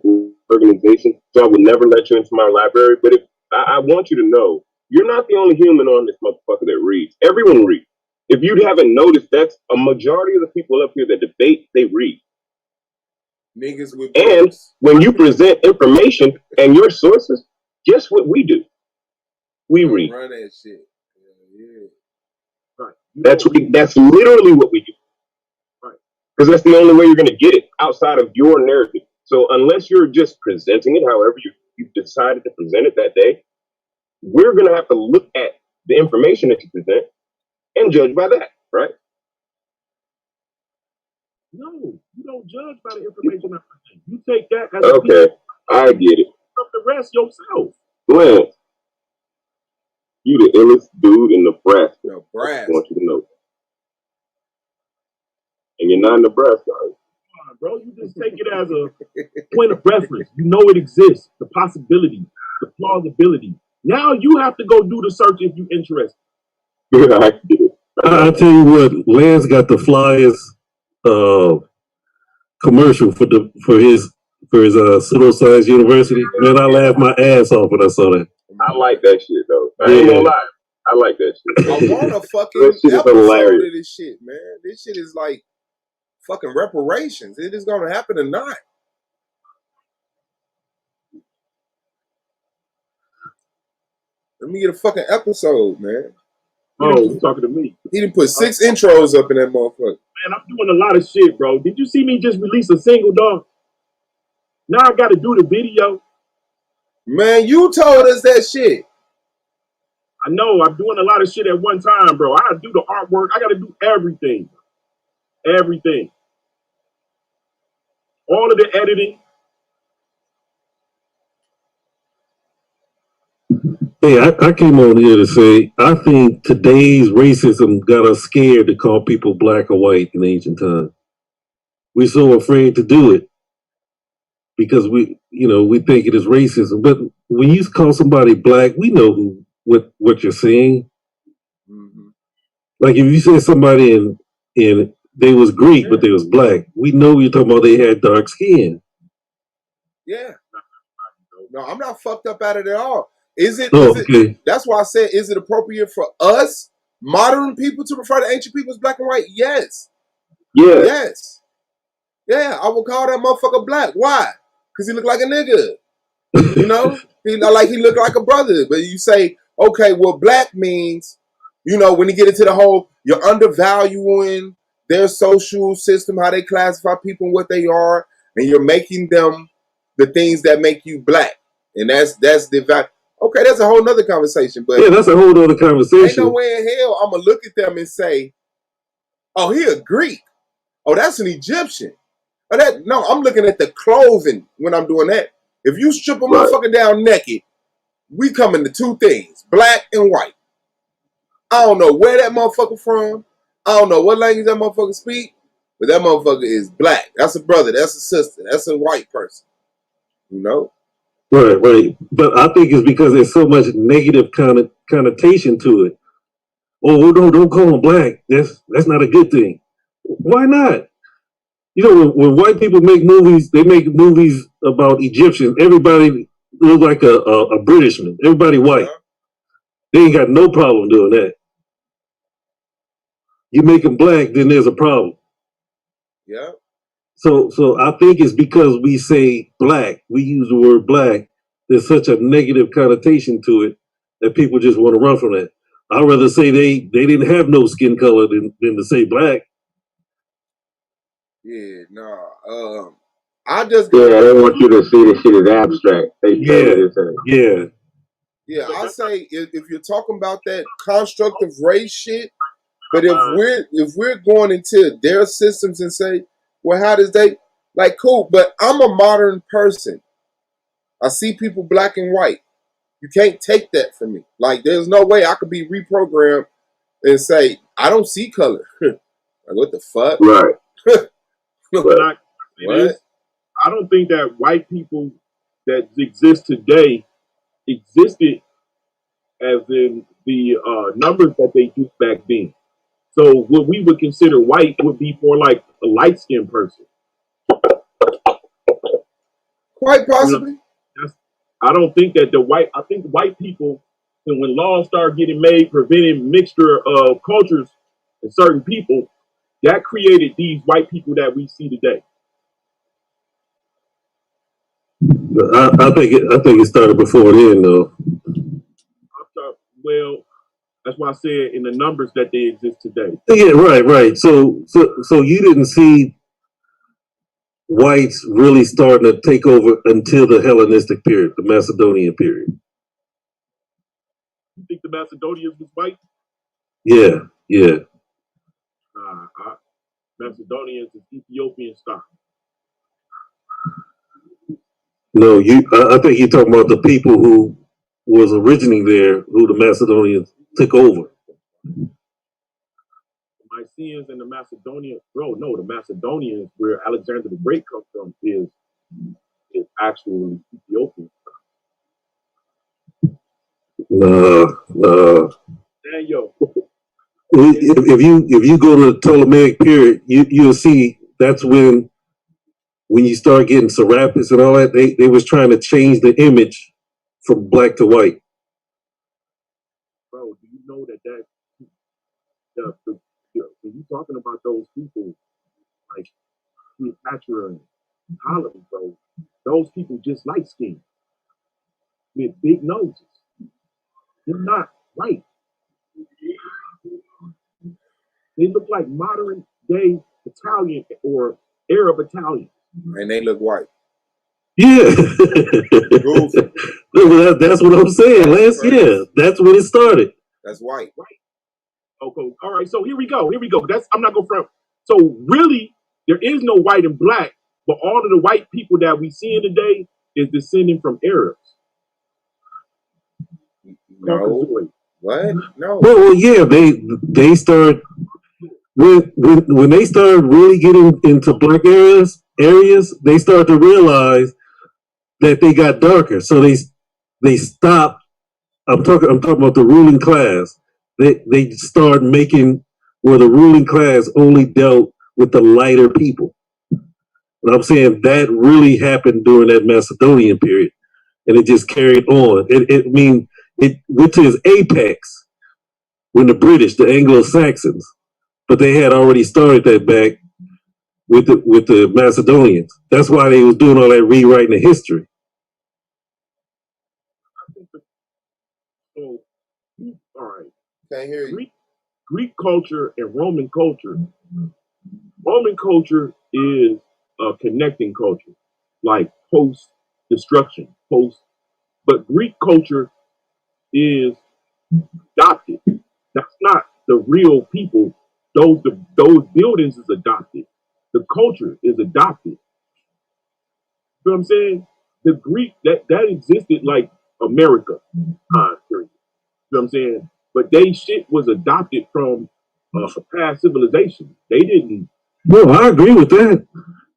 organizations. So I would never let you into my library. But if I want you to know, you're not the only human on this motherfucker that reads. Everyone reads. If you haven't noticed, that's a majority of the people up here that debate, they read. Niggas with and when you present information and your sources, guess what we do? We read. Run that shit. Yeah. Right. That's literally what we do. Right. Because that's the only way you're going to get it outside of your narrative. So unless you're just presenting it, however you've decided to present it that day, we're going to have to look at the information that you present and judge by that, right? No, you don't judge by the information I present. You take that as okay. I get it. The rest yourself. Lance, you the illest dude in Nebraska. Nebraska. I want you to know. And you're not in Nebraska, right? Bro, you just take it as a point of reference. You know it exists, the possibility, the plausibility. Now you have to go do the search if you're interested. I get it. I tell you what, Lance got the flyest commercial for his pseudoscience university. Man, I laughed my ass off when I saw that. I like that shit though. I ain't gonna lie. I like that shit. I want a fucking episode of this shit, man. This shit is like fucking reparations. It is gonna happen or not. Let me get a fucking episode, man. Oh, you talking to me? He done put 6 intros up in that motherfucker. Man, I'm doing a lot of shit, bro. Did you see me just release a single, dog? Now I got to do the video. Man, you told us that shit. I know. I'm doing a lot of shit at one time, bro. I got to do the artwork. I got to do everything. Everything. All of the editing. Hey, I came on here to say, I think today's racism got us scared to call people black or white in ancient times. We're so afraid to do it because we think it is racism. But when you call somebody black, we know what you're saying. Mm-hmm. Like if you say somebody in they was Greek, but they was black, we know you're talking about they had dark skin. Yeah. No, I'm not fucked up at it at all. Is it? That's why I said, is it appropriate for us, modern people, to refer to ancient people as black and white? Yes. Yeah. Yes. Yeah, I would call that motherfucker black. Why? Because he looked like a nigga. You know? He looked like a brother. But you say, okay, well, black means, when you get into the whole, you're undervaluing their social system, how they classify people and what they are, and you're making them the things that make you black. And that's the value. Okay, that's a whole nother conversation. But yeah, that's a whole other conversation. Ain't no way in hell I'm going to look at them and say, oh, he a Greek. Oh, that's an Egyptian. No, I'm looking at the clothing when I'm doing that. If you strip a motherfucker down naked, we come into 2 things, black and white. I don't know where that motherfucker from. I don't know what language that motherfucker speak, but that motherfucker is black. That's a brother. That's a sister. That's a white person. You know? Right. But I think it's because there's so much negative connotation to it. Oh, no, don't call them black. That's not a good thing. Why not? When white people make movies, they make movies about Egyptians. Everybody look like a Britishman. Everybody white. They ain't got no problem doing that. You make them black, then there's a problem. Yeah. So I think it's because we say black, we use the word black, there's such a negative connotation to it that people just want to run from that. I'd rather say they didn't have no skin color than to say black. Yeah, no. I just Yeah, they want you to see the shit as abstract. They Yeah, I say if you're talking about that constructive race shit, but if we're going into their systems and say, well, how does they like cool? But I'm a modern person. I see people black and white. You can't take that from me. Like, there's no way I could be reprogrammed and say I don't see color. Like, what the fuck? Right. What? I don't think that white people that exist today existed as in the numbers that they used back then. So what we would consider white would be more like a light-skinned person. Quite possibly. I don't think that I think white people, and when laws start getting made preventing mixture of cultures and certain people, that created these white people that we see today. I think it started before then, though. Well, that's why I said in the numbers that they exist today. Yeah, right. So you didn't see whites really starting to take over until the Hellenistic period, the Macedonian period. You think the Macedonians was white? Yeah. Macedonians is Ethiopian stock. No, I think you're talking about the people who was originating there, who the Macedonians took over. The Mycenaeans and the Macedonians, the Macedonians, where Alexander the Great comes from, is actually Ethiopian. No. Daniel. If you go to the Ptolemaic period, you'll see that's when you start getting Serapis and all that. They was trying to change the image from black to white. Bro, do you know that when you talking about those people like Cleopatra and Ptolemy, bro, those people just light skinned with big noses. They're not white. They look like modern day Italian or Arab Italian. And they look white. Yeah. That's what I'm saying, Lance. Yeah, that's when it started. That's white. Okay, all right. So here we go. I'm not going front. So really, there is no white and black, but all of the white people that we see today is descending from Arabs. No. What? No. Well, yeah, they start when they started really getting into black areas, they start to realize that they got darker. So they stopped. I'm talking about the ruling class. They start making where the ruling class only dealt with the lighter people. And I'm saying that really happened during that Macedonian period, and it just carried on. It went to its apex when the British, the Anglo-Saxons, but they had already started that back with the Macedonians. That's why they was doing all that rewriting of history. So, all right. Can't hear you. Greek culture and Roman culture. Roman culture is a connecting culture, like post-destruction, but Greek culture is adopted. That's not the real people. Those buildings is adopted. The culture is adopted. You know what I'm saying? The Greek that existed like America time period. You know what I'm saying? But they shit was adopted from past civilization. They didn't. No, I agree with that.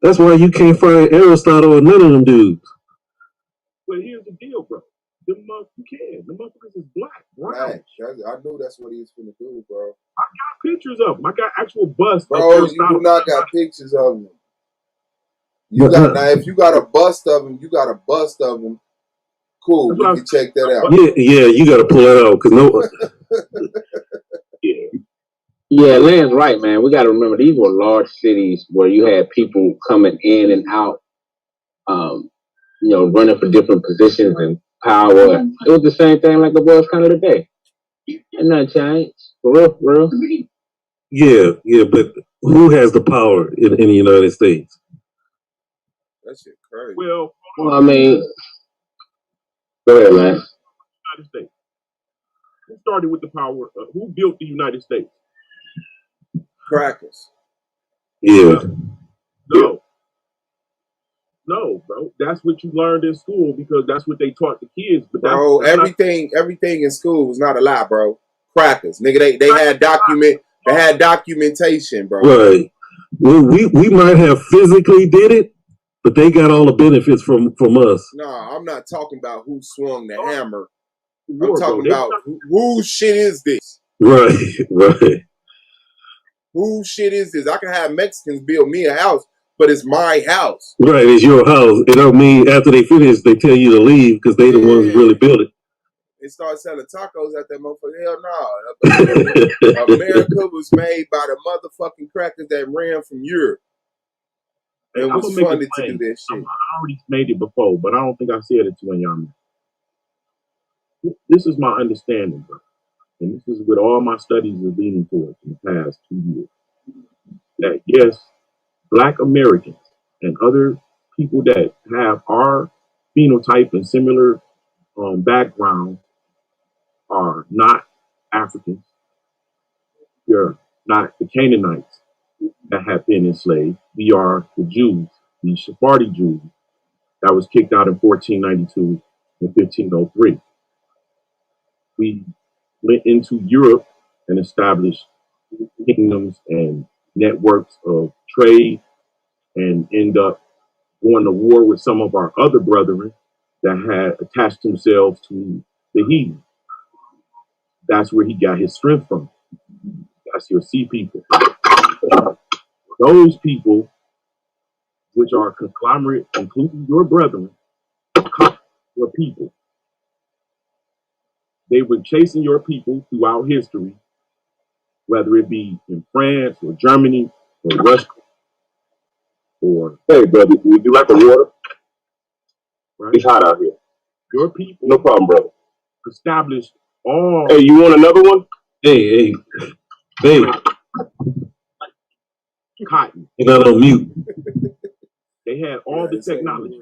That's why you can't find Aristotle or none of them dudes. But here's the deal, bro. You can. The motherfuckers is black. Right. I knew that's what he was finna do, bro. I got pictures of them. I got actual busts. Bro, you do not got pictures of them. Now, if you got a bust of them, you got a bust of them. Cool. We can check that out. Yeah, you got to pull that out because Yeah, Land's right, man. We got to remember these were large cities where you had people coming in and out, running for different positions and power. It was the same thing like it was kind of today. And nothing changed. For real. Yeah, but who has the power in the United States? That shit crazy. Well, I mean, go ahead, man. United States. Who started with the power? Who built the United States? Crackers. Yeah. No, bro. That's what you learned in school because that's what they taught the kids. But bro, everything in school was not a lie, bro. Crackers, nigga. They had documentation, bro. Right. Well, we might have physically did it, but they got all the benefits from us. No, I'm not talking about who swung the hammer. I'm talking about whose shit is this? Right. Whose shit is this? I can have Mexicans build me a house, but it's my house. Right, it's your house. It don't mean after they finish, they tell you to leave because they the ones who really built it. They start selling tacos at that motherfucker. Hell no. America was made by the motherfucking crackers that ran from Europe. It was funded to do that shit. I already made it before, but I don't think I said it to y'all. This is my understanding, bro. And this is what all my studies are leaning towards in the past 2 years. That yes, Black Americans and other people that have our phenotype and similar background are not Africans. They're not the Canaanites that have been enslaved. We are the Jews, the Sephardi Jews that was kicked out in 1492 and 1503. We went into Europe and established kingdoms and networks of trade and end up going to war with some of our other brethren that had attached themselves to the heathen. That's where he got his strength from. That's your sea people. Those people, which are conglomerate, including your brethren, your people. They were chasing your people throughout history, whether it be in France or Germany or Russia or, hey, brother, would you like a water? Right? It's hot out here. Your people. No problem, brother. Established all. Hey, you want another one? Hey. Cotton. You're not on mute. They had all the technology.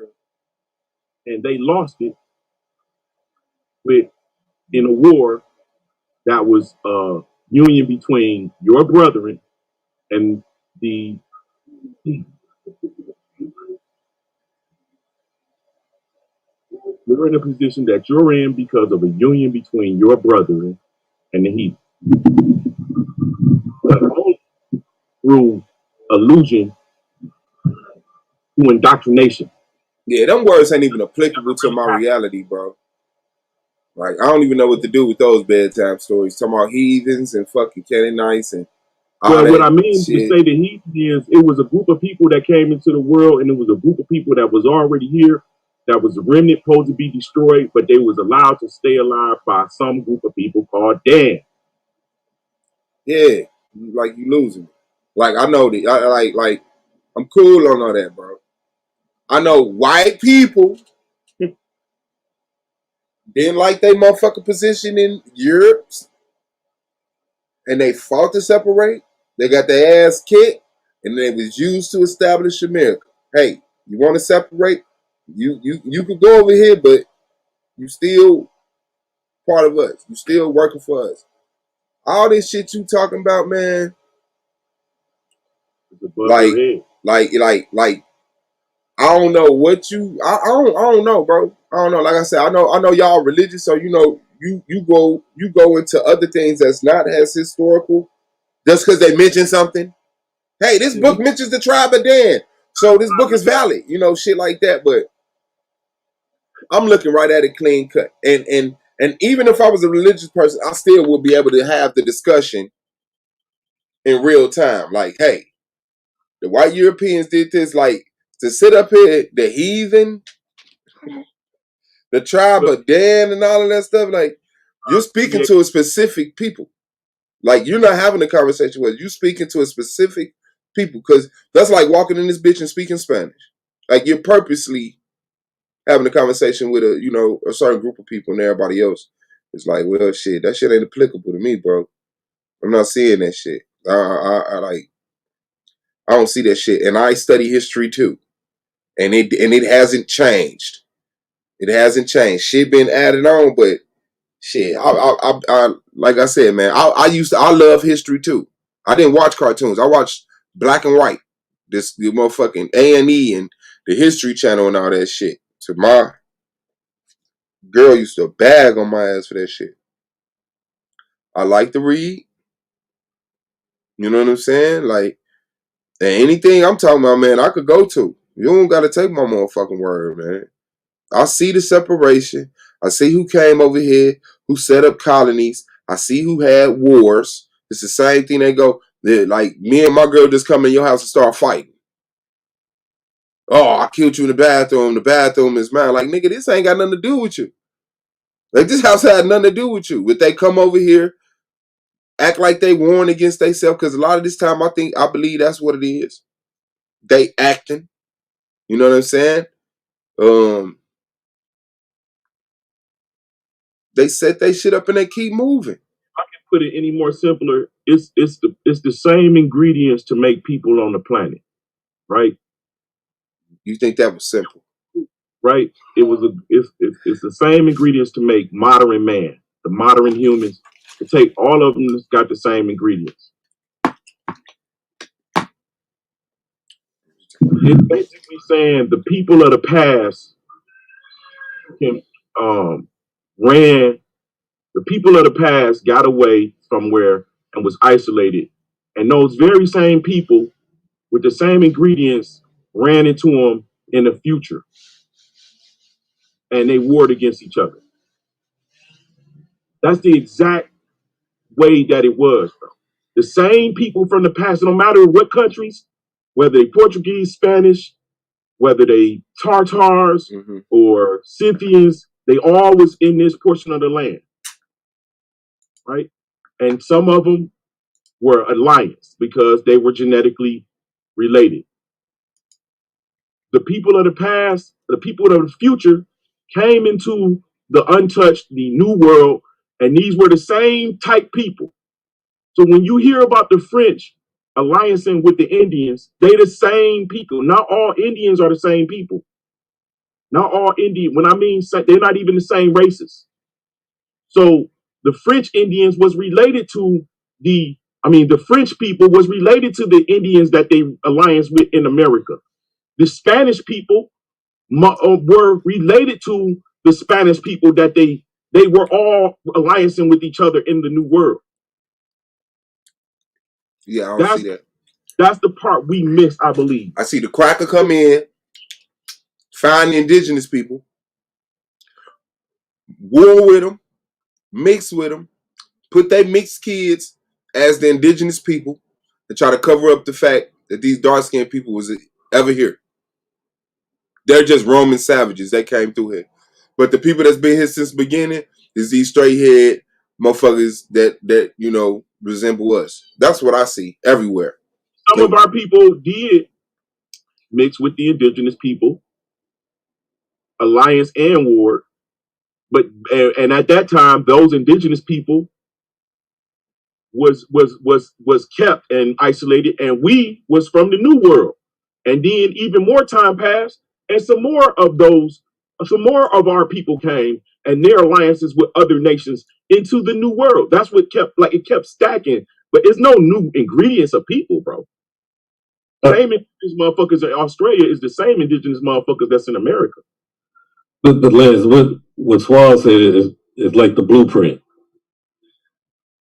And they lost it in a war that was a union between your brethren and the you're in a position that you're in because of a union between your brethren and the heathen. But only through illusion, through indoctrination. Yeah, them words ain't even applicable to my reality, bro. Like, I don't even know what to do with those bedtime stories. Talking about heathens and fucking Canaanites and all well, that what I mean shit. to say the heathen is it was a group of people that came into the world and it was a group of people that was already here, that was a remnant supposed to be destroyed, but they was allowed to stay alive by some group of people called Dan. Yeah, like you losing. Like I know that. Like I'm cool on all that, bro. I know white people didn't like their motherfucking position in Europe, and they fought to separate. They got their ass kicked, and it was used to establish America. Hey, you want to separate? You could go over here, but you still part of us. You still working for us. All this shit you talking about, man. Like. I don't know what you. I don't know, bro. I don't know. Like I said, I know y'all religious, so you know you go into other things that's not as historical just because they mention something. Hey, this book mentions the tribe of Dan, so this book is valid. You know, shit like that. But I'm looking right at it clean cut, and even if I was a religious person, I still would be able to have the discussion in real time. Like, hey, the white Europeans did this. Like to sit up here, the heathen. the tribe of Dan and all of that stuff. Like, you're speaking to a specific people. Like, you're not having a conversation with you speaking to a specific people, because that's like walking in this bitch and speaking Spanish. Like, you're purposely having a conversation with a certain group of people, and everybody else is like, well, shit, that shit ain't applicable to me, bro. I'm not seeing that shit. I don't see that shit, and I study history too, and it hasn't changed. It hasn't changed. Shit been added on, but shit, I like I said, man, I love history too. I didn't watch cartoons. I watched black and white. The motherfucking A&E and the History Channel and all that shit. So my girl used to bag on my ass for that shit. I like to read. You know what I'm saying? Like, and anything I'm talking about, man, I could go to. You don't gotta take my motherfucking word, man. I see the separation. I see who came over here, who set up colonies. I see who had wars. It's the same thing. They go, like, me and my girl just come in your house and start fighting. Oh, I killed you in the bathroom. The bathroom is mine. Like, nigga, this ain't got nothing to do with you. Like, this house had nothing to do with you. If they come over here, act like they warn against themselves, because a lot of this time I believe that's what it is. They acting. You know what I'm saying? They set they shit up and they keep moving. I can put it any more simpler. It's the same ingredients to make people on the planet, right? You think that was simple? Right? It's the same ingredients to make modern man, the modern humans. To take all of them that's got the same ingredients. It's basically saying the people of the past can ran. The people of the past got away somewhere and was isolated, and those very same people with the same ingredients ran into them in the future, and they warred against each other. That's the exact way that it was, bro. The same people from the past, no matter what countries, whether they Portuguese, Spanish, whether they Tartars or Scythians, they all was in this portion of the land, right? And some of them were alliance because they were genetically related. The people of the past, the people of the future came into the untouched, the new world, and these were the same type people. So when you hear about the French alliancing with the Indians, they the same people. Not all Indians are the same people. Not all Indian. When I mean, they're not even the same races. So the French Indians was related to the French people was related to the Indians that they alliance with in America. The Spanish people were related to the Spanish people that they were all alliancing with each other in the New World. Yeah, I don't see that. That's the part we miss, I believe. I see the cracker come in, find the indigenous people, war with them, mix with them, put their mixed kids as the indigenous people, and try to cover up the fact that these dark-skinned people was ever here. They're just Roman savages that came through here. But the people that's been here since the beginning is these straight-head motherfuckers that resemble us. That's what I see everywhere. Some of our people did mix with the indigenous people, alliance and ward, and at that time, those indigenous people was kept and isolated, and we was from the New World. And then even more time passed, and some more of our people came, and their alliances with other nations into the New World. That's what kept stacking. But it's no new ingredients of people, bro. Same indigenous motherfuckers in Australia is the same indigenous motherfuckers that's in America. But Lance, what Swaz said is like the blueprint.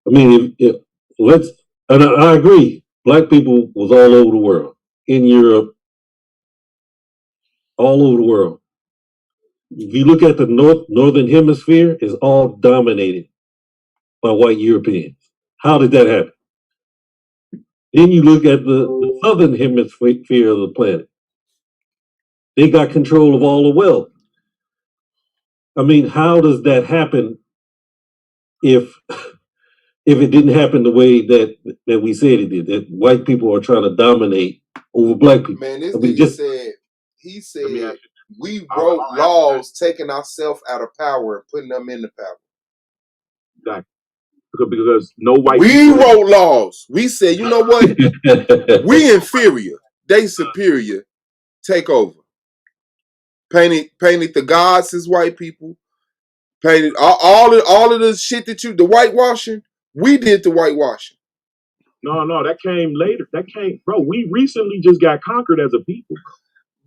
I mean, and I agree. Black people was all over the world, in Europe, all over the world. If you look at the northern hemisphere, it's all dominated by white Europeans. How did that happen? Then you look at the southern hemisphere of the planet. They got control of all the wealth. I mean, how does that happen if it didn't happen the way that we said it did? That white people are trying to dominate over black people. Man, this I mean, nigga said, he Let me said, ask you. we I'll wrote answer laws taking ourselves out of power and putting them into power. that. Because no white We people. wrote laws. We said, you know what? We inferior. They superior. Take over. Painted the gods as white people. Painted all of the shit that the whitewashing. We did the whitewashing. No, that came later. That came, bro. We recently just got conquered as a people,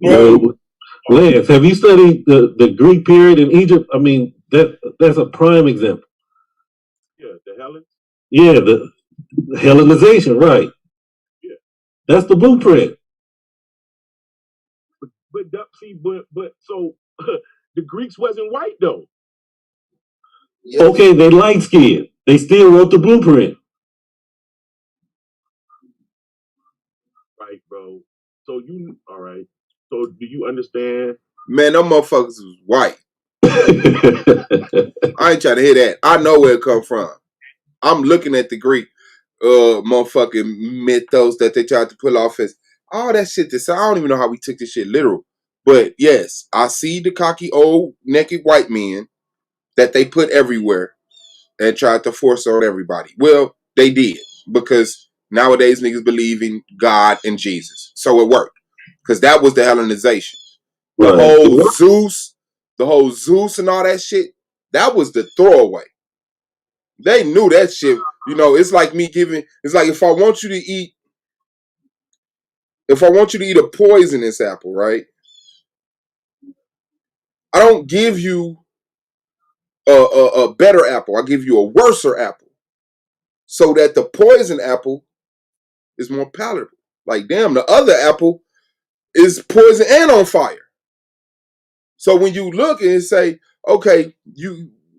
Bro. Lance, have you studied the Greek period in Egypt? I mean, that's a prime example. Yeah, the Hellens. Yeah, the Hellenization, right? Yeah, that's the blueprint. But so the Greeks wasn't white though. Yes. Okay, they light skinned. They still wrote the blueprint. Right, bro. So all right. So do you understand? Man, them motherfuckers was white. I ain't trying to hear that. I know where it come from. I'm looking at the Greek motherfucking mythos that they tried to pull off as all that shit. I don't even know how we took this shit literal. But yes, I see the cocky old naked white men that they put everywhere and tried to force on everybody. Well, they did, because nowadays niggas believe in God and Jesus. So it worked. Because that was the Hellenization. The whole Zeus and all that shit, that was the throwaway. They knew that shit. You know, it's like me giving, it's like if I want you to eat a poisonous apple, right? I don't give you a better apple. I give you a worser apple. So that the poison apple is more palatable. Like, damn, the other apple is poison and on fire. So when you look and say, okay,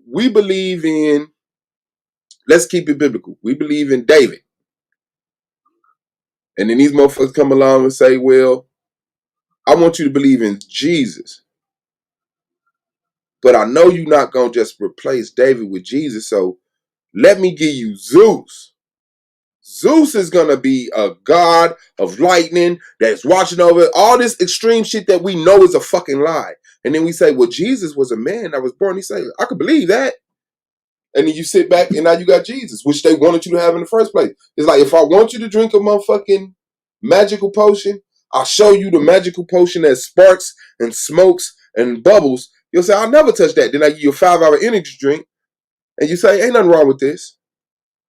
we believe in, let's keep it biblical. We believe in David. And then these motherfuckers come along and say, well, I want you to believe in Jesus. But I know you're not going to just replace David with Jesus. So let me give you Zeus. Zeus is going to be a god of lightning that's watching over all this extreme shit that we know is a fucking lie. And then we say, well, Jesus was a man that was born. He say, I could believe that. And then you sit back and now you got Jesus, which they wanted you to have in the first place. It's like, if I want you to drink a motherfucking magical potion, I'll show you the magical potion that sparks and smokes and bubbles. You'll say, I'll never touch that. Then I give you a 5-hour energy drink. And you say, ain't nothing wrong with this.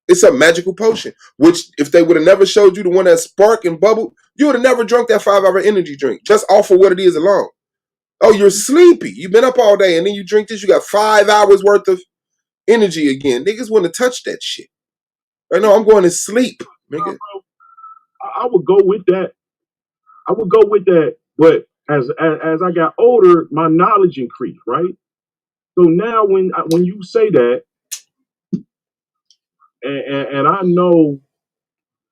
It's a magical potion. Which, if they would have never showed you the one that sparked and bubbled, you would have never drunk that 5-hour energy drink. Just off of what it is alone. Oh, you're sleepy. You've been up all day and then you drink this. You got 5 hours worth of energy again. Niggas wouldn't have touched that shit. I know, I'm going to sleep, nigga. I would go with that. But as I got older, my knowledge increased, right? So now when you say that, and I know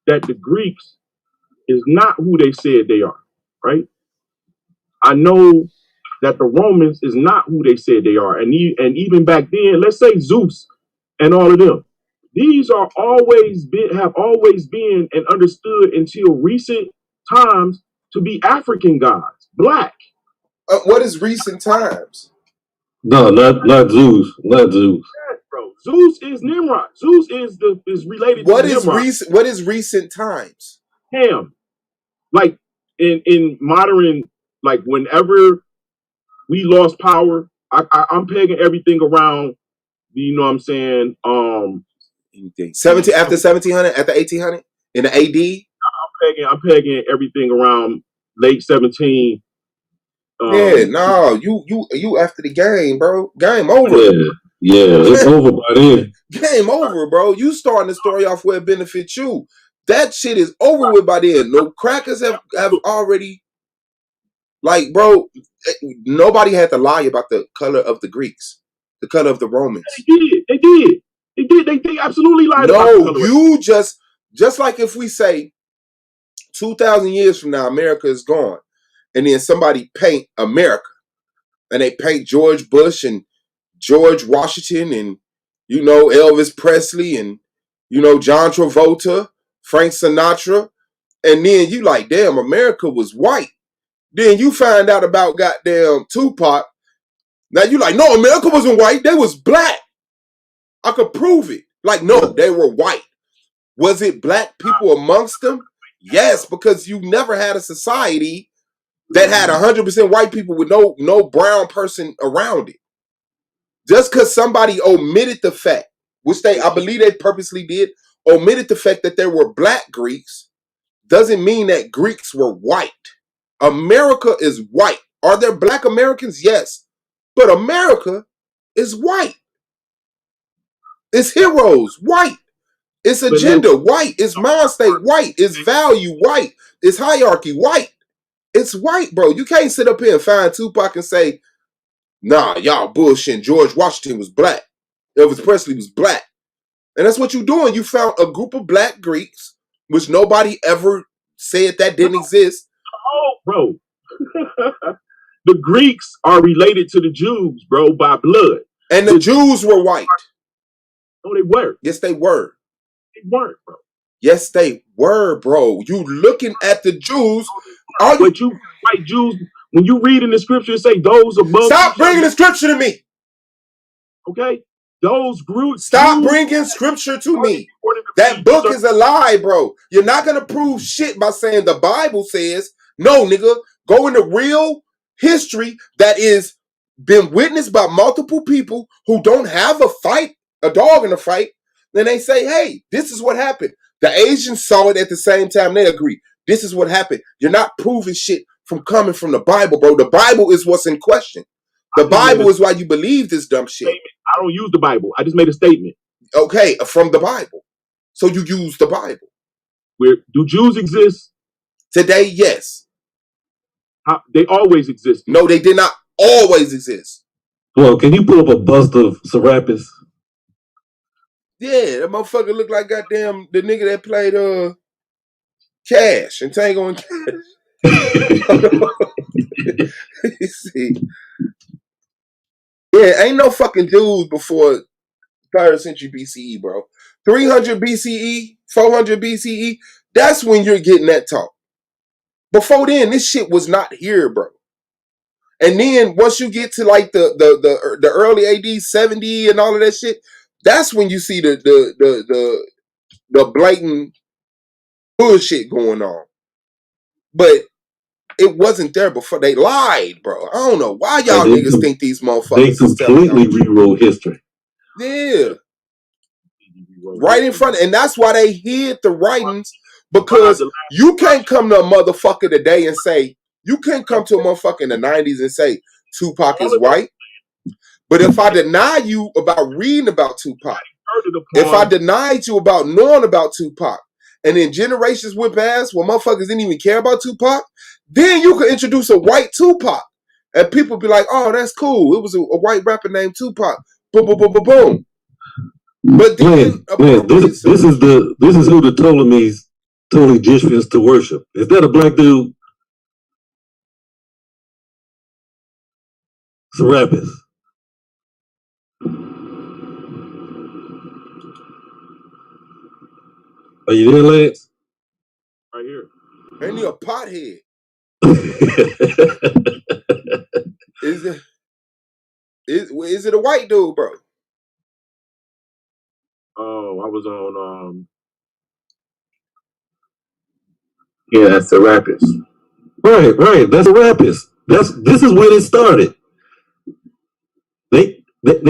that the Greeks is not who they said they are, right? I know that the Romans is not who they said they are, and even back then, let's say Zeus and all of them, these have always been and understood until recent times to be African gods, black. What is recent times? No, not Zeus. Not Zeus. Bro, Zeus is Nimrod. Zeus is related to Nimrod. What is recent times? Ham. Like in modern, like whenever we lost power, I'm pegging everything around, you know what I'm saying? Anything. After 1700, after 1800, in the AD? I'm pegging everything around late 17. Yeah, no, you after the game, bro. Game over. Yeah, it's over by then. Game over, bro. You starting the story off where it benefits you. That shit is over with by then. No crackers have already, like, bro, nobody had to lie about the color of the Greeks, the color of the Romans. They did. They absolutely lied about the color. No, you just like if we say 2,000 years from now, America is gone, and then somebody paint America, and they paint George Bush and George Washington and, you know, Elvis Presley and, you know, John Travolta, Frank Sinatra. And then you like, damn, America was white. Then you find out about goddamn Tupac. Now you like, no, America wasn't white. They was black. I could prove it. Like, no, they were white. Was it black people amongst them? Yes, because you never had a society that had 100% white people with no brown person around it. Just because somebody omitted the fact, which I believe they purposely did, omitted the fact that there were black Greeks, doesn't mean that Greeks were white. America is white. Are there black Americans? Yes. But America is white. It's heroes, white. It's agenda, white. It's mind state, white. It's value, white. It's hierarchy, white. It's white, bro. You can't sit up here and find Tupac and say, nah, y'all bullshit. George Washington was black. Elvis Presley was black. And that's what you're doing. You found a group of black Greeks, which nobody ever said that didn't exist. Oh, bro. The Greeks are related to the Jews, bro, by blood. And the Jews were white. No, they weren't. Yes, they were. They weren't, bro. Yes, they were, bro. You looking at the Jews. But you white Jews, when you read in the scripture, say those above. Stop bringing the scripture to me. Okay? Those grew. Stop bringing scripture to me. That book is a lie, bro. You're not going to prove shit by saying the Bible says. No, nigga. Go into real history that is been witnessed by multiple people who don't have a dog in a fight. Then they say, hey, this is what happened. The Asians saw it at the same time. They agree. This is what happened. You're not proving shit from coming from the Bible, bro. The Bible is what's in question. The Bible is why you believe this dumb shit. I don't use the Bible. I just made a statement. Okay, from the Bible. So you use the Bible. Where do Jews exist? Today, yes. They always existed. No, they did not always exist. Well, can you pull up a bust of Serapis? Yeah, that motherfucker look like goddamn the nigga that played Cash and Tango and Cash. See. Yeah, ain't no fucking Jews before 3rd century BCE, bro. 300 BCE, 400 BCE, that's when you're getting that talk. Before then, this shit was not here, bro. And then once you get to like the early AD 70 and all of that shit, that's when you see the blatant bullshit going on. But it wasn't there before. They lied, bro. I don't know why y'all niggas think these motherfuckers. They completely rewrote history. Yeah. Right in front. And that's why they hid the writings, because you can't come to a motherfucker today and say, you can't come to a motherfucker in the 90s and say Tupac is white. But if I deny you about reading about Tupac, if I denied you about knowing about Tupac, and then generations went past where motherfuckers didn't even care about Tupac, then you could introduce a white Tupac. And people be like, oh, that's cool. It was a white rapper named Tupac. Boom, boom, boom, boom, boom. But then, this is who the Ptolemies told Egyptians to worship. Is that a black dude? Serapis. Are you there, Lance? Right here. Ain't he a pothead? Is it a white dude, bro? Oh, I was on Yeah, that's Serapis. Right. That's Serapis. This is when it started. They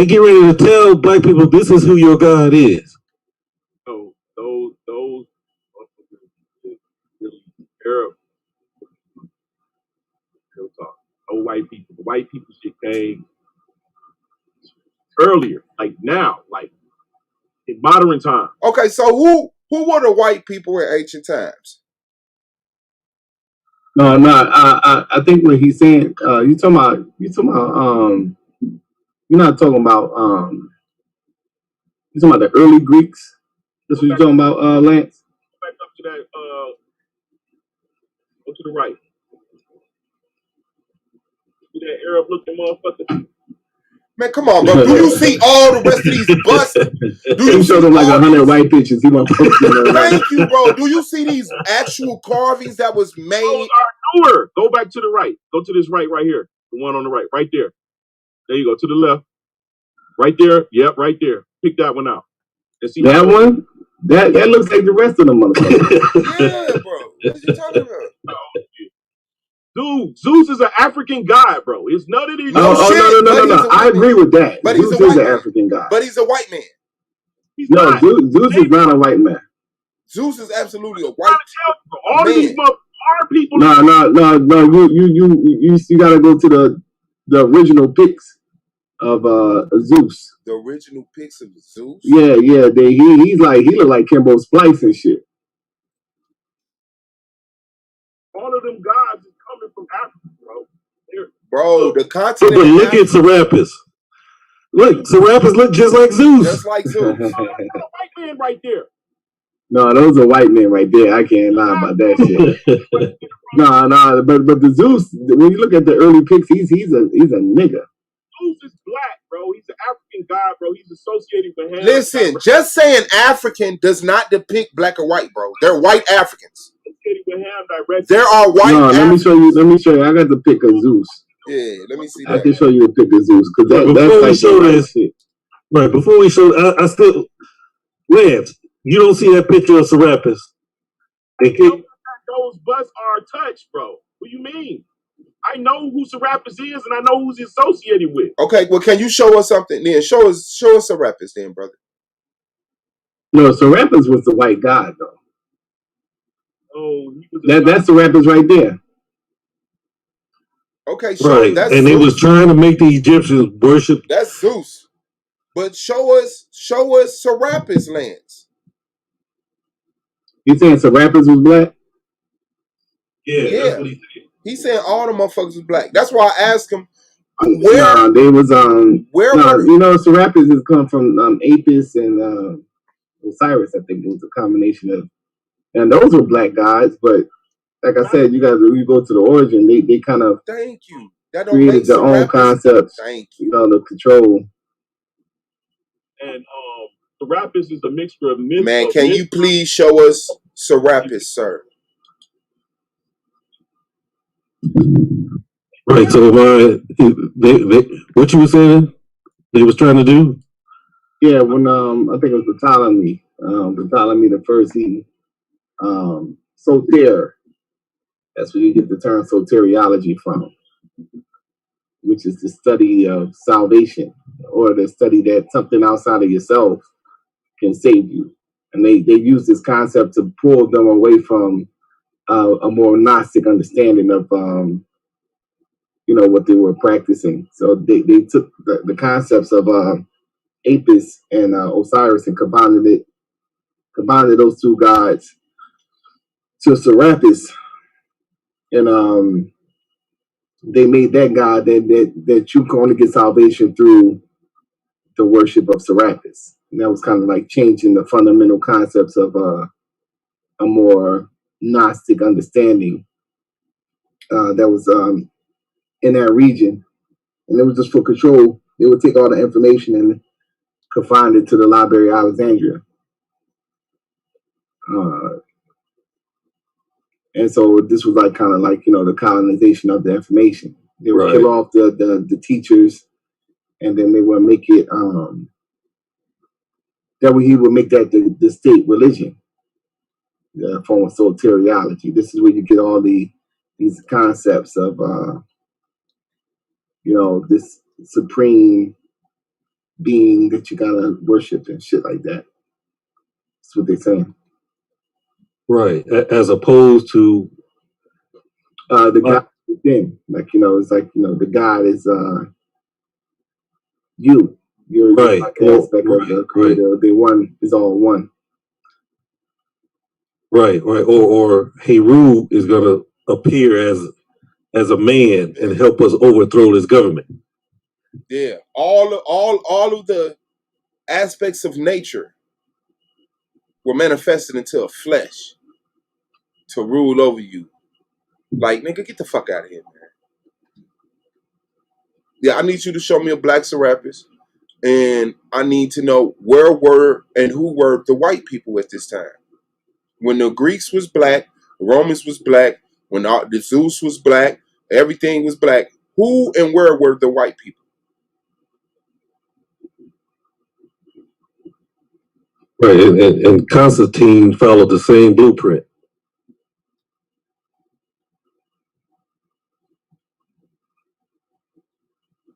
get ready to tell black people this is who your God is. So those really Arab talk. No white people. The white people shit came earlier, like now, like in modern time. Okay, so who were the white people in ancient times? No, I think what he's saying, you're not talking about you're talking about the early Greeks. That's what you're talking about, Lance? Back up to that, go to the right. See that Arab looking motherfucker? Man, come on, bro. Do you see all the rest of these busts? Do you showed him like 100 white pictures. He won't post it. Thank you, bro. Do you see these actual carvings that was made? Those are newer. Go back to the right. Go to this right here. The one on the right there. There you go. To the left. Right there. Yep, right there. Pick that one out. And see that one? That looks like the rest of them motherfuckers. Yeah, bro. What are you talking about? Dude, Zeus is an African god, bro. It's none of these. No, no. I agree with that. But Zeus is an African god. But he's a white man. Zeus is not a white man. Zeus is absolutely a white man. All of these are people. No. You gotta go to the original pics of Zeus. The original pics of Zeus? Yeah. He look like Kimbo Splice and shit. All of them gods is coming from Africa, bro. Bro, the continent. But look at Serapis. Look, Serapis look just like Zeus. Just like Zeus. White man right there. No, those are white men right there. I can't lie about that shit. No, but the Zeus, when you look at the early pics, he's a nigga. Zeus is black, bro. He's an African god, bro. He's associated with him. Listen, just saying African does not depict black or white, bro. They're white Africans. There are white. No, let me show you. I got the pic of Zeus. Yeah, let me see. I can show you a pic of Zeus because that's before like we show this. Right before we show, I still, Lance, you don't see that picture of Serapis. Those busts are touched, bro. What do you mean? I know who Serapis is, and I know who's associated with. Okay, well, can you show us something then? Show us Serapis then, brother. No, Serapis was the white god, though. Oh, that's Serapis right there. Okay, right. That's and Zeus. They was trying to make the Egyptians worship. That's Zeus. But show us Serapis, Lance. You saying Serapis was black? Yeah. That's what he said. He said all the motherfuckers was black. That's why I asked him where they was you know, Serapis has come from Apis and Osiris. I think it was a combination of, and those were black gods, but like I said, you go to the origin, they kind of thank you. That don't created their own concepts. Thank you. You know, the control. And Serapis is a mixture of myths. Man, can you please show us Serapis, sir? Right. So what you were saying? They was trying to do? Yeah, when I think it was Ptolemy the first, he soter. That's where you get the term soteriology from, which is the study of salvation, or the study that something outside of yourself can save you. And they use this concept to pull them away from a more Gnostic understanding of what they were practicing. So they took the concepts of Apis and Osiris and combined those two gods to Serapis, and they made that god that you can only get salvation through the worship of Serapis. And that was kind of like changing the fundamental concepts of a more Gnostic understanding that was in that region. And it was just for control. They would take all the information and confine it to the Library of Alexandria. And so this was like kind of like, the colonization of the information. They would kill off the teachers, and then they would make it that way he would make that the state religion, the form of soteriology. This is where you get all these concepts of this supreme being that you gotta worship and shit like that. That's what they're saying. Right, as opposed to the God within. Like, it's like, the God is you. You're right. like an aspect of the creator. The one is all one. Right. Or Heru is gonna appear as a man and help us overthrow this government. Yeah. All of the aspects of nature were manifested into a flesh to rule over you. Like, nigga, get the fuck out of here, man. Yeah, I need you to show me a black Serapis, and I need to know where were and who were the white people at this time. When the Greeks was black, the Romans was black, when the Zeus was black, everything was black. Who and where were the white people? Right, and Constantine followed the same blueprint.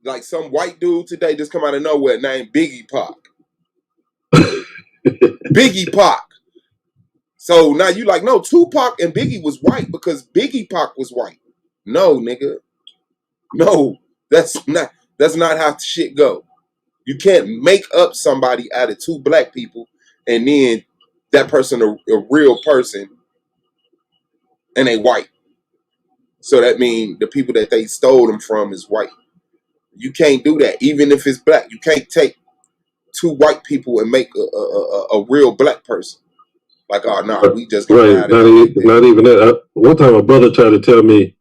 Like some white dude today just come out of nowhere named Biggie Pac. Biggie Pac. So now you like, no, Tupac and Biggie was white because Biggie Pac was white. No, nigga. No, that's not how shit go. You can't make up somebody out of two black people and then that person a real person and they white. So that means the people that they stole them from is white. You can't do that, even if it's black. You can't take two white people and make a real black person. Like, oh no, we just gonna right. ride it out like that. Not even that. One time, a brother tried to tell me,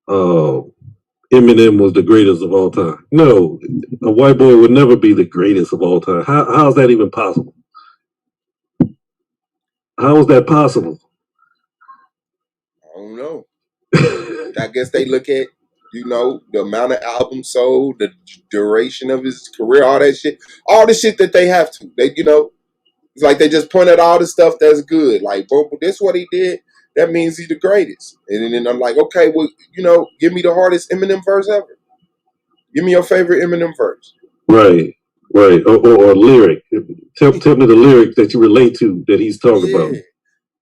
Eminem was the greatest of all time. No, a white boy would never be the greatest of all time. How is that even possible? How is that possible? I don't know. I guess they look at, the amount of albums sold, the duration of his career, all that shit, all the shit that they have to. They, it's like they just point at all the stuff that's good. Like, boom, this is what he did. That means he's the greatest. And then I'm like, okay, well, give me the hardest Eminem verse ever. Give me your favorite Eminem verse. Right. Or lyric. Tell me the lyric that you relate to that he's talking about.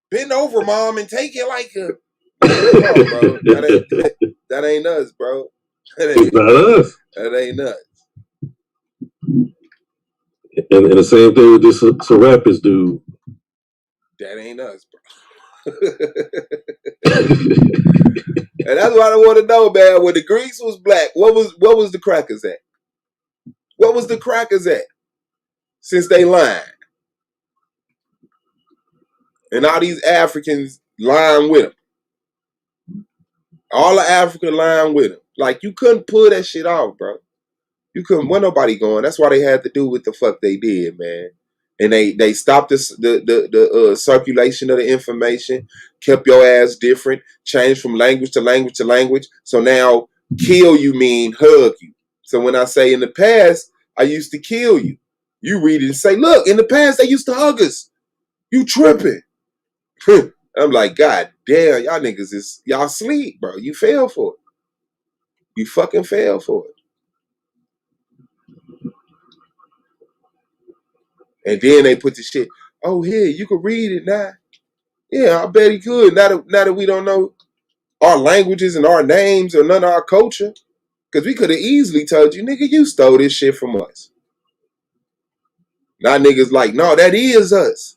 Bend over, mom, and take it like a. Come on, bro. That ain't us, bro. It's not us. That ain't us. And the same thing with this Serapis dude. That ain't us, bro. And that's what I want to know, man. When the Greeks was black, what was the crackers at? What was the crackers at? Since they lying. And all these Africans lying with them. All the Africa lying with them. Like, you couldn't pull that shit off, bro. You couldn't, want nobody going. That's why they had to do what the fuck they did, man. And they stopped the circulation of the information, kept your ass different, changed from language to language to language. So now, kill you mean hug you. So when I say in the past, I used to kill you. You read it and say, look, in the past, they used to hug us. You tripping. I'm like, God damn, y'all niggas y'all sleep, bro. You fell for it. You fucking fell for it. And then they put the shit, oh, here, you can read it now. Yeah, I bet he could. Now that we don't know our languages and our names or none of our culture. Because we could have easily told you, nigga, you stole this shit from us. Now niggas like, no, that is us.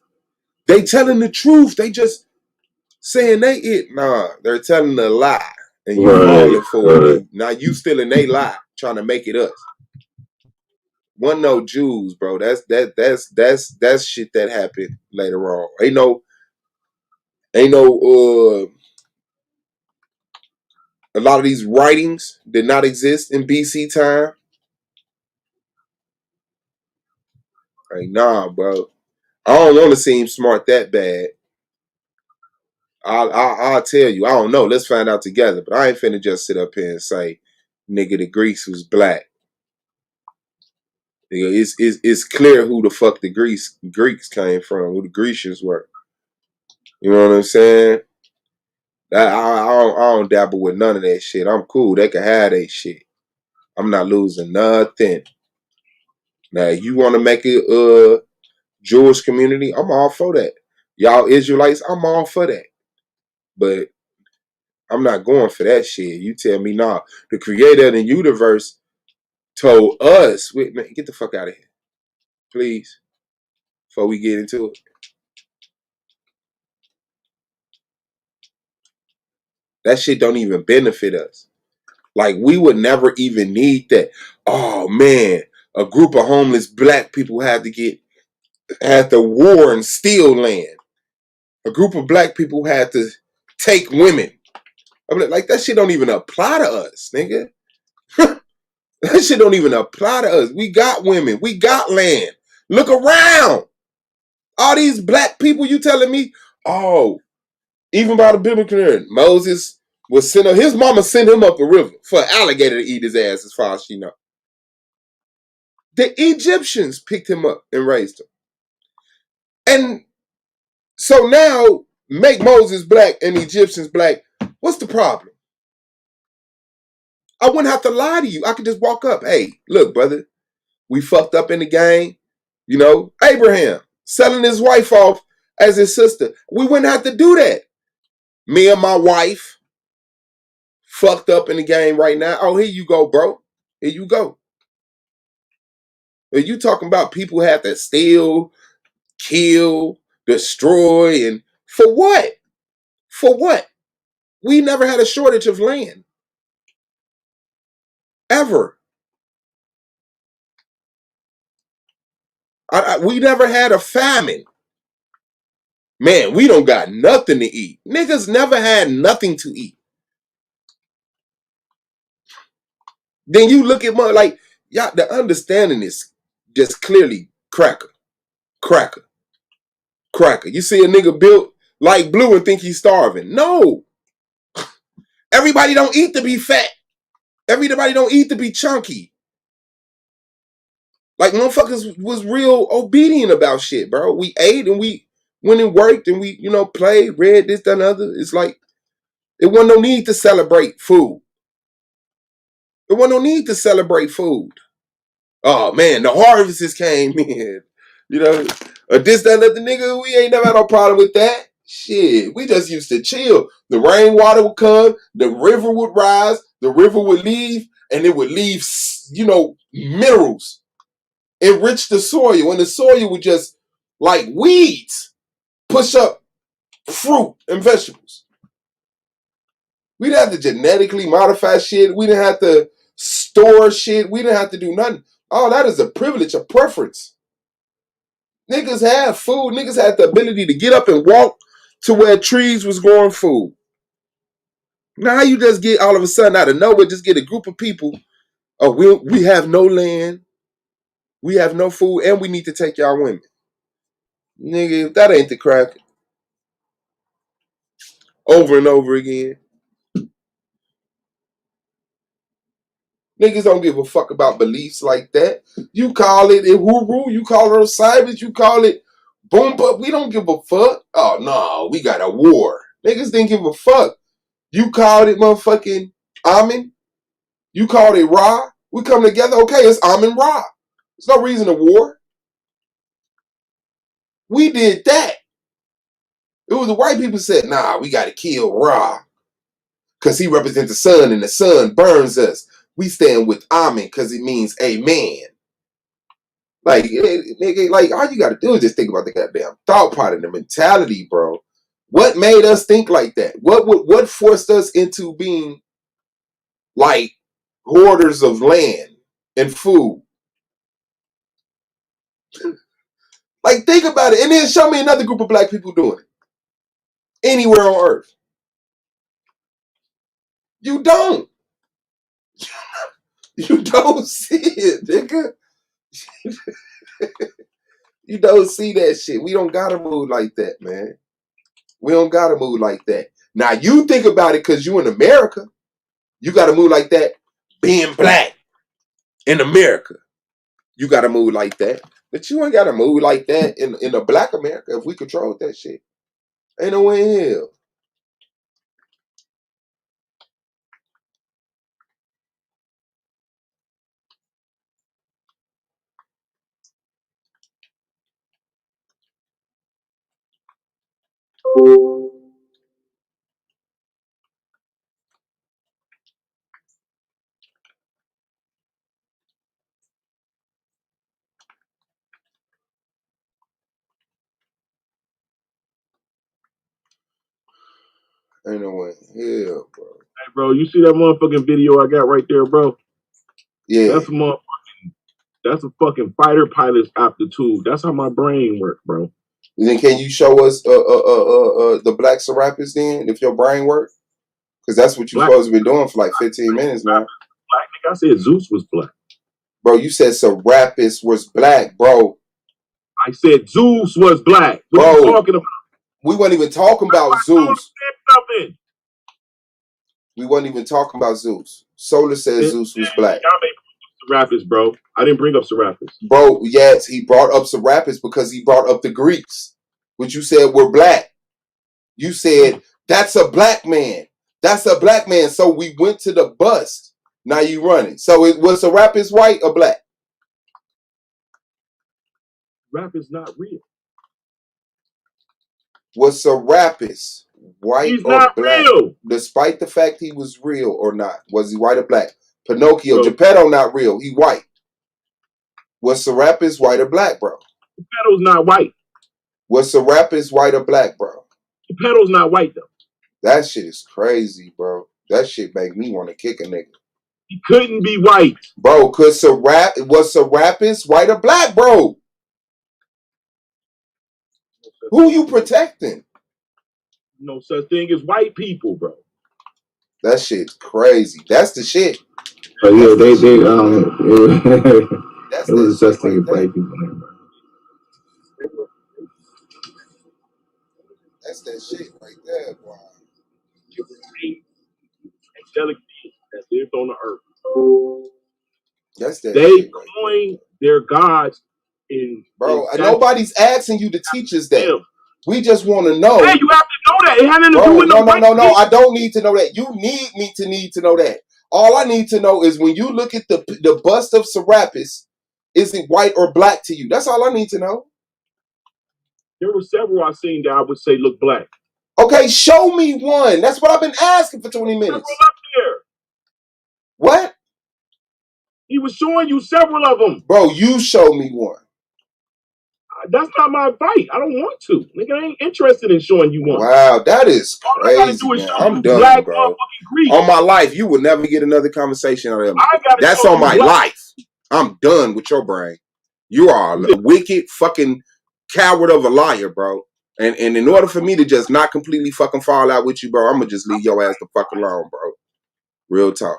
They telling the truth. They just saying they it. Nah, they're telling a lie. And you falling for it. Now you still in they lie, trying to make it us. One no Jews, bro. That's shit that happened later on. Ain't no a lot of these writings did not exist in BC time. Like, nah, bro. I don't want to seem smart that bad. I'll tell you. I don't know. Let's find out together. But I ain't finna just sit up here and say, nigga, the Greeks was black. It's clear who the fuck the Greeks came from, who the Grecians were. You know what I'm saying? I don't dabble with none of that shit. I'm cool. They can have that shit. I'm not losing nothing. Now, you want to make it Jewish community, I'm all for that. Y'all Israelites, I'm all for that. But I'm not going for that shit. You tell me, nah. The creator of the universe told us, wait, man, get the fuck out of here. Please. Before we get into it. That shit don't even benefit us. Like, we would never even need that. Oh, man. A group of homeless black people had to war and steal land. A group of black people had to take women. I mean, like, that shit don't even apply to us, nigga. That shit don't even apply to us. We got women. We got land. Look around. All these black people you telling me, oh, even by the biblical narrative, Moses was sent up. His mama sent him up the river for an alligator to eat his ass, as far as she know. The Egyptians picked him up and raised him. And so now, make Moses black and the Egyptians black. What's the problem? I wouldn't have to lie to you. I could just walk up. Hey, look, brother, we fucked up in the game. You know, Abraham selling his wife off as his sister. We wouldn't have to do that. Me and my wife fucked up in the game right now. Oh, here you go, bro. Here you go. Are you talking about people have to steal, kill, destroy, and for what? For what? We never had a shortage of land. Ever. We never had a famine. Man, we don't got nothing to eat. Niggas never had nothing to eat. Then you look at my, like, y'all, the understanding is just clearly cracker. You see a nigga built like Blue and think he's starving. No. Everybody don't eat to be fat. Everybody don't eat to be chunky. Like, motherfuckers was real obedient about shit, bro. We ate and we went and worked and we, you know, played, read this, that, and other. It's like, there wasn't no need to celebrate food. There wasn't no need to celebrate food. Oh, man, the harvests came in. You know, or this, that, and other, nigga, we ain't never had no problem with that. Shit, we just used to chill. The rainwater would come, the river would rise, the river would leave, and it would leave, you know, minerals. Enrich the soil, and the soil would just, like weeds, push up fruit and vegetables. We didn't have to genetically modify shit. We didn't have to store shit. We didn't have to do nothing. All that is a privilege, a preference. Niggas had food. Niggas had the ability to get up and walk to where trees was growing food. Now how you just get all of a sudden out of nowhere, just get a group of people, oh, we have no land, we have no food, and we need to take y'all women. Nigga, if that ain't the crack. Over and over again. Niggas don't give a fuck about beliefs like that. You call it Uhuru, you call it Osiris, you call it boom, but we don't give a fuck. Oh no, we got a war. Niggas didn't give a fuck. You called it motherfucking Amen. You called it Ra. We come together. Okay, it's Amen Ra. There's no reason to war. We did that. It was the white people said, nah, we got to kill Ra because he represents the sun and the sun burns us. We stand with Amen because it means amen. Like, nigga, like all you got to do is just think about the goddamn thought pattern, the mentality, bro. What made us think like that? What forced us into being like hoarders of land and food? Like, think about it, and then show me another group of black people doing it anywhere on earth. You don't. You don't see it, nigga. You don't see that shit. We don't gotta move like that, man. We don't gotta move like that. Now you think about it because you in America. You gotta move like that. Being black in America, you gotta move like that. But you ain't gotta move like that in a black America if we control that shit. Ain't no way in hell. Ain't no way in hell, bro. Hey, bro, you see that motherfucking video I got right there, bro? Yeah. That's a fucking fighter pilot's aptitude. That's how my brain works, bro. Then can you show us the Black Serapis then, if your brain works? Because that's what you're supposed to be doing for like 15 minutes now. Black I said Zeus was black. Bro, you said Serapis was black, bro. I said Zeus was black. What bro, are you talking about? We weren't even talking about Zeus. Something. We weren't even talking about Zeus. Solar said Zeus was black. Y'all made Serapis, bro. I didn't bring up Serapis. Bro, yes, he brought up Serapis because he brought up the Greeks, which you said were black. You said, that's a black man. That's a black man. So we went to the bust. Now you running. So was Serapis white or black? Serapis not real. Was Serapis white He's or not black? Real. Despite the fact he was real or not. Was he white or black? Pinocchio, Bro. Geppetto not real. He white. Was Serapis white or black, bro? Geppetto's not white. Was Serapis white or black, bro? Geppetto's not white, though. That shit is crazy, bro. That shit make me want to kick a nigga. He couldn't be white. Bro, was Serapis white or black, bro? Who you protecting? No such thing as white people, bro. That shit's crazy. That's the shit. But yeah, it was such thing as white people. That's that shit right there, boy. Angelic beings that lived on the earth. That's that they shit right coined their gods in. Bro, nobody's asking you to teach us that. Them. We just want to know. Hey, you have to know that. It had nothing to do with no. I don't need to know that. You need me to need to know that. All I need to know is when you look at the bust of Serapis, is it white or black to you? That's all I need to know. There were several I've seen that I would say look black. Okay, show me one. That's what I've been asking for 20 minutes. Several up there. What? He was showing you several of them. Bro, you show me one. That's not my fight. I don't want to. Nigga, I ain't interested in showing you one. Wow, that is crazy, man. I'm done, black bro. On my life, you will never get another conversation out of me. That's on my life. I'm done with your brain. You are a wicked fucking coward of a liar, bro. And in order for me to just not completely fucking fall out with you, bro, I'm gonna just leave your ass the fuck alone, bro. Real talk.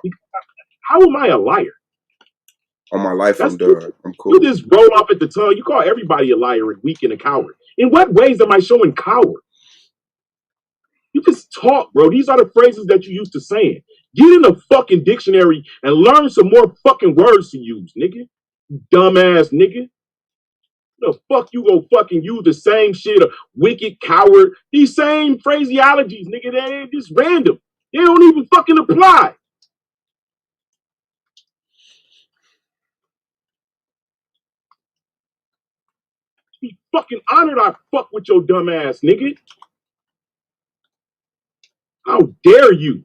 How am I a liar? On my life, I'm done. I'm cool. You just roll off at the tongue. You call everybody a liar and weak and a coward. In what ways am I showing coward? You just talk, bro. These are the phrases that you used to saying. Get in the fucking dictionary and learn some more fucking words to use, nigga. You dumbass nigga. The fuck you go fucking use the same shit, a wicked coward. These same phraseologies, nigga, they're just random. They don't even fucking apply. Be fucking honored I fuck with your dumb ass, nigga. How dare you?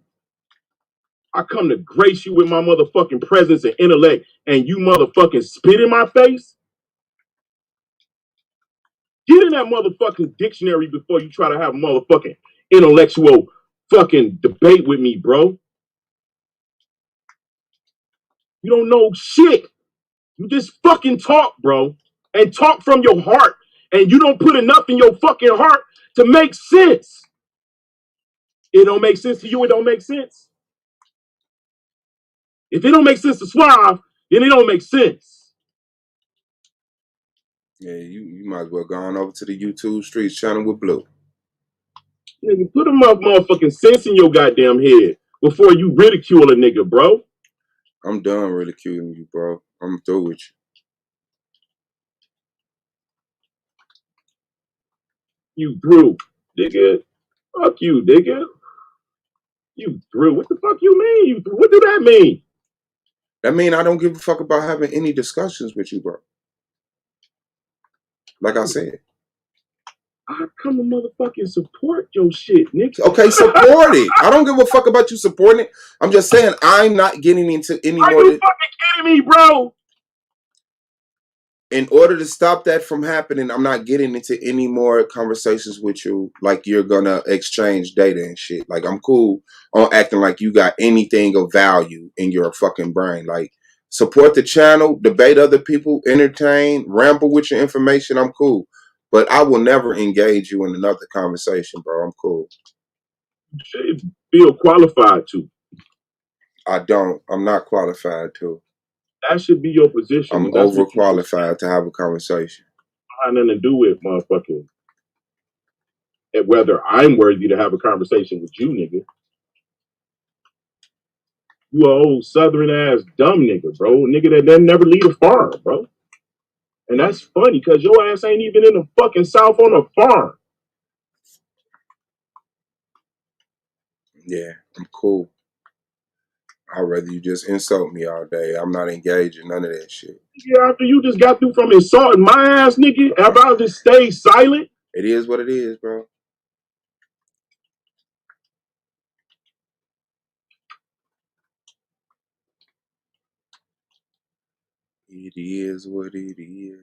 I come to grace you with my motherfucking presence and intellect, and you motherfucking spit in my face? Get in that motherfucking dictionary before you try to have a motherfucking intellectual fucking debate with me, bro. You don't know shit. You just fucking talk, bro. And talk from your heart. And you don't put enough in your fucking heart to make sense. It don't make sense to you, it don't make sense. If it don't make sense to Suave, then it don't make sense. Yeah, you might as well go on over to the YouTube Streets channel with Blue. Nigga, put a motherfucking sense in your goddamn head before you ridicule a nigga, bro. I'm done ridiculing you, bro. I'm through with you. You through, nigga. Fuck you, nigga. You through. What the fuck you mean? You through? What do that mean? That mean I don't give a fuck about having any discussions with you, bro. Like I said. I come to motherfucking support your shit, nigga. Okay, support it. I don't give a fuck about you supporting it. I'm just saying I'm not getting into any more. Are you fucking kidding me, bro? In order to stop that from happening, I'm not getting into any more conversations with you like you're gonna exchange data and shit. Like I'm cool on acting like you got anything of value in your fucking brain. Like support the channel, debate other people, entertain, ramble with your information. I'm cool. But I will never engage you in another conversation, bro. I'm cool. You should feel qualified to. I don't. I'm not qualified to. That should be your position. I'm overqualified to have a conversation. Had nothing to do with motherfucking whether I'm worthy to have a conversation with you, nigga. You a old southern ass dumb nigga, bro. Nigga that doesn't never leave a farm, bro. And that's funny because your ass ain't even in the fucking South on a farm. Yeah, I'm cool. I'd rather you just insult me all day. I'm not engaged in none of that shit. Yeah, after you just got through from insulting my ass, nigga, after I just stayed silent. It is what it is, bro. It is what it is.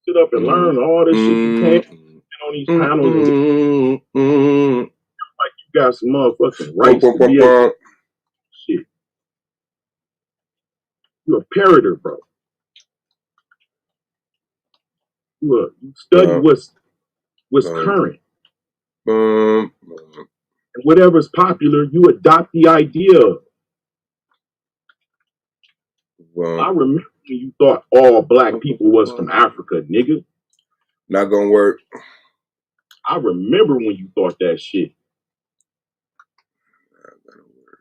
Sit up and learn all this shit you can't on these panels and like you got some motherfucking rights to be able shit. You a parroter, bro. You study what's current. And whatever's popular, you adopt the idea of. I remember when you thought all black people was from Africa, nigga. Not gonna work. I remember when you thought that shit. Not gonna work.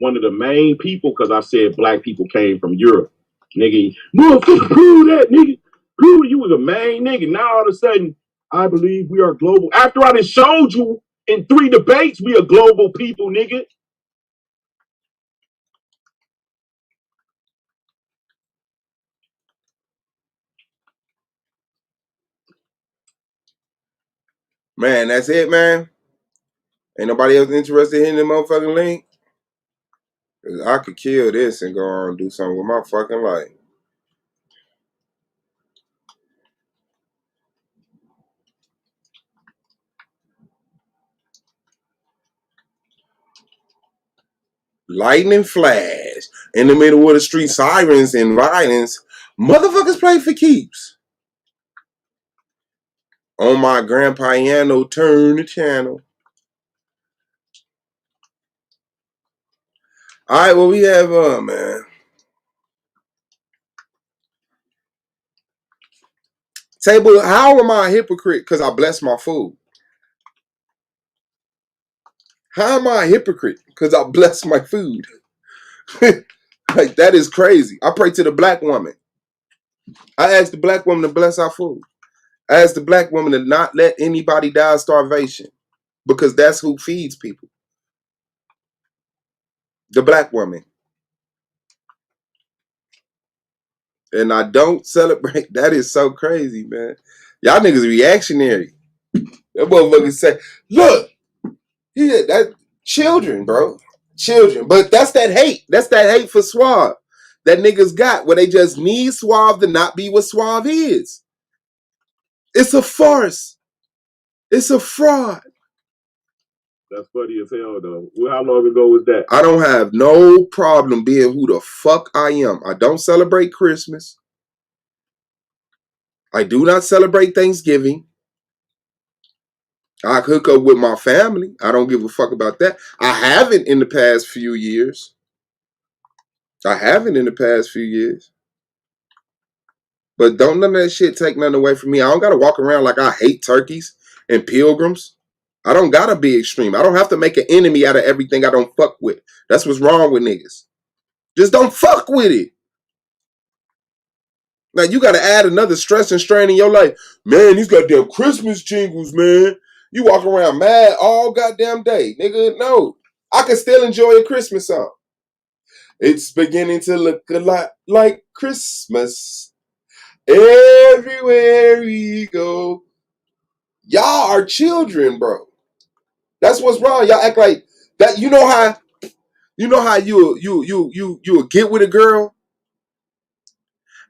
One of the main people, because I said black people came from Europe. Nigga, motherfucker, prove that, nigga. Prove you was a main nigga. Now all of a sudden, I believe we are global. After I done showed you in 3 debates, we are global people, nigga. Man, that's it, man. Ain't nobody else interested in the motherfucking link? Cause I could kill this and go on and do something with my fucking life. Lightning flash in the middle of the street, sirens and violence. Motherfuckers play for keeps. On my grand piano, turn the channel. All right, well, we have, man. Table, how am I a hypocrite? Because I bless my food. How am I a hypocrite? Because I bless my food. Like, that is crazy. I pray to the black woman. I asked the black woman to bless our food. I asked the black woman to not let anybody die of starvation. Because that's who feeds people. The black woman. And I don't celebrate. That is so crazy, man. Y'all niggas reactionary. That motherfucker say, look, yeah, that children, bro. Children. But that's that hate. That's that hate for Suave that niggas got where they just need Suave to not be what Suave is. It's a farce. It's a fraud. That's funny as hell, though. Well, how long ago was that? I don't have no problem being who the fuck I am. I don't celebrate Christmas. I do not celebrate Thanksgiving. I hook up with my family. I don't give a fuck about that. I haven't in the past few years. But don't none of that shit take nothing away from me. I don't got to walk around like I hate turkeys and pilgrims. I don't got to be extreme. I don't have to make an enemy out of everything I don't fuck with. That's what's wrong with niggas. Just don't fuck with it. Now, you got to add another stress and strain in your life. Man, these goddamn Christmas jingles, man. You walk around mad all goddamn day. Nigga, no. I can still enjoy a Christmas song. It's beginning to look a lot like Christmas. Everywhere we go. Y'all are children, bro. That's what's wrong. Y'all act like that. You know how you'll get with a girl,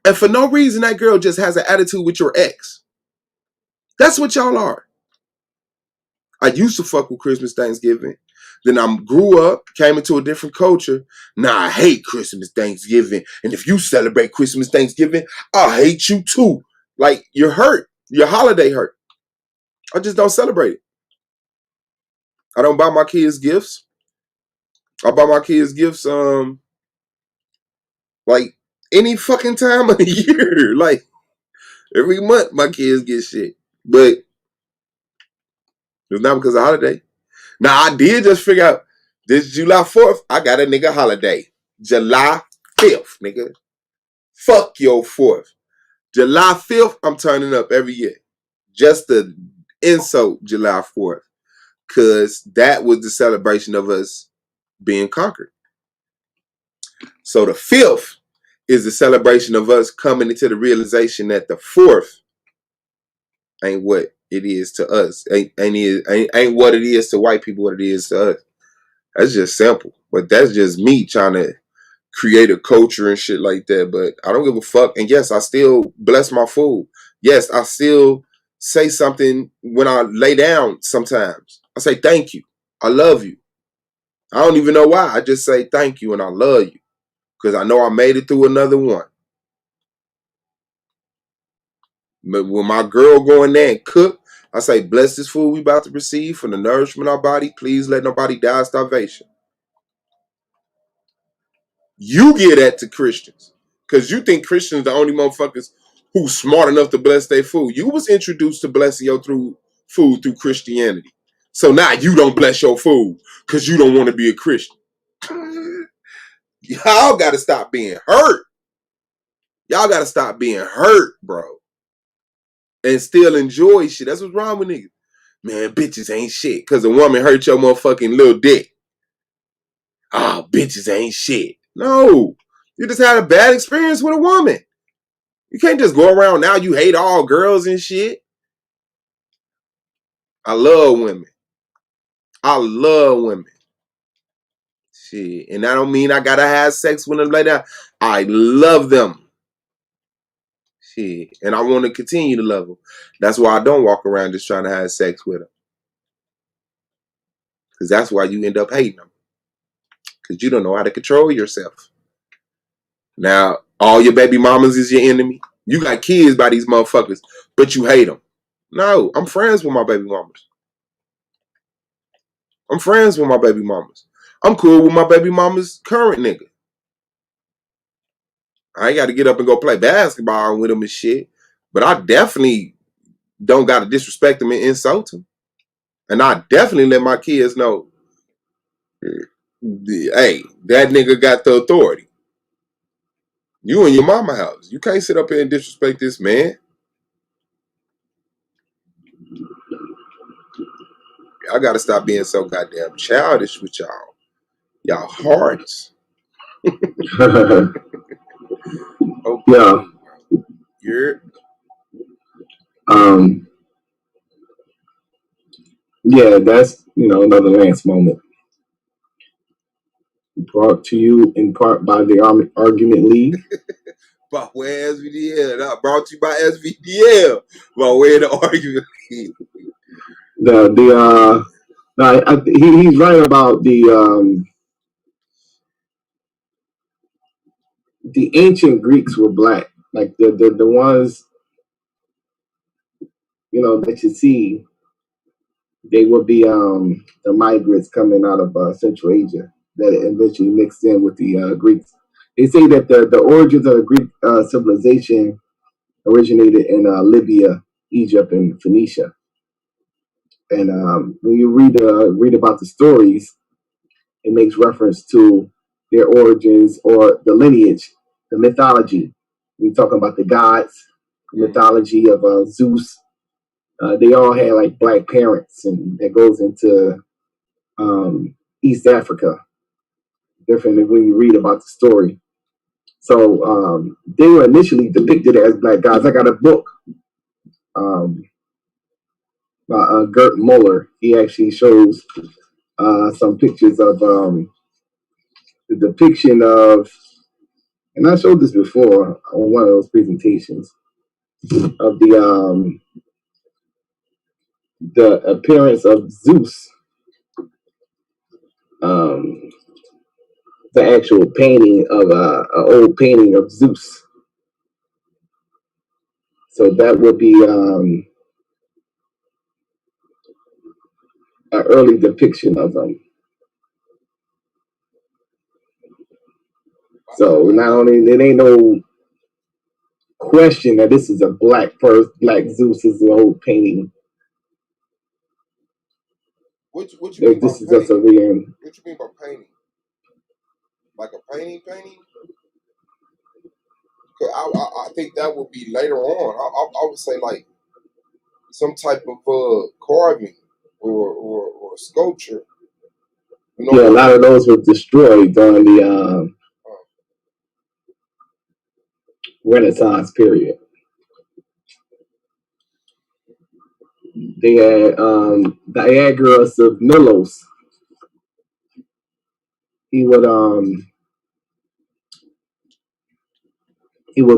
and for no reason that girl just has an attitude with your ex. That's what y'all are. I used to fuck with Christmas, Thanksgiving. Then I grew up, came into a different culture. Now I hate Christmas, Thanksgiving. And if you celebrate Christmas, Thanksgiving, I hate you too. Like, you're hurt. Your holiday hurt. I just don't celebrate it. I don't buy my kids gifts. I buy my kids gifts like any fucking time of the year. Like, every month my kids get shit. But it's not because of holiday. Now, I did just figure out this July 4th, I got a nigga holiday. July 5th, nigga. Fuck your 4th. July 5th, I'm turning up every year. Just to insult July 4th. Because that was the celebration of us being conquered. So the 5th is the celebration of us coming into the realization that the 4th ain't what it is to us. Ain't what it is to white people, what it is to us. That's just simple. But that's just me trying to create a culture and shit like that. But I don't give a fuck. And yes, I still bless my food. Yes, I still say something when I lay down sometimes. I say thank you. I love you. I don't even know why. I just say thank you and I love you. Because I know I made it through another one. But when my girl go in there and cook, I say, bless this food we about to receive for the nourishment of our body. Please let nobody die of starvation. You give that to Christians. Because you think Christians the only motherfuckers who's smart enough to bless their food. You was introduced to blessing your food through Christianity. So now you don't bless your food because you don't want to be a Christian. Y'all got to stop being hurt. Y'all got to stop being hurt, bro. And still enjoy shit. That's what's wrong with niggas. Man, bitches ain't shit because a woman hurt your motherfucking little dick. Oh, bitches ain't shit. No. You just had a bad experience with a woman. You can't just go around now you hate all girls and shit. I love women. I love women. Shit. And that don't mean I gotta have sex with them like that. I love them. Shit. And I want to continue to love them. That's why I don't walk around just trying to have sex with them. Because that's why you end up hating them. Because you don't know how to control yourself. Now, all your baby mamas is your enemy. You got kids by these motherfuckers, but you hate them. No, I'm friends with my baby mamas. I'm friends with my baby mamas. I'm cool with my baby mama's current nigga. I ain't got to get up and go play basketball with him and shit. But I definitely don't got to disrespect him and insult him. And I definitely let my kids know, hey, that nigga got the authority. You in your mama house. You can't sit up here and disrespect this man. I got to stop being so goddamn childish with y'all. Y'all hearts. Okay. Yeah. You're. Yeah, that's, another Lance moment. Brought to you in part by the Argument League. By way of SVDL. Not brought to you by SVDL. By way of the Argument League. He's right about the ancient Greeks were black. Like the ones, that you see, they would be the migrants coming out of Central Asia that eventually mixed in with the Greeks. They say that the origins of the Greek civilization originated in Libya, Egypt, and Phoenicia. And when you read about the stories, it makes reference to their origins or the lineage, the mythology. We're talking about the gods, the mythology of Zeus. They all had like black parents, and that goes into East Africa, different than when you read about the story. So they were initially depicted as black gods. I got a book by Gert Muller. He actually shows some pictures of the depiction of, and I showed this before on one of those presentations, of the appearance of Zeus the actual painting of an old painting of Zeus. So that would be an early depiction of him. So not only it ain't no question that this is a black Zeus is an old painting. What you mean This by is just a real. What you mean by painting? Like a painting? Cause I think that would be later on. I would say like some type of carving or sculpture. You know, Yeah, a lot of those were destroyed during the Renaissance period. They had Diagoras of Milos. He would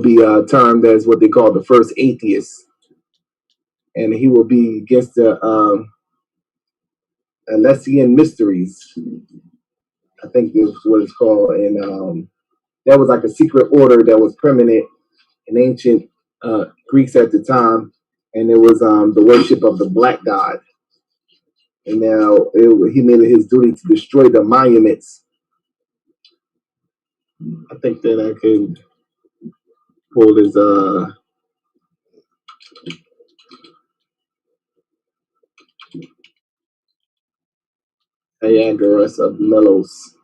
be termed as what they call the first atheist, and he will be against the Alessian mysteries. I think this is what it's called, and that was like a secret order that was permanent in ancient Greeks at the time, and it was the worship of the black god. And now he made it his duty to destroy the monuments. I think that I can pull his Diagoras of Melos.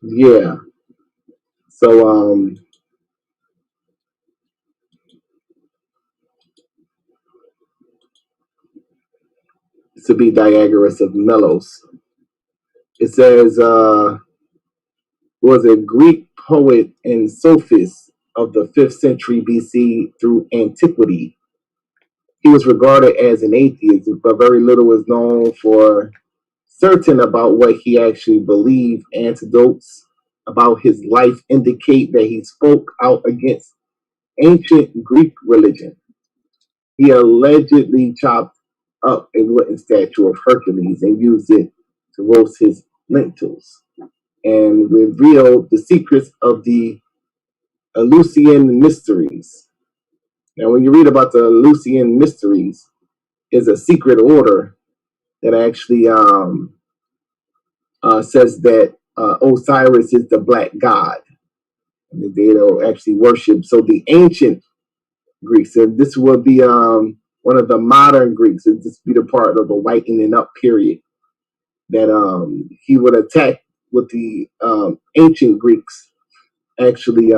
Yeah. So to be Diagoras of Melos. It says was a Greek poet and sophist of the 5th century BC through antiquity. He was regarded as an atheist, but very little was known for certain about what he actually believed. Anecdotes about his life indicate that he spoke out against ancient Greek religion. He allegedly chopped up a wooden statue of Hercules and used it to roast his lentils and revealed the secrets of the Eleusinian mysteries. Now, when you read about the Eleusinian mysteries, is a secret order that actually says that Osiris is the black god. And they don't actually worship. So the ancient Greeks, and this would be one of the modern Greeks, and this would be the part of the whitening up period that he would attack with the ancient Greeks actually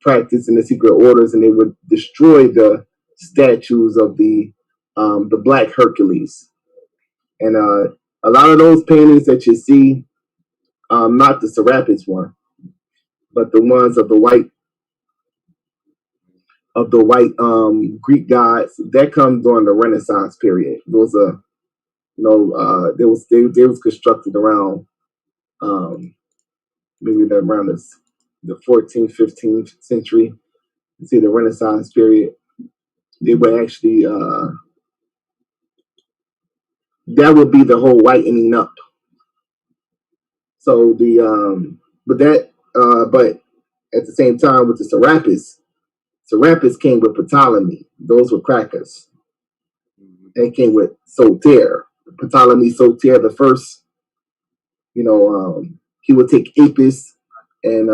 practicing the secret orders, and they would destroy the statues of the Black Hercules. And a lot of those paintings that you see, not the Serapis one, but the ones of the white Greek gods, that comes during the Renaissance period. Those are they was constructed around maybe around the 14th, 15th century. You see the Renaissance period. They would actually that would be the whole whitening up. So the but at the same time with the Serapis came with Ptolemy. Those were crackers. They came with Soter. Ptolemy Soter the first. He would take Apis and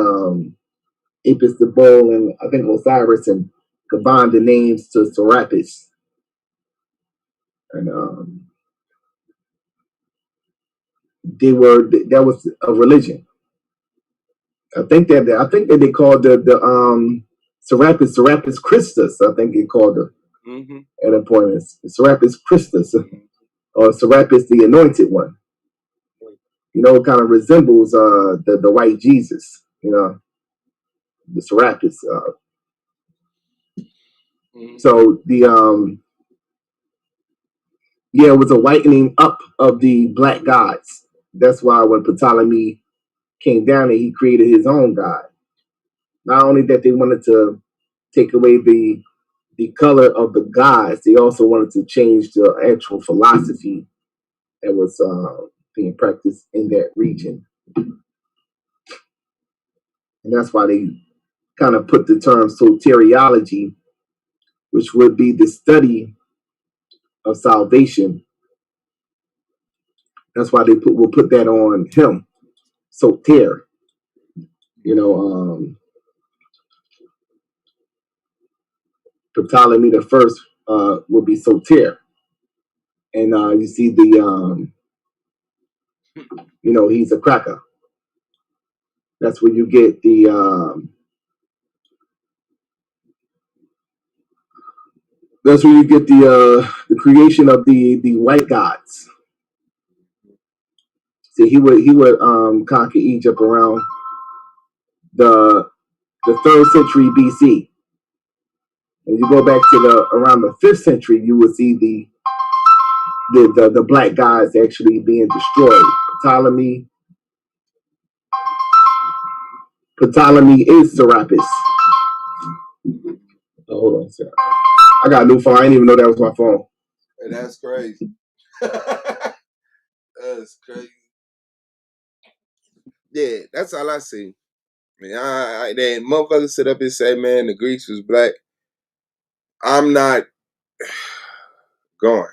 Apis the bull and I think Osiris and combine the names to Serapis. And that was a religion. I think that they called the Serapis Christus. I think they called it at a point. Serapis Christus or Serapis the Anointed One. It kind of resembles the white Jesus. The Serapis. So the it was a whitening up of the black gods. That's why when Ptolemy came down and he created his own god. Not only that they wanted to take away the the color of the gods. They also wanted to change the actual philosophy that was being practiced in that region. And that's why they kind of put the term soteriology, which would be the study of salvation. That's why they will put that on him, soter. Ptolemy the first would be soter. And you see the, he's a cracker. That's where you get the, the creation of the white gods. See, he would conquer Egypt around the 3rd century BC. And you go back to around the 5th century, you will see the black gods actually being destroyed. Ptolemy is Serapis. Oh, hold on a second. I got a new phone. I didn't even know that was my phone. Hey, that's crazy. That's crazy. Yeah, that's all I see. I mean, then motherfuckers sit up and say, man, the Greeks was black. I'm not going.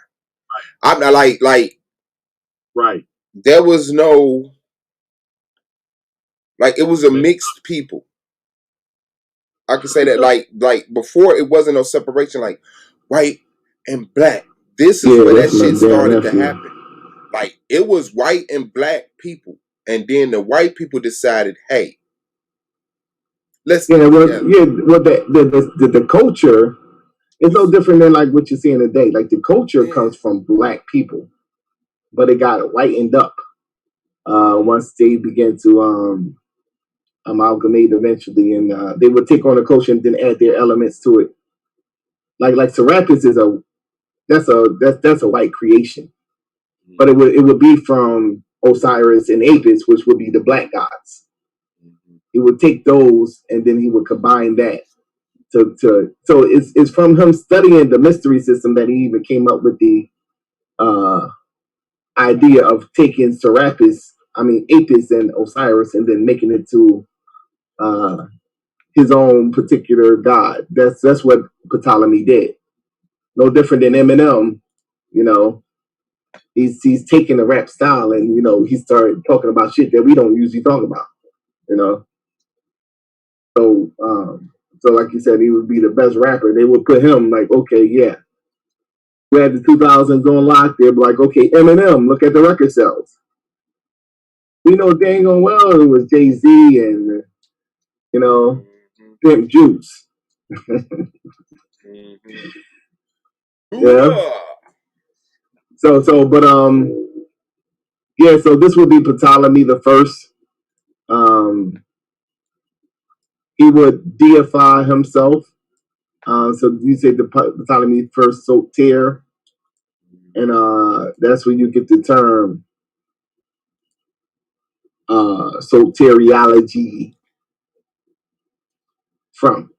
I'm not like right. There was no it was a mixed people. I can say that like before it wasn't no separation like white and black. This is where that shit started to happen. Like it was white and black people, and then the white people decided, hey, let's the culture is no different than like what you see in today. Like the culture comes from black people, but it got whitened up once they began to amalgamate eventually, and they would take on the culture and then add their elements to it. Like Serapis is that's a white creation, but it would be from Osiris and Apis, which would be the black gods. He would take those and then he would combine that so it's from him studying the mystery system that he even came up with the idea of taking Apis and Osiris and then making it to his own particular god. That's what Ptolemy did. No different than Eminem, he's taking the rap style and he started talking about shit that we don't usually talk about, So like you said, he would be the best rapper. They would put him like, okay, yeah. We had the 2000s on lock. They'd be like, okay, Eminem, look at the record sales. We know dang on well it was Jay-Z and, Pimp Juice. Yeah. So this would be Ptolemy the first. He would deify himself. So you say the Ptolemy first soter, and that's where you get the term soteriology from.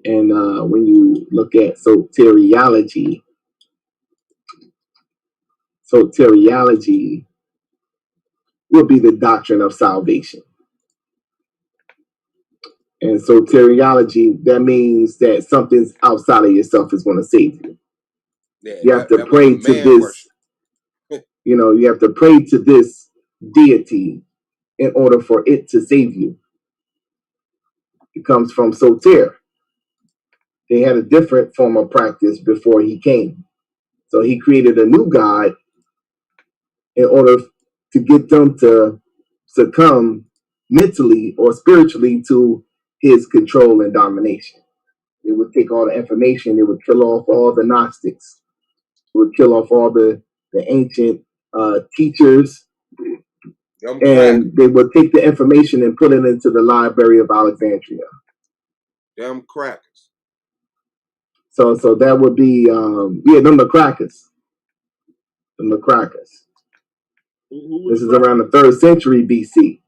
And when you look at soteriology will be the doctrine of salvation. And soteriology, that means that something's outside of yourself is going to save you. Yeah, you have to pray to this. You have to pray to this deity in order for it to save you. It comes from soter. They had a different form of practice before he came. So he created a new god in order to get them to succumb mentally or spiritually to his control and domination. It would take all the information. It would kill off all the Gnostics. It would kill off all the ancient teachers. And they would take the information and put it into the Library of Alexandria. Them crackers. So that would be, them the crackers. Them the crackers. This is around the 3rd century BC.